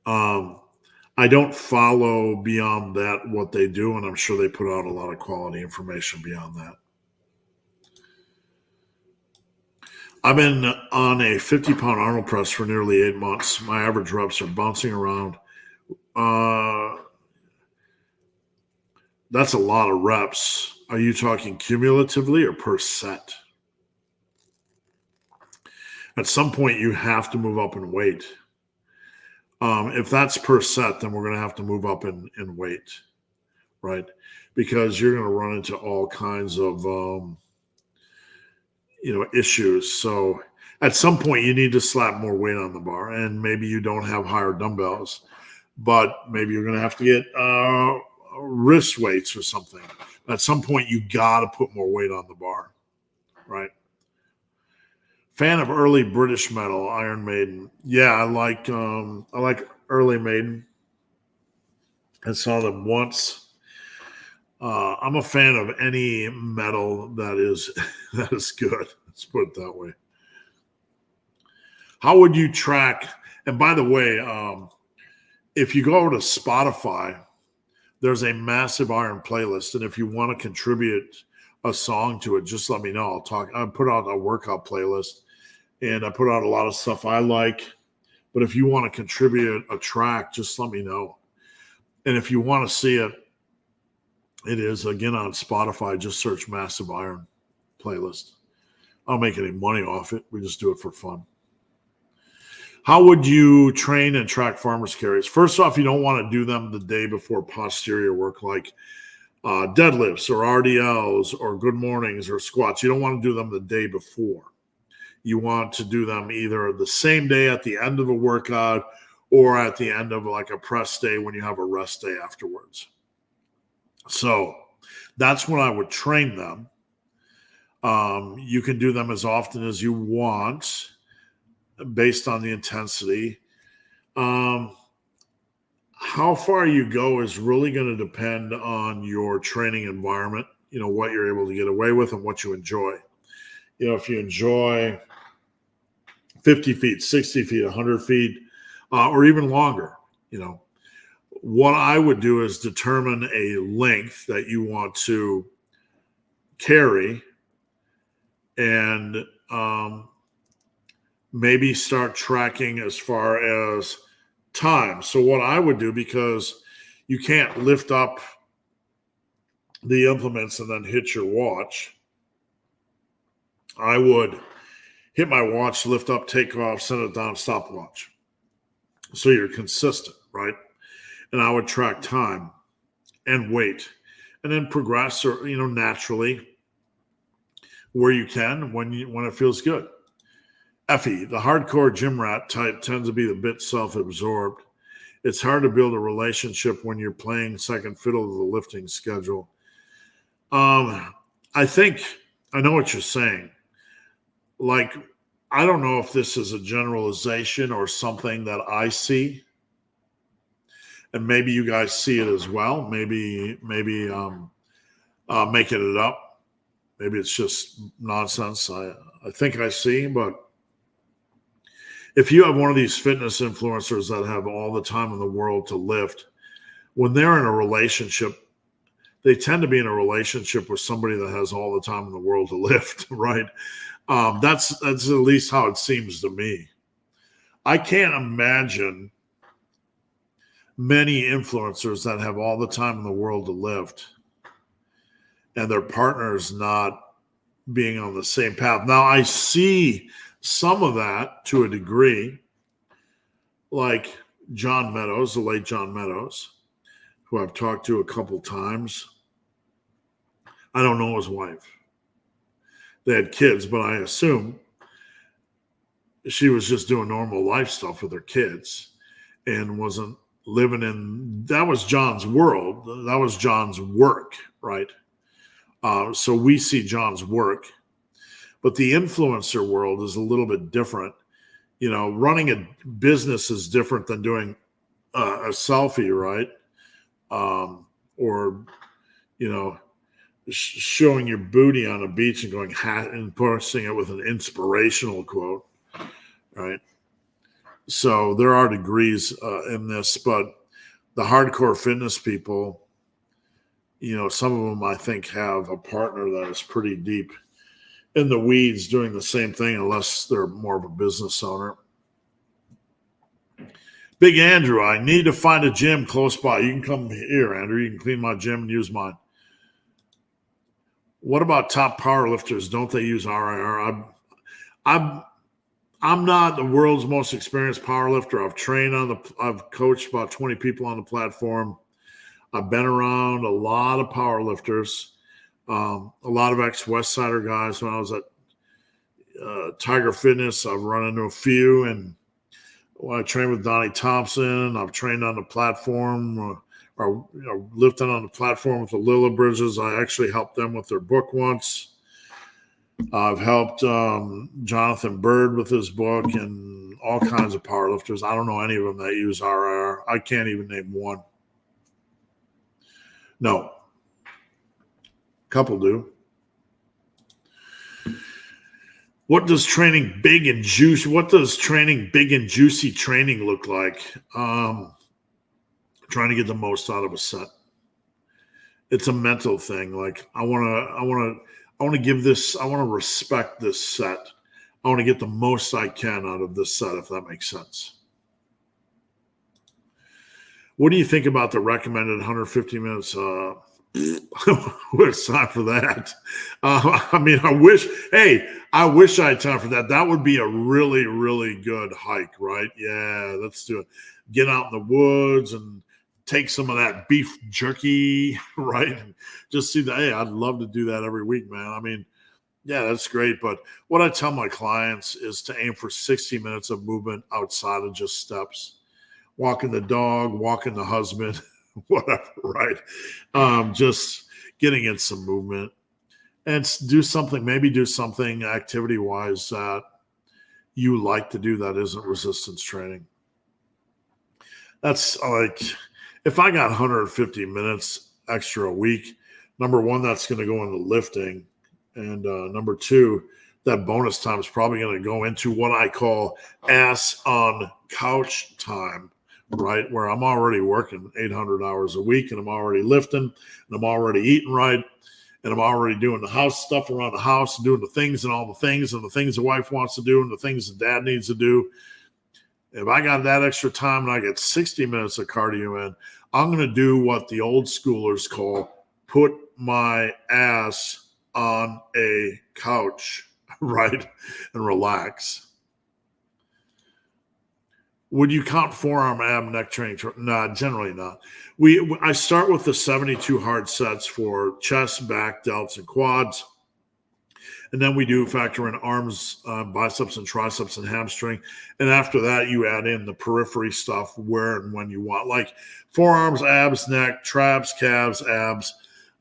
I don't follow beyond that what they do, and I'm sure they put out a lot of quality information beyond that. I've been on a 50-pound Arnold press for nearly 8 months. My average reps are bouncing around. That's a lot of reps. Are you talking cumulatively or per set? At some point, you have to move up in weight. If that's per set, then we're going to have to move up in weight, right? Because you're going to run into all kinds of, issues. So at some point, you need to slap more weight on the bar, and maybe you don't have higher dumbbells, but maybe you're going to have to get wrist weights or something. At some point, you got to put more weight on the bar, right? Fan of early British metal, Iron Maiden. Yeah, I like early Maiden. I saw them once. I'm a fan of any metal that is good. Let's put it that way. How would you track And by the way, if you go over to Spotify, there's a massive iron playlist. And if you want to contribute a song to it, just let me know. I put out a workout playlist, and I put out a lot of stuff I like. But if you want to contribute a track, just let me know. And if you want to see it, it is, again, on Spotify. Just search Massive Iron playlist. I don't make any money off it. We just do it for fun. How would you train and track farmers carries? First off, you don't want to do them the day before posterior work, like deadlifts or RDLs or good mornings or squats. You don't want to do them the day before. You want to do them either the same day at the end of a workout or at the end of like a press day when you have a rest day afterwards. So that's when I would train them. You can do them as often as you want based on the intensity. How far you go is really going to depend on your training environment, what you're able to get away with and what you enjoy. If you enjoy 50 feet, 60 feet, 100 feet, or even longer, what I would do is determine a length that you want to carry and maybe start tracking as far as time. So what I would do, because you can't lift up the implements and then hit your watch, I would hit my watch, lift up, take off, set it down, stopwatch. So you're consistent, right? And I would track time and weight and then progress or, naturally where you can when it feels good. Effie, the hardcore gym rat type tends to be a bit self-absorbed. It's hard to build a relationship when you're playing second fiddle to the lifting schedule. I think I know what you're saying. Like, I don't know if this is a generalization or something that I see. And maybe you guys see it as well. Maybe making it up. Maybe it's just nonsense. I think I see, but if you have one of these fitness influencers that have all the time in the world to lift, when they're in a relationship, they tend to be in a relationship with somebody that has all the time in the world to lift, right? That's at least how it seems to me. I can't imagine many influencers that have all the time in the world to lift and their partners not being on the same path. Now, I see some of that to a degree, like John Meadows, the late John Meadows, who I've talked to a couple times. I don't know his wife. They had kids, but I assume she was just doing normal life stuff with her kids and wasn't living in, that was John's world. That was John's work, right? So we see John's work. But the influencer world is a little bit different. Running a business is different than doing a selfie, right? Or, showing your booty on a beach and going and posting it with an inspirational quote, right? So there are degrees in this, but the hardcore fitness people, some of them I think have a partner that is pretty deep in the weeds doing the same thing, unless they're more of a business owner. Big Andrew, I need to find a gym close by. You can come here, Andrew. You can clean my gym and use mine. What about top power lifters? Don't they use RIR? I'm not the world's most experienced power lifter. I've coached about 20 people on the platform. I've been around a lot of power lifters. A lot of ex-West Sider guys. When I was at Tiger Fitness, I've run into a few. And when I trained with Donnie Thompson, I've trained on the platform or lifting on the platform with the Lilla Bridges. I actually helped them with their book once. I've helped Jonathan Bird with his book and all kinds of power lifters. I don't know any of them that use RIR. I can't even name one. No. Couple do. What does training big and juicy? What does training big and juicy training look like? Trying to get the most out of a set. It's a mental thing. Like I want to give this. I want to respect this set. I want to get the most I can out of this set, if that makes sense. What do you think about the recommended 150 minutes? It's time for that. I mean, I wish I had time for that. That would be a really, really good hike, right? Yeah, let's do it. Get out in the woods and take some of that beef jerky, right? And just see that. Hey, I'd love to do that every week, man. I mean, yeah, that's great. But what I tell my clients is to aim for 60 minutes of movement outside of just steps. Walking the dog, walking the husband, whatever, right? Just getting in some movement and do something activity-wise that you like to do that isn't resistance training. That's like, if I got 150 minutes extra a week, number one, that's going to go into lifting. And number two, that bonus time is probably going to go into what I call ass on couch time, right? Where I'm already working 800 hours a week and I'm already lifting and I'm already eating right. And I'm already doing the house stuff around the house, doing the things and all the things and the things the wife wants to do and the things the dad needs to do. If I got that extra time and I get 60 minutes of cardio in, I'm going to do what the old schoolers call put my ass on a couch, right? And relax. Would you count forearm, ab, neck training? No, generally not. I start with the 72 hard sets for chest, back, delts, and quads. And then we do factor in arms, biceps, and triceps, and hamstring. And after that, you add in the periphery stuff where and when you want, like forearms, abs, neck, traps, calves, abs.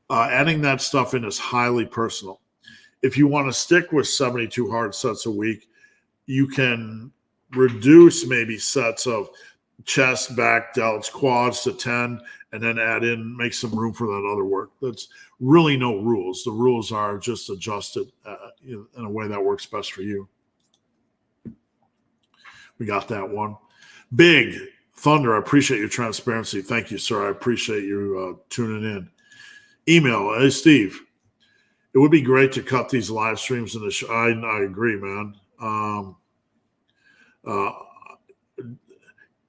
Adding that stuff in is highly personal. If you want to stick with 72 hard sets a week, you can reduce maybe sets of chest, back, delts, quads to 10, and then make some room for that other work. That's really no rules. The rules are just adjusted in a way that works best for you. We got that one. Big Thunder, I appreciate your transparency. Thank you, sir. I appreciate you tuning in. Email, hey, Steve, it would be great to cut these live streams in the show. I agree, man.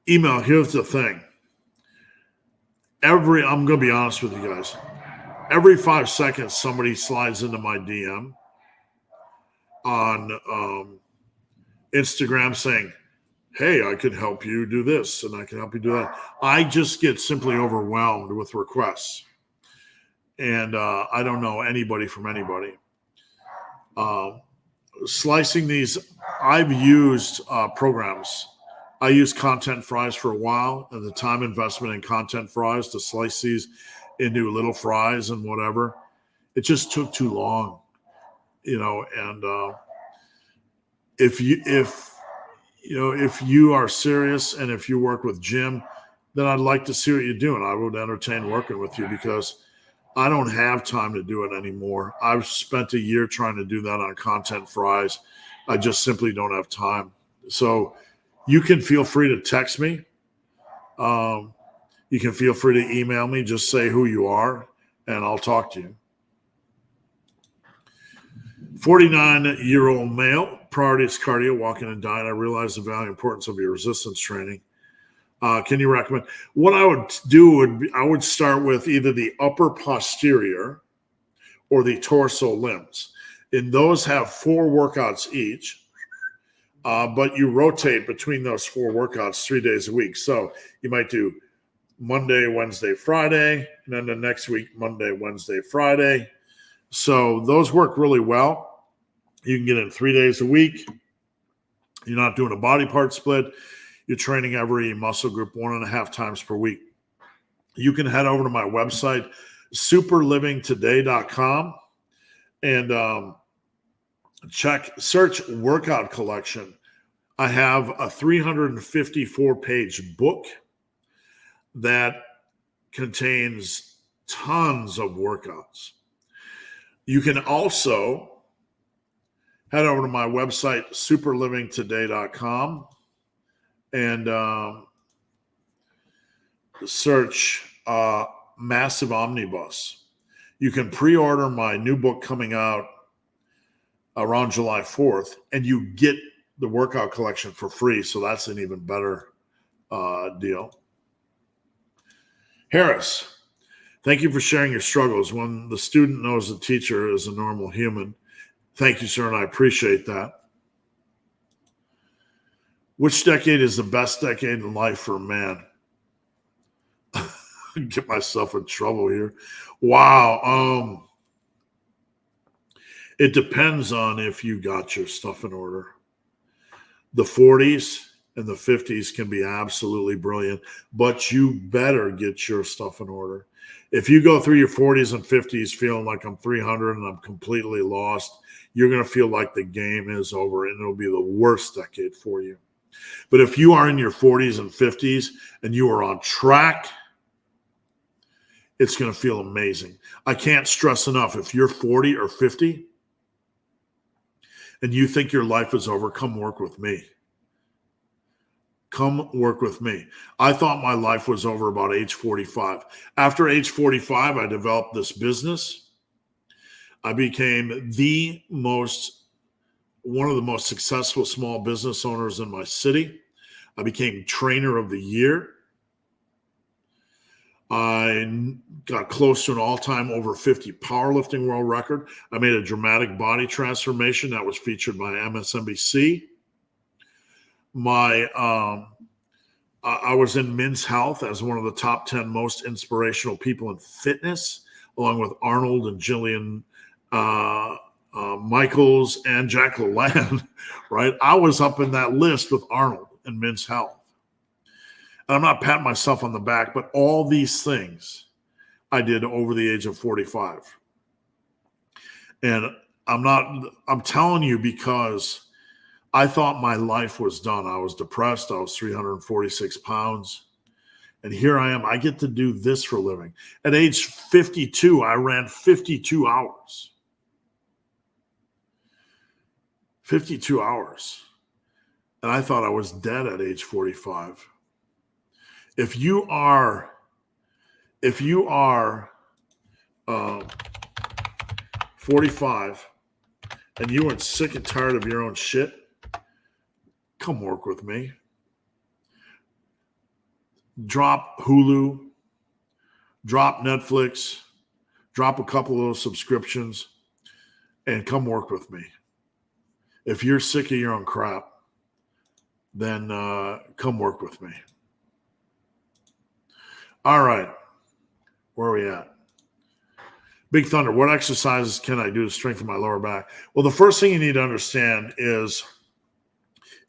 Email, here's the thing. I'm going to be honest with you guys. Every 5 seconds, somebody slides into my DM on Instagram saying, hey, I could help you do this and I can help you do that. I just get simply overwhelmed with requests. And I don't know anybody from anybody. Slicing these, I've used programs. I used Content Fries for a while, and the time investment in Content Fries to slice these into little fries and whatever, it just took too long, and if you are serious and if you work with Jim, then I'd like to see what you're doing. I would entertain working with you because I don't have time to do it anymore. I've spent a year trying to do that on Content Fries. I just simply don't have time. So you can feel free to text me. You can feel free to email me. Just say who you are, and I'll talk to you. 49-year-old male, priority is cardio, walking and diet. I realize the value and importance of your resistance training. Can you recommend? What I would do I would start with either the upper posterior or the torso limbs. And those have 4 workouts each. But you rotate between those 4 workouts 3 days a week. So you might do Monday, Wednesday, Friday, and then the next week, Monday, Wednesday, Friday. So those work really well. You can get in 3 days a week. You're not doing a body part split. You're training every muscle group 1.5 times per week. You can head over to my website, superlivingtoday.com, and search workout collection. I have a 354-page book that contains tons of workouts. You can also head over to my website, superlivingtoday.com, and search Massive Omnibus. You can pre-order my new book coming out around July 4th, and you get the workout collection for free. So that's an even better deal. Harris, thank you for sharing your struggles. When the student knows the teacher is a normal human. Thank you, sir, and I appreciate that. Which decade is the best decade in life for a man? Get myself in trouble here. Wow. It depends on if you got your stuff in order. The 40s and the 50s can be absolutely brilliant, but you better get your stuff in order. If you go through your 40s and 50s feeling like I'm 300 and I'm completely lost, you're going to feel like the game is over and it'll be the worst decade for you. But if you are in your 40s and 50s and you are on track, it's going to feel amazing. I can't stress enough, if you're 40 or 50 and you think your life is over, come work with me. Come work with me. I thought my life was over about age 45. After age 45, I developed this business. I became one of the most successful small business owners in my city. I became trainer of the year. I got close to an all-time over 50 powerlifting world record. I made a dramatic body transformation that was featured by MSNBC. I was in Men's Health as one of the top 10 most inspirational people in fitness, along with Arnold and Jillian Michaels and Jack LaLanne, right? I was up in that list with Arnold in Men's Health. And I'm not patting myself on the back, but all these things I did over the age of 45. And I'm telling you because I thought my life was done. I was depressed. I was 346 pounds. And here I am. I get to do this for a living. At age 52, I ran 52 hours. 52 hours. And I thought I was dead at age 45. If you are 45 and you are sick and tired of your own shit, come work with me. Drop Hulu, drop Netflix, drop a couple of those subscriptions, and come work with me. If you're sick of your own crap, then come work with me. All right. Where are we at? Big Thunder, what exercises can I do to strengthen my lower back? Well, the first thing you need to understand is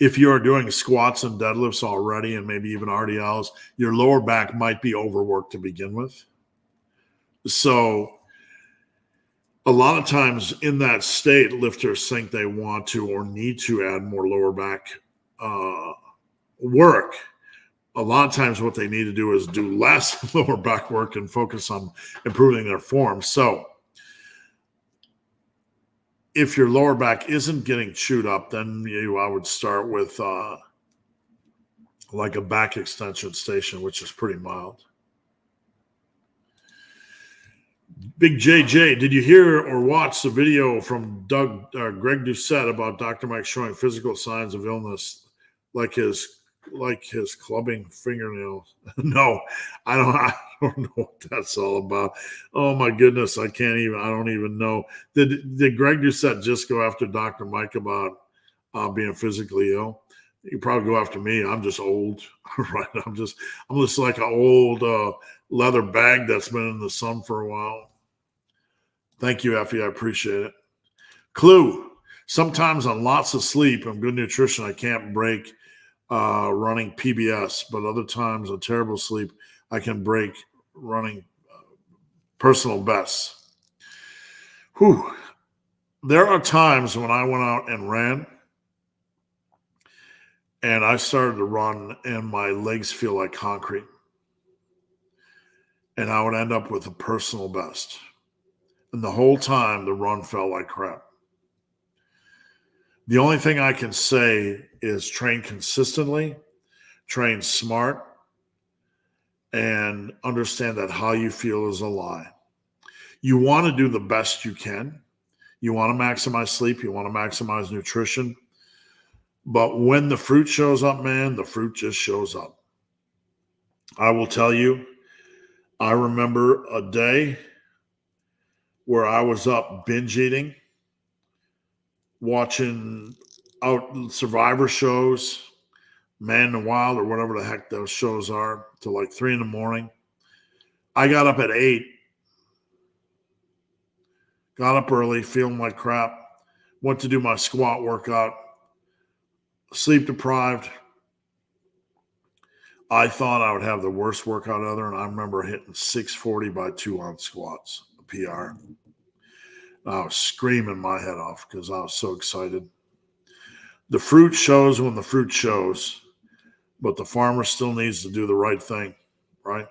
if you are doing squats and deadlifts already and maybe even RDLs, your lower back might be overworked to begin with. So a lot of times in that state, lifters think they want to or need to add more lower back work. A lot of times what they need to do is do less lower back work and focus on improving their form. So if your lower back isn't getting chewed up, then I would start with like a back extension station, which is pretty mild. Big JJ, did you hear or watch the video from Greg Doucette about Dr. Mike showing physical signs of illness like his clubbing fingernails? No, I don't know what that's all about. Oh my goodness, I don't even know. Did Greg Doucette just go after Dr. Mike about being physically ill? You probably go after me. I'm just old, right? I'm just like an old leather bag that's been in the sun for a while. Thank you, Effie. I appreciate it. Clue. Sometimes on lots of sleep and good nutrition, I can't break running PBS, but other times on terrible sleep, I can break running personal bests. Whew. There are times when I went out and ran and I started to run and my legs feel like concrete. And I would end up with a personal best. And the whole time the run felt like crap. The only thing I can say is train consistently, train smart, and understand that how you feel is a lie. You want to do the best you can. You want to maximize sleep. You want to maximize nutrition. But when the fruit shows up, man, the fruit just shows up. I will tell you, I remember a day where I was up binge eating, watching out Survivor shows, Man in the Wild, or whatever the heck those shows are, till like 3 a.m. I got up at 8, got up early, feeling like crap, went to do my squat workout, sleep deprived. I thought I would have the worst workout ever, and I remember hitting 640 by 2 on squats, a PR. I was screaming my head off because I was so excited. The fruit shows when the fruit shows, but the farmer still needs to do the right thing, right?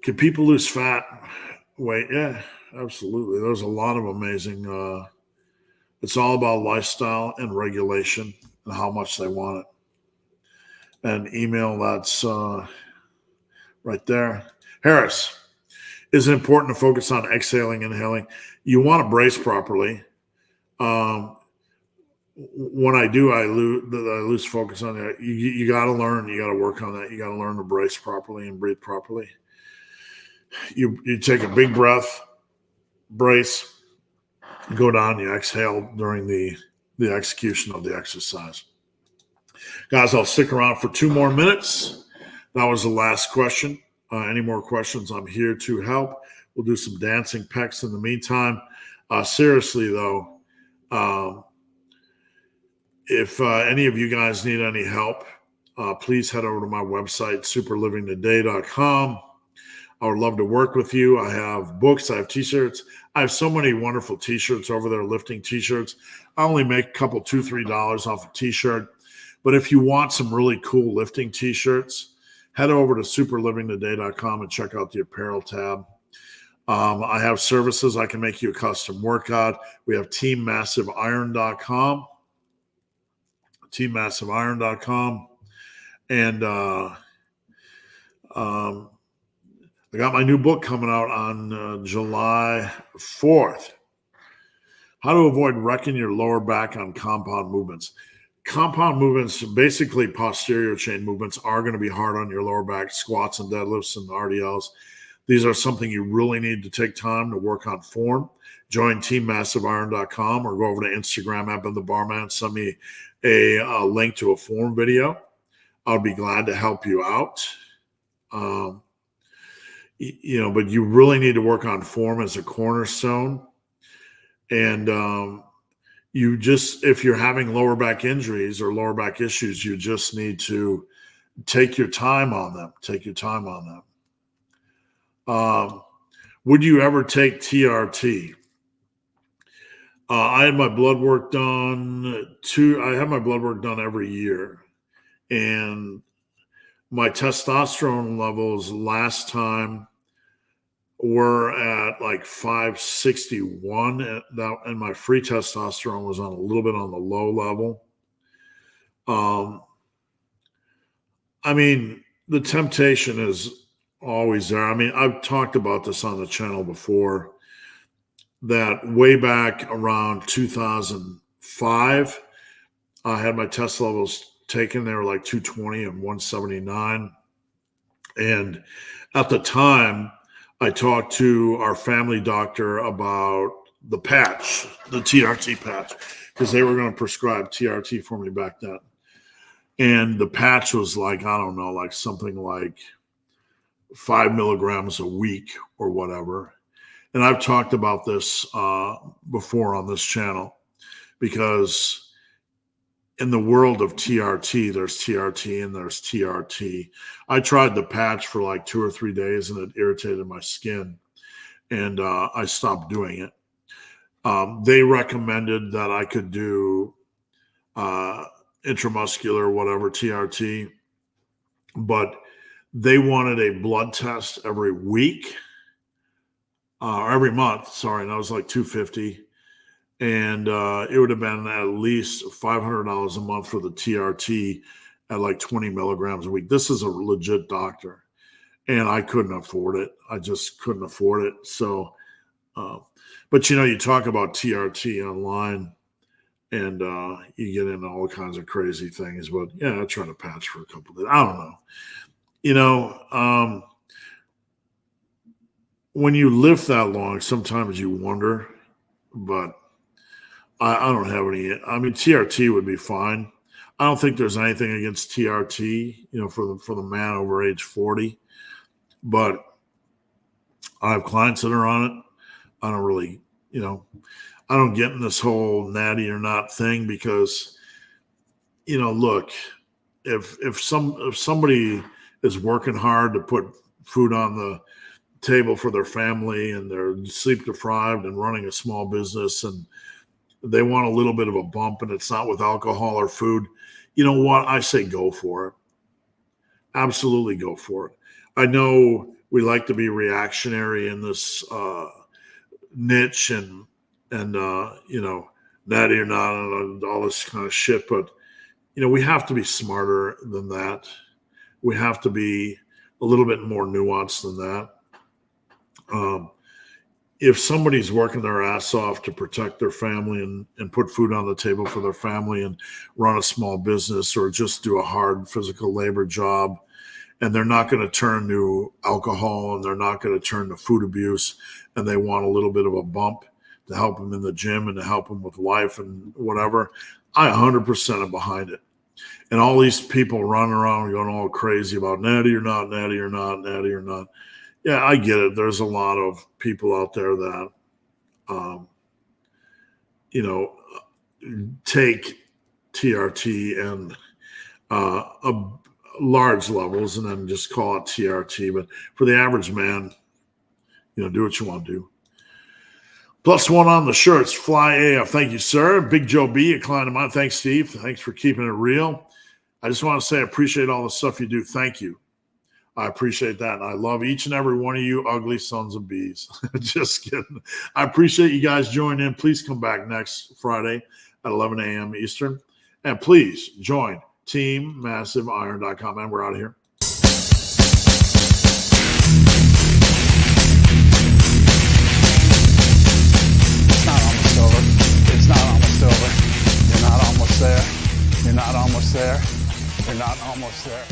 Can people lose fat, weight? Yeah, absolutely. There's a lot of amazing. It's all about lifestyle and regulation and how much they want it. And email, that's right there. Harris, is it important to focus on exhaling, inhaling? You want to brace properly. When I do, I lose focus on that. You got to learn. You got to work on that. You got to learn to brace properly and breathe properly. You take a big breath, brace, go down, you exhale during the execution of the exercise. Guys, I'll stick around for 2 more minutes. That was the last question. Any more questions, I'm here to help. We'll do some dancing pecs in the meantime. Seriously, though, if any of you guys need any help, please head over to my website, superlivingtoday.com. I would love to work with you. I have books. I have t-shirts. I have so many wonderful t-shirts over there, lifting t-shirts. I only make a couple, $2, $3 off a t-shirt. But if you want some really cool lifting t-shirts, head over to superlivingtoday.com and check out the apparel tab. I have services. I can make you a custom workout. We have teammassiveiron.com. teammassiveiron.com. And I got my new book coming out on July 4th. How to avoid wrecking your lower back on compound movements. Compound movements, basically posterior chain movements, are going to be hard on your lower back, squats and deadlifts and RDLs. These are something you really need to take time to work on form. Join teammassiveiron.com or go over to Instagram at Ben the Barman. Send me a link to a form video. I'll be glad to help you out. But you really need to work on form as a cornerstone. And if you're having lower back injuries or lower back issues, you just need to take your time on them. Would you ever take TRT? I had my blood work done I have my blood work done every year. And my testosterone levels last time were at like 561, and my free testosterone was on a little bit on the low level. The temptation is always there. I've talked about this on the channel before, that way back around 2005, I had my test levels taken. They were like 220 and 179. And at the time, I talked to our family doctor about the patch, the TRT patch, because they were going to prescribe TRT for me back then. And the patch was like, I don't know, like something like 5 milligrams a week or whatever. And I've talked about this before on this channel, because in the world of TRT, there's TRT and there's TRT. I tried the patch for like 2 or 3 days and it irritated my skin, and I stopped doing it. They recommended that I could do intramuscular, whatever, TRT, but they wanted a blood test every week, or every month, sorry, and I was like $250. and it would have been at least $500 a month for the TRT at like 20 milligrams a week. This is a legit doctor, and I couldn't afford it. I just couldn't afford it. So, but you talk about TRT online, and you get into all kinds of crazy things. But yeah, I try to patch for a couple of days. I don't know. When you live that long, sometimes you wonder, but I don't have any. I mean, TRT would be fine. I don't think there's anything against TRT, for the man over age 40. But I have clients that are on it. I don't really, I don't get in this whole natty or not thing because, look, if somebody is working hard to put food on the table for their family and they're sleep deprived and running a small business and they want a little bit of a bump and it's not with alcohol or food, you know what? I say go for it. Absolutely go for it. I know we like to be reactionary in this niche and natty or not and all this kind of shit, but we have to be smarter than that. We have to be a little bit more nuanced than that. If somebody's working their ass off to protect their family and put food on the table for their family and run a small business or just do a hard physical labor job, and they're not going to turn to alcohol and they're not going to turn to food abuse, and they want a little bit of a bump to help them in the gym and to help them with life and whatever, I 100% am behind it. And all these people running around going all crazy about natty or not, natty or not, natty or not. Yeah, I get it. There's a lot of people out there that, take TRT and large levels and then just call it TRT. But for the average man, do what you want to do. +1 on the shirts, Fly AF. Thank you, sir. Big Joe B, a client of mine. Thanks, Steve. Thanks for keeping it real. I just want to say I appreciate all the stuff you do. Thank you. I appreciate that. And I love each and every one of you ugly sons of bees. Just kidding. I appreciate you guys joining in. Please come back next Friday at 11 a.m. Eastern. And please join TeamMassiveIron.com. And we're out of here. It's not almost over. It's not almost over. You're not almost there. You're not almost there. You're not almost there.